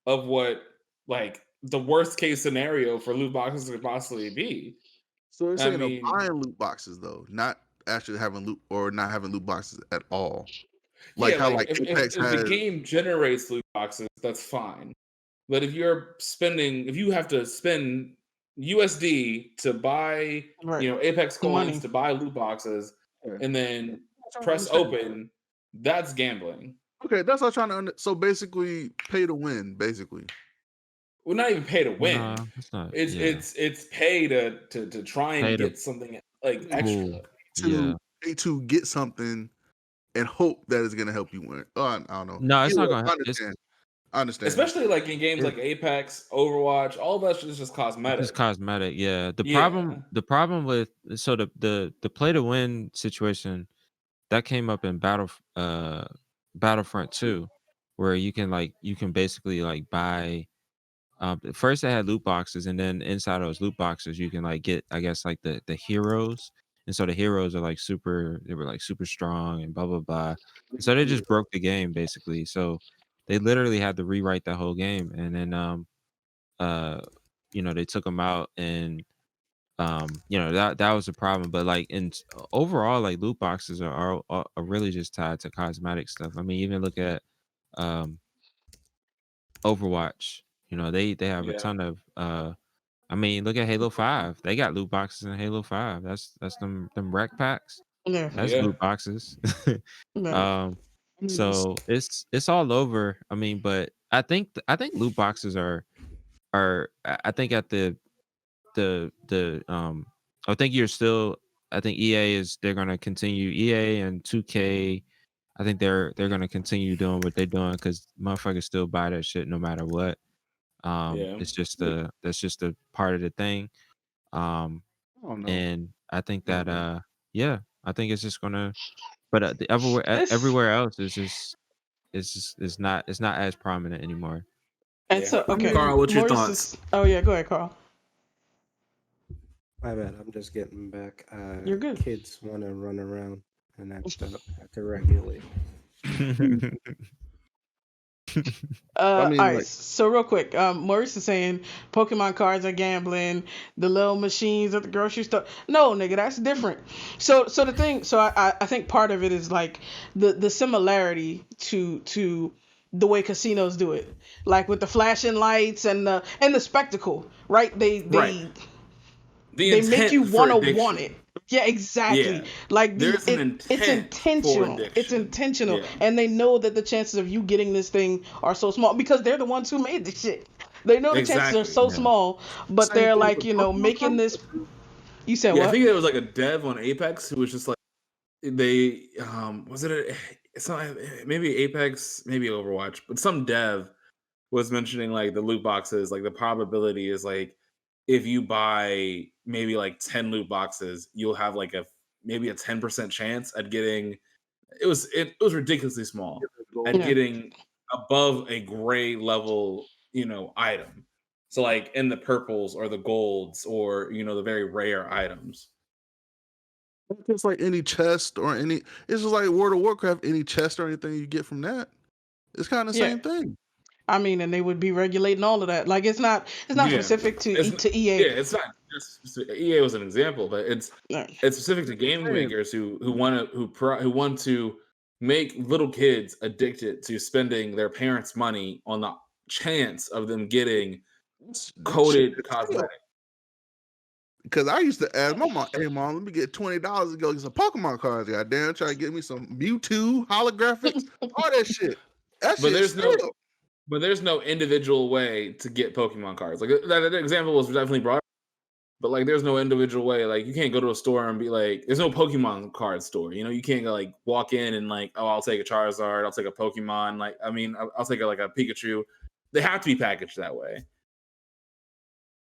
of what like the worst case scenario for loot boxes could possibly be. So they're I saying mean- of buying loot boxes though, not actually having loot or not having loot boxes at all. Like Yeah, how like like if Apex the has. game generates loot boxes, that's fine. But if you have to spend USD to buy, Right. Apex coins Money. to buy loot boxes, Yeah. and then I press understand. open, that's gambling. Okay, that's what I'm trying to. So basically, pay to win. Basically, Well, not even pay to win. No, it's not. It's pay to try and Pay to- get something like extra. Cool. to Yeah. pay to get something and hope that it's gonna help you win. Oh, I don't know. No, it's not Either way, gonna I help. understand. I understand. Especially like in games It- like Apex, Overwatch, all that shit is just cosmetic. It's cosmetic, yeah. The Yeah. problem with the play to win situation that came up in Battlefront 2, where you can basically like buy. First they had loot boxes, and then inside those loot boxes you can like get, I guess, like the heroes, and so the heroes are like they were like super strong and blah blah blah. And so they just broke the game basically. So they literally had to rewrite that whole game, and then they took them out, and that was a problem. But like overall, like loot boxes are really just tied to cosmetic stuff. I mean, even look at Overwatch. They have Yeah. a ton of I mean, look at Halo 5. They got loot boxes in Halo 5. That's them rec packs. Yeah. That's Yeah. loot boxes. Yeah. So it's all over. I mean, but I think loot boxes are I think at the I think I think they're gonna continue. EA and 2K, I think they're gonna continue doing what they're doing because motherfuckers still buy that shit no matter what. Yeah. It's just that's just a part of the thing. I don't know. And I think that Mhm. yeah, I think it's just gonna But This everywhere else is not as prominent anymore. and Yeah. so okay, Carl, what's your Maurice thoughts? is. Oh yeah, go ahead, Carl. My bad. I'm just getting back. You're good. Kids want to run around and act up. Have to regulate. I All mean, right. like, So real quick, Maurice is saying Pokemon cards are gambling. The little machines at the grocery store. No, nigga, that's different. So the thing. So I think part of it is like the similarity to the way casinos do it, like with the flashing lights and the spectacle, right? Right. The They make you intent for want addiction. it. Yeah, exactly. Yeah. Like There's an it's intent for intentional. It's addiction. intentional, Yeah. and they know that the chances of you getting this thing are so small because they're the ones who made this shit. They know the chances are Exactly. so Yeah. small, but same they're thing like with Pokemon making cards? this. You said Yeah, I what? think there was like a dev on Apex who was just like they was it it's not maybe Apex, maybe Overwatch, but some dev was mentioning like the loot boxes, like the probability is like if you buy maybe like 10 loot boxes, you'll have like maybe a 10% chance at getting it was ridiculously small at Yeah. getting above a gray level, item. So like in the purples or the golds or the very rare items. It's just like any chest or any. It's just like World of Warcraft. Any chest or anything you get from that, it's kind of the Yeah. same thing. I mean, and they would be regulating all of that. Like it's not Yeah. specific to It's, to EA. yeah, it's not just EA was an example, but it's Yeah. specific to game makers who want to make little kids addicted to spending their parents' money on the chance of them getting coded cosmetic. Because I used to ask my mom, "Hey mom, let me get $20 to go get some Pokemon cards. Goddamn, try to get me some Mewtwo holographics, all that shit. That But shit there's still. there's no individual way to get Pokemon cards. Like that example was definitely brought up, but like there's no individual way. Like you can't go to a store and be like, there's no Pokemon card store. You can't go like walk in and like, oh, I'll take a Charizard, I'll take a Pokemon. Like I mean, I'll take like a Pikachu. They have to be packaged that way.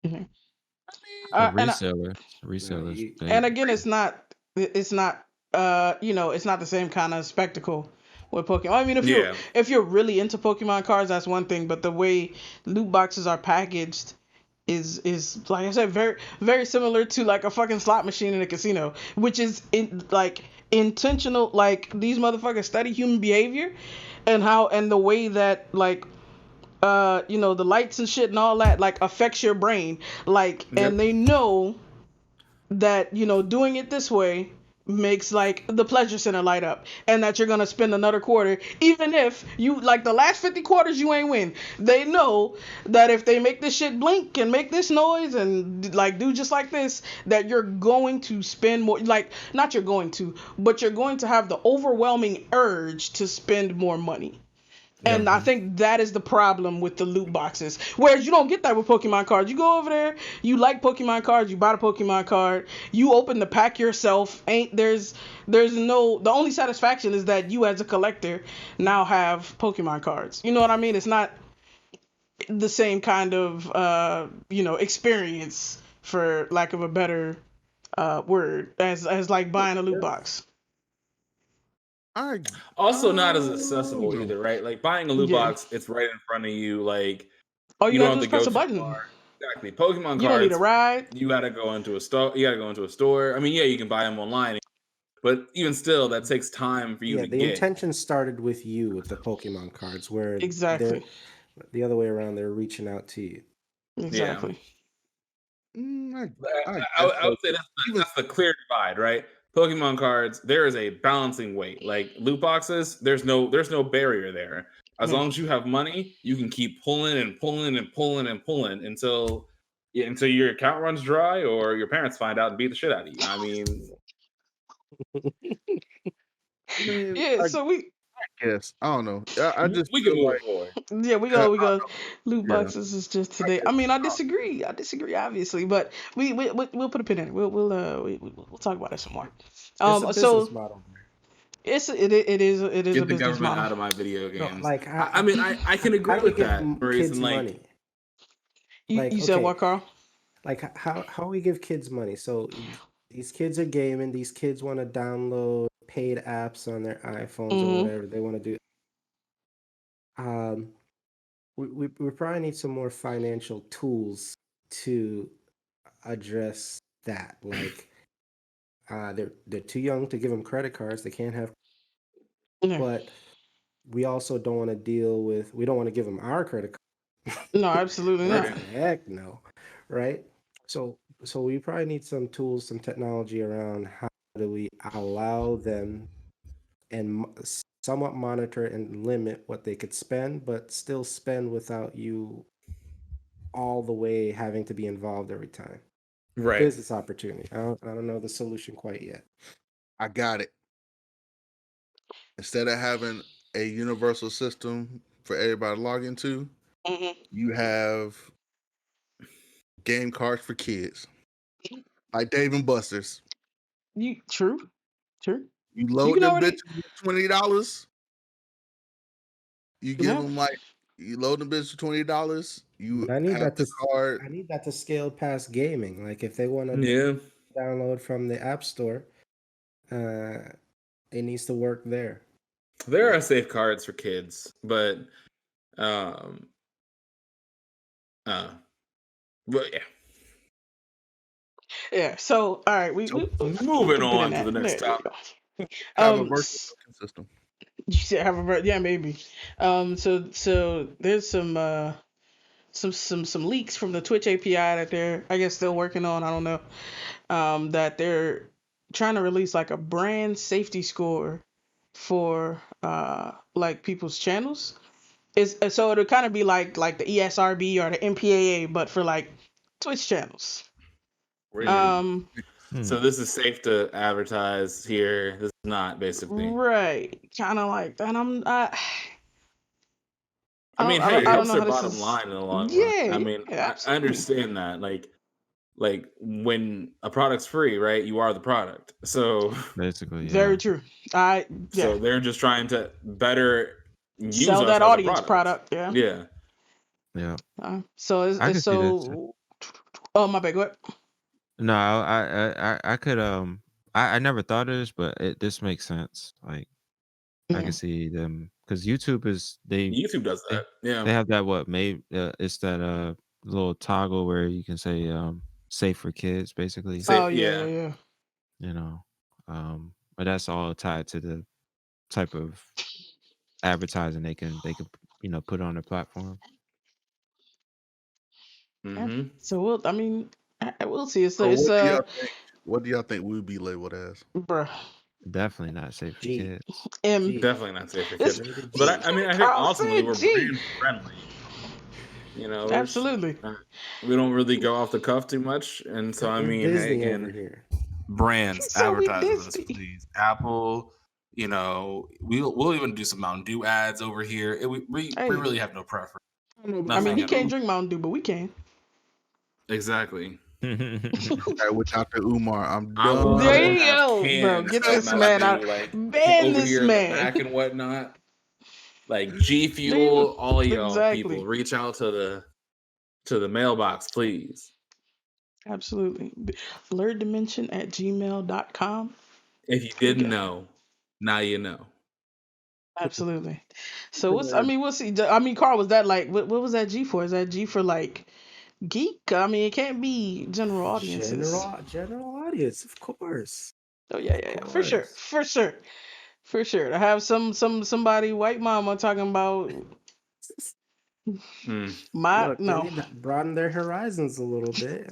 Mhm. A And reseller, No, resellers. you- and again, it's not it's not the same kind of spectacle with Pokemon. I mean, Yeah. if you're really into Pokemon cards, that's one thing, but the way loot boxes are packaged is like I said, very very similar to like a fucking slot machine in a casino, which is like intentional. Like these motherfuckers study human behavior and the way that like the lights and shit and all that like affects your brain, like, Yep. and they know that doing it this way makes like the pleasure center light up, and that you're gonna spend another quarter even if you like the last 50 quarters you ain't win. They know that if they make this shit blink and make this noise and like do just like this, that you're going to spend more, like not you're going to, but you're going to have the overwhelming urge to spend more money. And I think that is the problem with the loot boxes. Whereas you don't get that with Pokemon cards. You go over there, you like Pokemon cards, you buy the Pokemon card, you open the pack yourself. There's no, the only satisfaction is that you as a collector now have Pokemon cards. You know what I mean? It's not the same kind of experience, for lack of a better word, as like buying a loot box. Also not as accessible either, right? Like buying a loot Yeah. box, it's right in front of you. Like All you you gotta don't do have is to press go a too button. far. Exactly. Pokemon You don't need cards, a ride. you gotta go into a store. You gotta go into a store. I mean, yeah, you can buy them online, but even still, that takes time for you yeah, to the get. intention started with you with the Pokemon cards, where Exactly. they're the other way around. They're reaching out to you. Exactly. I would say that's the clear divide, right? Pokemon cards, there is a balancing weight. Like loot boxes, there's no barrier there. As Yeah. long as you have money, you can keep pulling and pulling and pulling and pulling until your account runs dry or your parents find out and beat the shit out of you. I mean, Yeah, so we Yes, I don't know. I just we can feel move like forward. we Yeah, go loot yeah. boxes is just today. I mean, I disagree obviously, but we'll put a pin in it. We'll talk about it some more. It's a business So model. it is a Get the business government model. out of my video No, games. like I mean, I can agree how do we with give that, Maurice, kids and like money? You, Like, you said okay. what, Carl? Like how we give kids money? So these kids are gaming. These kids want to download paid apps on their iPhones or Mhm. whatever they want to do. We probably need some more financial tools to address that. Like, they're too young to give them credit cards. They can't have, Yeah. but we also don't want to deal with. We don't want to give them our credit card. No, absolutely not. Right. Heck no, right? So we probably need some tools, some technology around how do we allow them and somewhat monitor and limit what they could spend, but still spend without you all the way having to be involved every time. Right. Business opportunity. I don't know the solution quite yet. I got it. Instead of having a universal system for everybody to log into, Mhm. you have game cards for kids, like Dave and Buster's. True. You You load can them already. bitches with $20. You give Yeah. them you load them bitches with $20. You But I need have that the card. I need that to scale past gaming. Like if they want to Yeah. download from the App Store, it needs to work there. There are safe cards for kids, but but yeah. Yeah. So all right, we Moving can on in to the that. next There you topic. go. Have a virtual token system. You should have a yeah, maybe. So there's some leaks from the Twitch API that they're I guess still working on. I don't know. That they're trying to release like a brand safety score for like people's channels. So it'll kind of be like the ESRB or the MPAA, but for like Twitch channels. Really? Hmm. So this is safe to advertise here. This is not basically. Right, kind of like that. I mean, I hey, it don't helps know their how this bottom is. line in the long run. Yeah, I mean, I absolutely. understand that. Like when a product's free, right? You are the product. So Basically, yeah. Very true. Yeah. so they're just trying to better use Sell us that as a audience product. Yeah. Yeah. Yeah. So I it's could see that. so. Oh my bad. Go ahead. No, I could I never thought of this, but this makes sense. Like I Yeah. can see them because YouTube is YouTube does that. Yeah. they have that it's that little toggle where you can say safe for kids basically. Safe, Oh yeah. yeah. You know, but that's all tied to the type of advertising they can put on their platform. Mm-hmm. So we'll see. It's So it's what do y'all think we'd be labeled as? bruh. Definitely not safe for G. kids. M. G. Definitely not safe for It's- kids. Rated But G. I mean, I think Carl ultimately said we're G. brand friendly. You know, Absolutely. we don't really go off the cuff too much, and so I We're mean, hey, Disney over again, here. brands So we advertise with us, Disney. please. Apple, you know, we'll even do some Mountain Dew ads over here. We Hey. really have no preference. I mean, Nothing he at can't all. drink Mountain Dew, but we can. Exactly. Okay, without the Umar, I'm I done. There will you have go, bro. cans Get of this man out. Mountain Dew, like Ban over this here in the man. back and whatnot. Like G There you go. Fuel, all of y'all Exactly. people, reach out to the mailbox, please. Absolutely. Blerdimension@gmail.com. If you There you didn't go. know, now you know. Absolutely. So we'll see. Carl, was that like what was that G for? Is that G for like geek? I mean, it can't be general audiences. General audience, of course. Oh yeah. Of For sure. course. For sure. To have somebody white mama talking about Look, they no. need to broaden their horizons a little bit.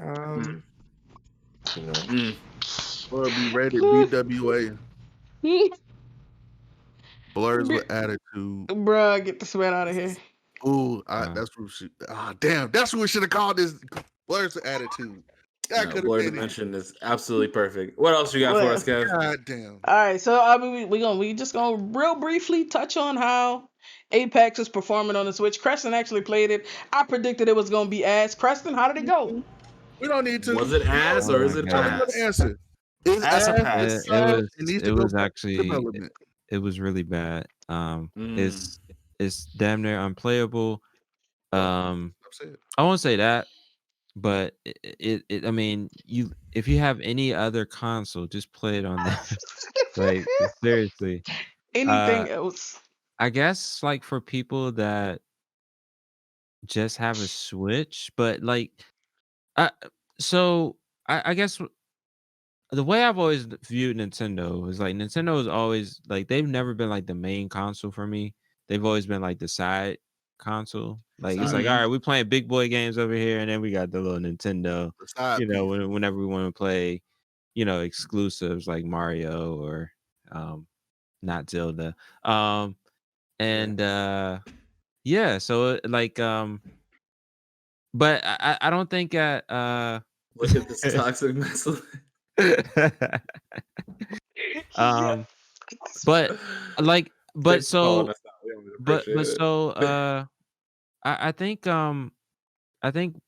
You know, Or be rated BWA. Blurs with attitude. Bruh, get this man out of here. Ooh, that's what she. Damn, that's what we should have called this. Blurs with attitude. That No, could have been it. Blerdimension is absolutely perfect. What else you got for us, Kev? God damn. All right, so we just gonna real briefly touch on how Apex is performing on the Switch. Creston actually played it. I predicted it was gonna be ass. Creston, how did it go? We don't need to. Was it ass Oh or is my it Tell me God. what the pass? answer. Is Ass or ass pass? bad? It needs to It go was back to actually development. it was really bad. Mm. It's damn near unplayable. I'm saying. I won't say that, but I mean, if you have any other console, just play it on there. Like seriously. Uh, Anything else? I guess like for people that just have a Switch, but like, I so I guess the way I've always viewed Nintendo is like Nintendo is always like they've never been like the main console for me. They've always been like the side console. Like it's like, all Side right, we playing big boy games over here, and then we got the little Nintendo. the side piece. Whenever we want to play, exclusives like Mario or not Zelda. And yeah, so like but I don't think at Look at this toxic masculine. Yeah. um but like but Thanks for calling so us out. We always but appreciate it. so I think I think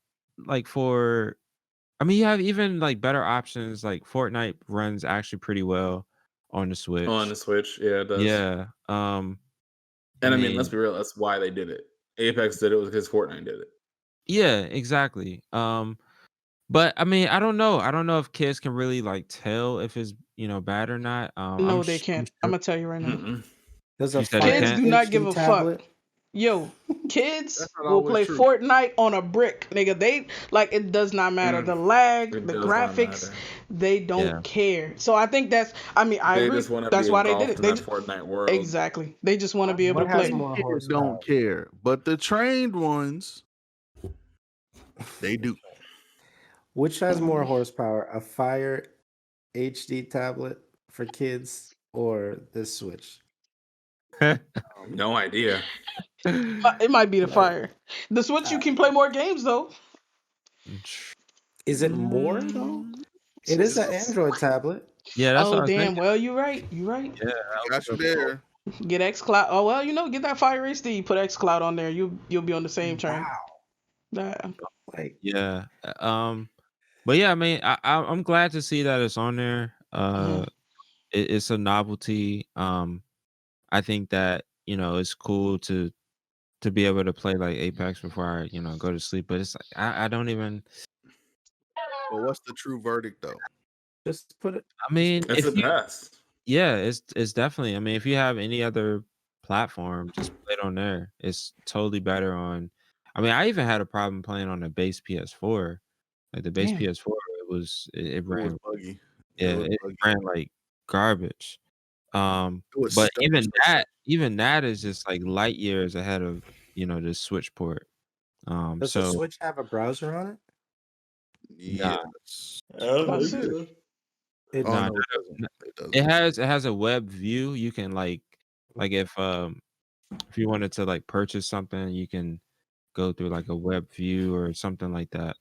like for I mean you have even like better options like Fortnite runs actually pretty well on the On Switch. the Switch, yeah, it does. Yeah. And I mean, let's mean be real. That's why they did it. Apex did it was because Fortnite did it. yeah, exactly. But I mean, I don't know. I don't know if kids can really like tell if it's bad or not. No, they I'm can't. I'm sure gonna tell you right now. Mm-mm. Does a you said they Kids Fire can't. do not give HD a fuck. tablet? Yo, kids That's not will always play true. Fortnite on a brick, nigga. They like it does not matter. The lag, It the does not graphics, matter. they don't Yeah. care. So I think that's. I mean, I They agree. just want to That's be why they did engulfed it. in They that Fortnite world. exactly. They just want to be able What to has play. more Kids horsepower? don't care, but the trained ones, they do. Which has more horsepower, a Fire HD tablet for kids or the Switch? No idea. It might be the Like, fire. The Switch, you can play more games though. is it more though? It is an Android tablet. Yeah, that's what Oh I was damn. thinking. Well, you're right. You're right. Yeah, I got you there. Get XCloud. Oh well, get that Fire HD. Put XCloud on there. You'll be on the same train. Wow. Yeah. Like, yeah. But yeah, I mean, I'm glad to see that it's on there. Mhm. It's a novelty. I think that it's cool to be able to play like Apex before I go to sleep. But it's like I don't even. But what's the true verdict though? just put it. I mean, It's if the you best. yeah, it's definitely. I mean, if you have any other platform, just play it on there. It's totally better on. I mean, I even had a problem playing on the base PS4. Like the base Damn. PS4, it It was ran. buggy. Yeah, It was it buggy. ran like garbage. It was But stuck. even that is just like light years ahead of the Switch port. Does the So Switch have a browser on it? nah, Yes. That's it. It Oh nah, no, it doesn't. It doesn't. it has a web view. You can like if you wanted to like purchase something, you can go through like a web view or something like that.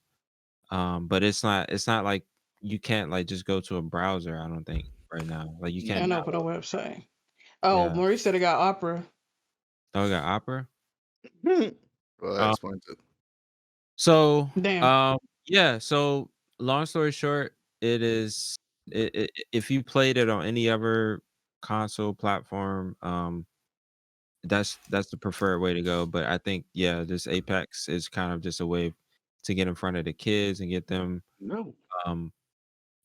But it's not like you can't like just go to a browser. I don't think right now. Like you can't And open a download. website. Oh, Yeah. Maurice said it got Opera. Oh, we got Opera. Well, that Um, explains it. So, Damn. yeah. So, long story short, it is. If you played it on any other console platform, that's the preferred way to go. But I think, yeah, this Apex is kind of just a way to get in front of the kids and get them, No. um,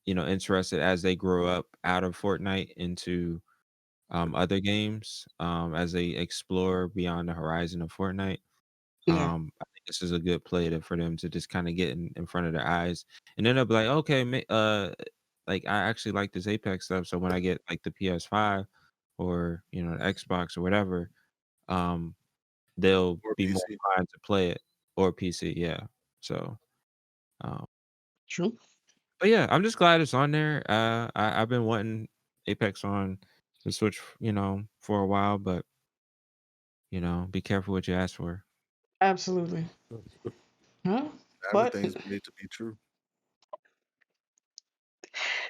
interested as they grow up out of Fortnite into other games, as they explore beyond the horizon of Fortnite. Yeah. I think this is a good play for them to just kind of get in front of their eyes, and then they'll be like, okay, like I actually like this Apex stuff. So when I get like the PS5 or the Xbox or whatever, um, they'll Or be more PC. inclined to play it or PC. Yeah. So, um, True. but yeah, I'm just glad it's on there. I've been wanting Apex on the Switch, for a while, but be careful what you ask for. Absolutely. Huh? But Everything's made to be true.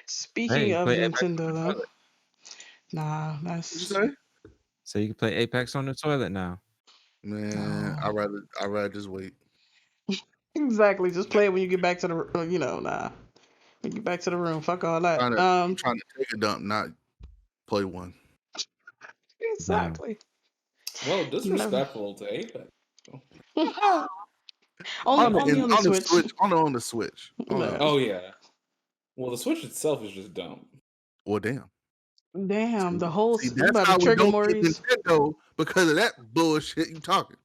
speaking Hey, of play Apex on Nintendo the though, toilet. nah, What'd you that's say? So you can play Apex on the toilet now. Man, nah. I'd rather just wait. Exactly. Just play it when you get back to the nah. When you get back to the room, fuck all that. I'm trying to take a dump, not play one. Exactly. Well, Never. disrespectful to Apex. Only on the Switch. On the Switch. No. Oh yeah. Well, the Switch itself is just dumb. Well, damn. Damn, the whole See, you that's about how to we trigger don't get Maurice. Nintendo because of that bullshit you talking.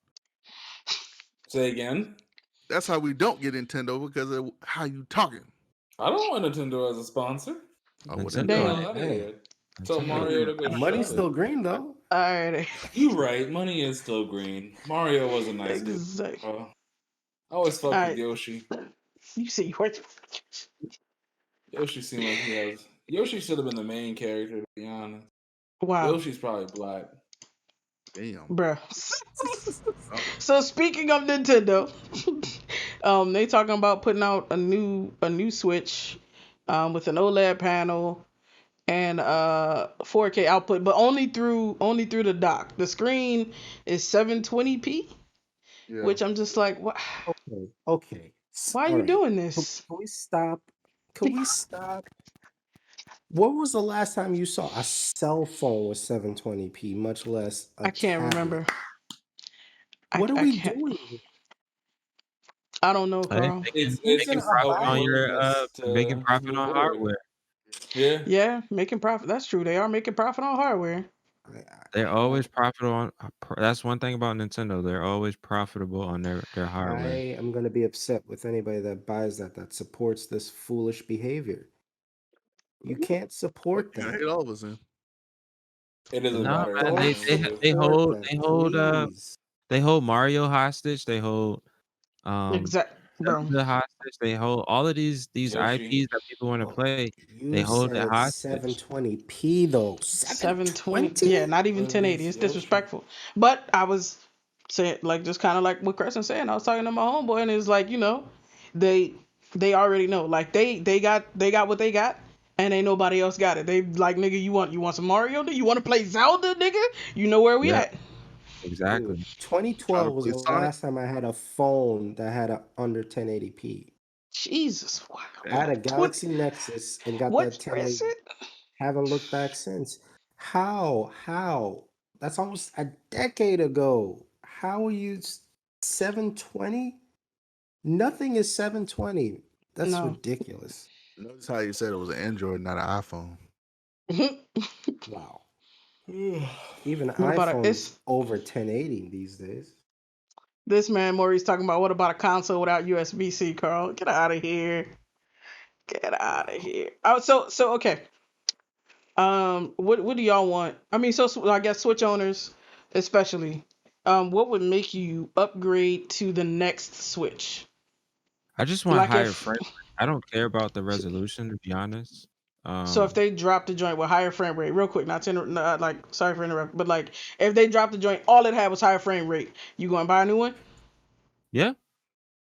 Say again. That's how we don't get Nintendo because of how you talking. I don't want Nintendo as a sponsor. Oh, well, Nintendo. Damn. Out of Hey. here. Tell Mario to go Money's shut still it. green though. All right. You right. Money is still green. Mario was a nice dude. Exactly. I always fucked Alright. with Yoshi. You see what? Yoshi seemed like he has. Yoshi should have been the main character, to be honest. Wow, Yoshi's probably black. Damn. bruh. So speaking of Nintendo, they talking about putting out a new Switch, with an OLED panel and 4K output, but only through the dock. The screen is 720p, Yeah. which I'm just like, what? Okay. Why are you Alright. doing Can this? we stop? Can we stop? What was the last time you saw a cell phone with 720p, much less a I can't tablet? remember. What are I we can't. doing here? I don't know, Hey, Carl. It's making just profit a on your willingness making to profit move on forward. hardware. Yeah. Yeah, making profit. That's true. They are making profit on hardware. They're always profitable on. That's one thing about Nintendo. They're always profitable on their I hardware. am going to be upset with anybody that buys that supports this foolish behavior. You can't support You that. hate all of us, then. It doesn't No, matter. man, Don't support that, please. they hold Mario hostage. They hold Exact, bro. Zelda hostage. They hold all of these Yoshi. IPs that people want to Oh, play. They you hold that said hostage. 720p though. 720. Yeah, 720? not even 1080. It's disrespectful. But I was saying, like, just kind of like what Crescent saying. I was talking to my homeboy, and it's like, they already know. Like they got what they got, and ain't nobody else got it. They like, nigga, you want some Mario? You want to play Zelda, nigga? You know where we Yeah, at? exactly. Dude, Trying to 2012 was play the Sonic? last time I had a phone that had a under 1080p. Jesus, wow. I had a Damn. Galaxy Nexus and got What that year is 1080. it? Haven't looked back since. How? That's almost a decade ago. How are you 720? Nothing is 720. That's No. ridiculous. Notice how you said it was an Android, not an iPhone. Wow. Even What about iPhones it's over 1080 these days. this man Maurice talking about what about a console without USB-C, Carl? Get out of here. Get out of here. Oh, so okay. What do y'all want? I mean, so I guess Switch owners, especially, what would make you upgrade to the next Switch? I just want Like higher if frame rate. I don't care about the resolution, to be honest. so, if they drop the joint with higher frame rate, real quick, like sorry for interrupting, but like if they dropped the joint, all it had was higher frame rate, you going to buy a new one? Yeah,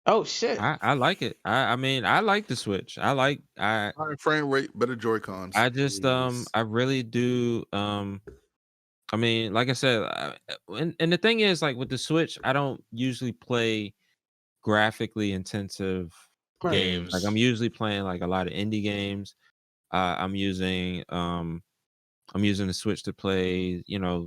Oh shit! I like it. I mean, I like the Switch. Higher frame rate, better Joy-Cons. I just Please. I really do I mean, like I said, and the thing is, like with the Switch, I don't usually play graphically intensive Right. games. Like I'm usually playing like a lot of indie games. I'm using the Switch to play,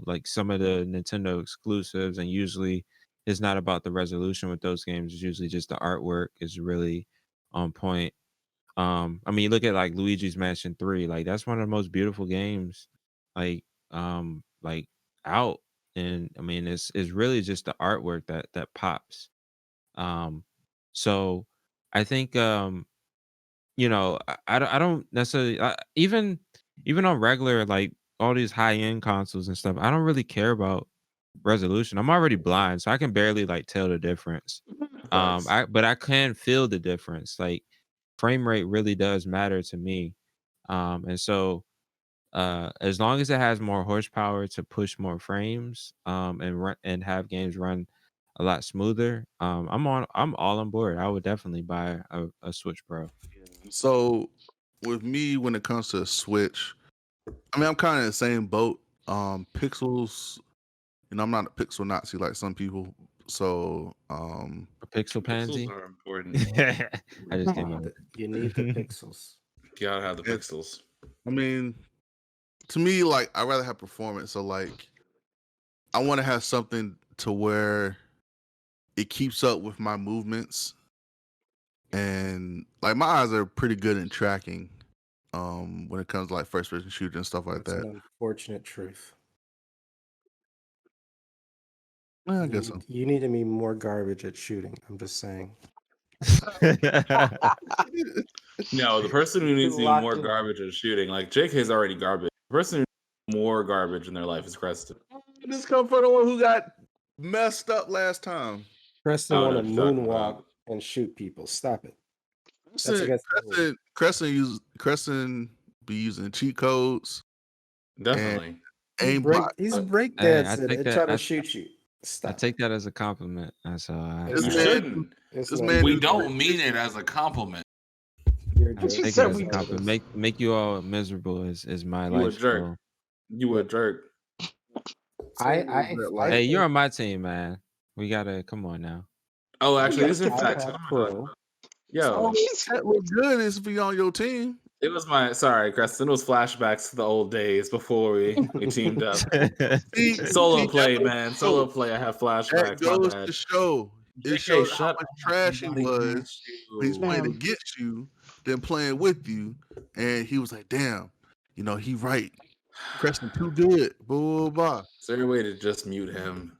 like some of the Nintendo exclusives, and usually it's not about the resolution with those games. It's usually just the artwork is really on point. I mean, look at like Luigi's Mansion 3. Like that's one of the most beautiful games, like out. And I mean, it's really just the artwork that pops. Um, so I think I don't necessarily even on regular like all these high end consoles and stuff. I don't really care about resolution. I'm already blind, so I can barely like tell the difference. Facts. But I can feel the difference. Like frame rate really does matter to me. And so as long as it has more horsepower to push more frames, and run and have games run a lot smoother, I'm all on board. I would definitely buy a Switch Pro. So with me, when it comes to Switch, I mean, I'm kind of in the same boat. Pixels, I'm not a pixel Nazi like some people. So, A Pixel Pixels Pansy. are important. I just came up. You need the pixels. You gotta have the It's- pixels. I mean, to me, like, I'd rather have performance. So, like, I want to have something to where it keeps up with my movements, and like my eyes are pretty good in tracking. When it comes to like first person shooter and stuff like That's that. an unfortunate truth. Yeah, I guess so. You need to be more garbage at shooting. I'm just saying. No, the person who needs to be Locked more in. garbage at shooting, like JK's already garbage. The person who needs more garbage in their life is Creston. This come from the one who got messed up last time. Preston I don't want to know what you're talking moonwalk about. and shoot people. Stop it. That's Crescent, against the rules. Crescent be using cheat codes Definitely. He's aimbot. he's Hey, I breakdancing take and that. trying to I, shoot you. I Stop. take that as a compliment. That's all. It's You not. shouldn't. It's This not. man We is don't mean it as a compliment. You're a I jerk. She take said it as we a don't. compliment. Make you all miserable is my You a life's jerk. goal. You a jerk. I Hey, you're think on my team, man. We gotta come on now. Oh, actually, gotta these are get to facts. iPad Oh my Pro. God. Yo, That look good is be on your team. it was my sorry, Creston. It was flashbacks to the old days before we teamed up. Solo play, man. Solo play. I have That flashbacks. My goes bad. to show. It JK, showed how shut much up. trash he Nobody was. asked He's you. playing Damn. against you, then playing with you, and he was like, "Damn, he right. Crescent too good." Blah blah blah. Is there a way to just mute him?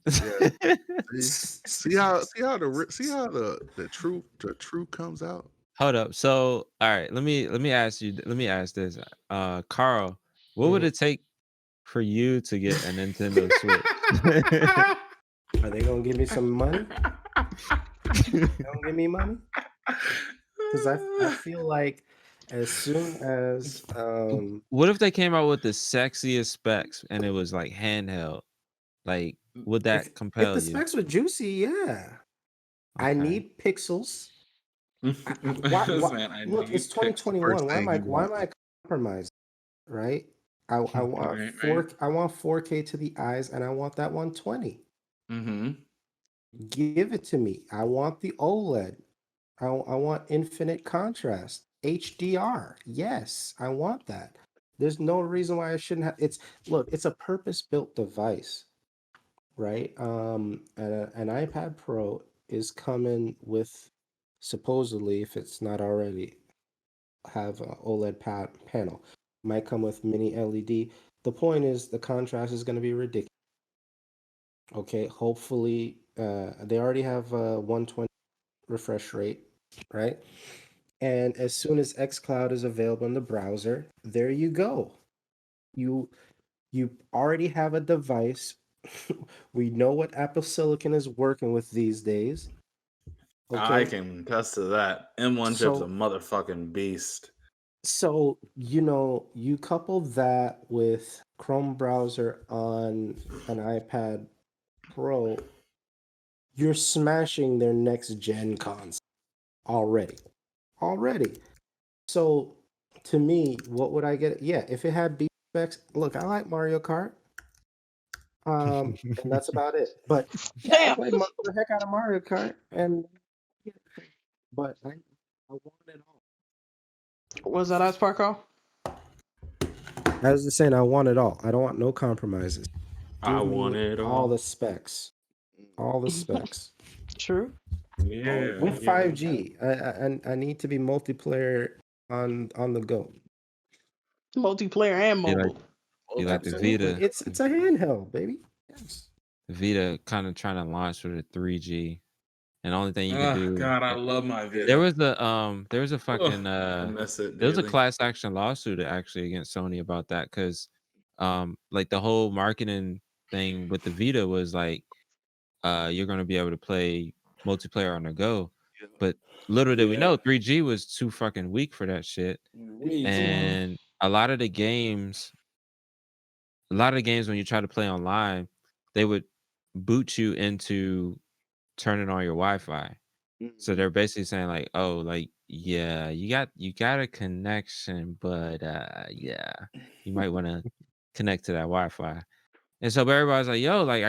Yeah. See how the truth comes out. Hold up. So, all right, let me ask you. Let me ask this. Carl, what would Mhm. it take for you to get a Nintendo Switch? Are they gonna give me some money? They gonna give me money? Because I feel like as soon as What if they came out with the sexiest specs and it was like handheld? Like, would that if compel the you? specs were juicy, yeah. I Okay. need pixels. This man, I Look, need it's pixels. 2021. Why am thing he I compromising? Right? I want Right. I want 4K to the eyes, and I want that 120. Mm-hmm. Give it to me. I want the OLED. I want infinite contrast. HDR. Yes, I want that. There's no reason why I shouldn't have. It's a purpose-built device, right? An iPad Pro is coming with, supposedly, if it's not already, have an OLED panel. Might come with mini LED. The point is the contrast is going to be ridiculous. Okay, hopefully, they already have a 120 refresh rate, right? And as soon as xCloud is available in the browser, there you go. You already have a device. We know what Apple Silicon is working with these days. I Okay, can attest to that. M1 chip's a so motherfucking beast. you couple that with Chrome browser on an iPad Pro, you're smashing their next gen console already. So to me, what would I get? Yeah, if it had beat specs, look, I like Mario Kart. And that's about it. But yeah, I Damn. played the heck out of Mario Kart, and but I want it all. Was that last part, Carl? I was just saying, I want it all. I don't want no compromises. I Give want me it all all. the specs, all the specs. True. Yeah. With 5G, I need to be multiplayer on the go. Multiplayer and Be like, mobile. be like the Absolutely, Vita. it's a handheld, baby. Yes. The Vita kind of trying to launch with a 3G, and the only thing you could Oh do. God, I love my Vita. There was a fucking I miss it. there was a daily. class action lawsuit actually against Sony about that because like the whole marketing thing with the Vita was like you're gonna be able to play multiplayer on the go, but little did we know 3G was too fucking weak for that shit, and a lot of the games when you try to play online, they would boot you into turning on your Wi-Fi. So they're basically saying like, oh, like, yeah, you got a connection, but yeah, you might want to connect to that Wi-Fi. And so everybody's like, yo, like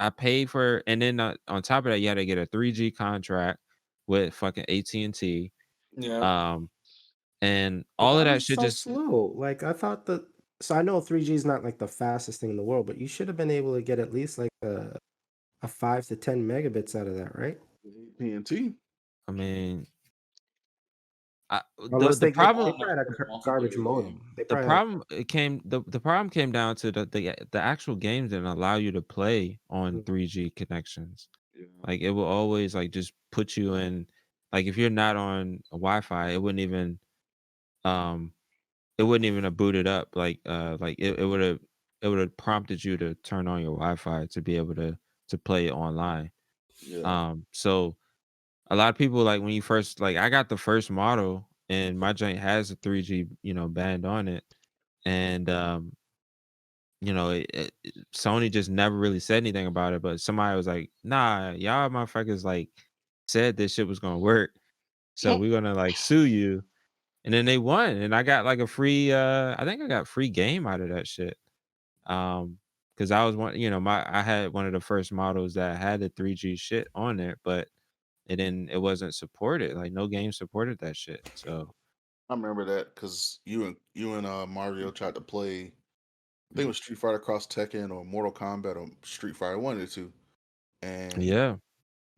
I paid for, and then on top of that, you had to get a 3G contract with fucking AT&T. Yeah. And But all why of that was it shit so just slow? Like I thought that. So I know 3G is not like the fastest thing in the world, but you should have been able to get at least like a 5 to 10 megabits out of that, right? TNT. I mean, Unless the they problem probably had a garbage modem. They the probably had problem it came the problem came down to the actual games didn't allow you to play on 3G connections. Yeah. Like it will always like just put you in, like if you're not on a Wi-Fi, um it wouldn't even have booted up. Like it would have prompted you to turn on your Wi-Fi to be able to play it online. Yeah. So a lot of people, like when you first, like I got the first model and my joint has a 3G, band on it. And Sony just never really said anything about it, but somebody was like, nah, y'all motherfuckers like said this shit was gonna work. So we're gonna like sue you. And then they won. And I got like a free I think I got free game out of that shit. Because I was I had one of the first models that had the 3G shit on it, but it wasn't supported. Like no game supported that shit. So I remember that because you and Mario tried to play. I think it was Street Fighter Cross Tekken or Mortal Kombat or Street Fighter 1 or 2. And yeah.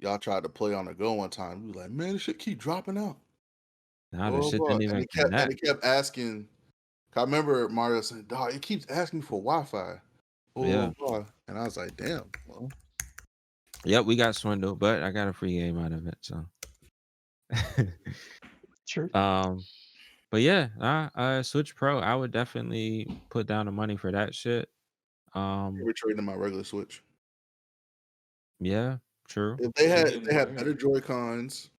y'all tried to play on the go one time. We were like, man, this shit keep dropping out. Nah, the Blah, shit blah. didn't even connect. It kept asking. I remember Mario saying, dog, it keeps asking for Wi-Fi. Blah, Yeah. blah, blah. And I was like, damn. Well, Yep, we got swindled, but I got a free game out of it. So True. but yeah, Switch Pro, I would definitely put down the money for that shit. we're trading my regular Switch. Yeah, true. If they had better Joy-Cons.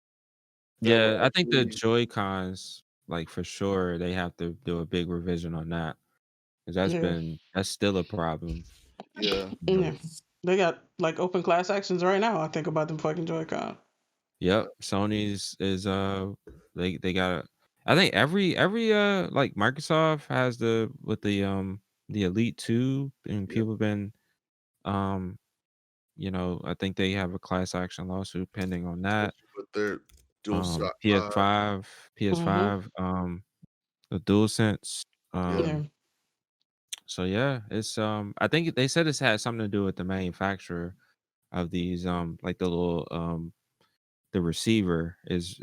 Yeah, I think the Joy-Cons, like for sure, they have to do a big revision on that. Because that's still a problem. Yeah. Yeah. They got like open class actions right now. I think about them fucking Joy-Con. Yep. Sony's is they got I think every like Microsoft has the Elite 2, and people been I think they have a class action lawsuit pending on that. But they're dual shot. PS5, the DualSense. Yeah. So yeah, it's I think they said it's had something to do with the manufacturer of these like the little the receiver is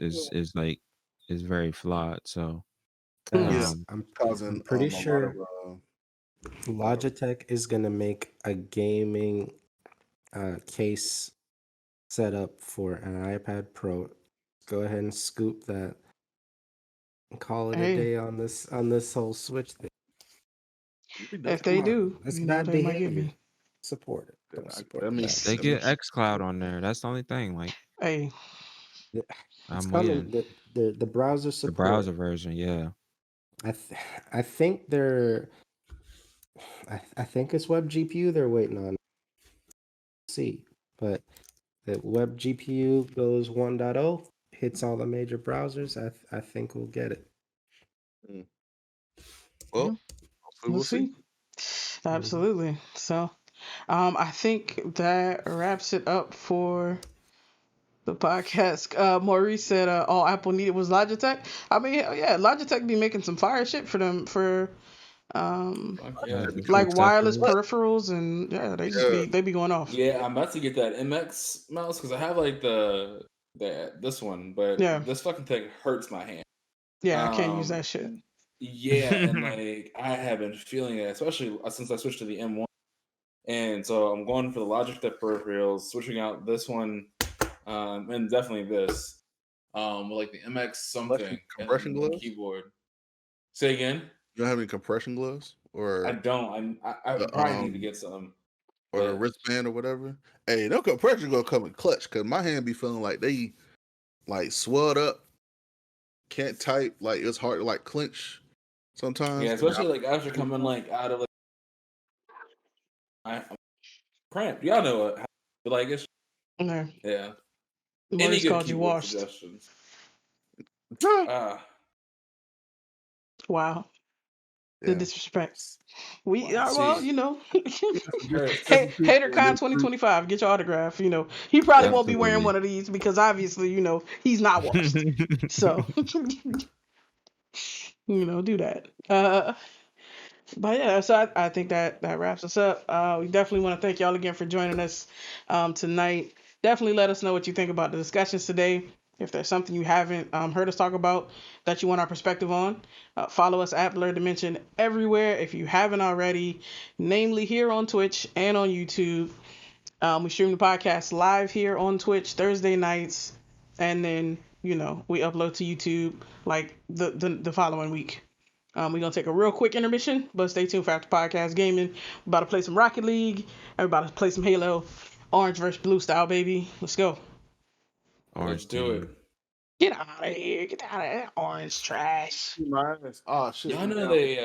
very flawed. So Yeah. I'm Causing pretty a sure lot of Logitech is gonna make a gaming case setup for an iPad Pro. Go ahead and scoop that and call it a day on this whole Switch thing. If they do, That's you know, bad they might get behavior. me. Support it. Don't support that the makes- bad they get xCloud on there. That's the only thing. Like Hey, It's I'm coming. waiting. The browser The support. browser version, yeah. I think they're. I think it's Web GPU they're waiting on. See, but the Web GPU goes 1.0, hits all the major browsers. I think we'll get it. Well, we'll see. Absolutely. So, I think that wraps it up for the podcast. Maurice said all Apple needed was Logitech. I mean, hell yeah, Logitech be making some fire shit for them for like wireless peripherals, and yeah, they be going off. Yeah, I'm about to get that MX mouse because I have like this one, but this fucking thing hurts my hand. Yeah, I can't use that shit. Yeah, and like I have been feeling it, especially since I switched to the M1. And so I'm going for the Logitech peripherals, switching out this one, and definitely this, with like the MX something compression and gloves? keyboard. Say again? You don't have any compression gloves, or I don't. I probably need to get some, or the wristband or whatever. Hey, no compression gonna come in clutch because my hand be feeling like they like swelled up, can't type, like it's hard to like clench sometimes. Yeah, especially like after coming like out of like I'm cramped. Y'all know what? Like it's yeah. Any good called you keyboard washed. suggestions? Wow. The disrespect. We are, See. well, you know. Hey, HaterCon 2025, get your autograph. You know, he probably won't be wearing one of these because obviously, you know, he's not washed. So, you know, do that. But yeah, so I think that wraps us up. We definitely want to thank y'all again for joining us tonight. Definitely let us know what you think about the discussions today. If there's something you haven't heard us talk about that you want our perspective on, follow us at Blerdimension everywhere if you haven't already, namely here on Twitch and on YouTube. We stream the podcast live here on Twitch Thursday nights, and then we upload to YouTube like the following week. We're gonna take a real quick intermission, but stay tuned for After Podcast Gaming. We're about to play some Rocket League. Everybody to play some Halo, orange versus blue style, baby. Let's go. Orange Let's do team. it. Get out of here. Get out of that orange trash. Oh shit. Y'all know Yeah. they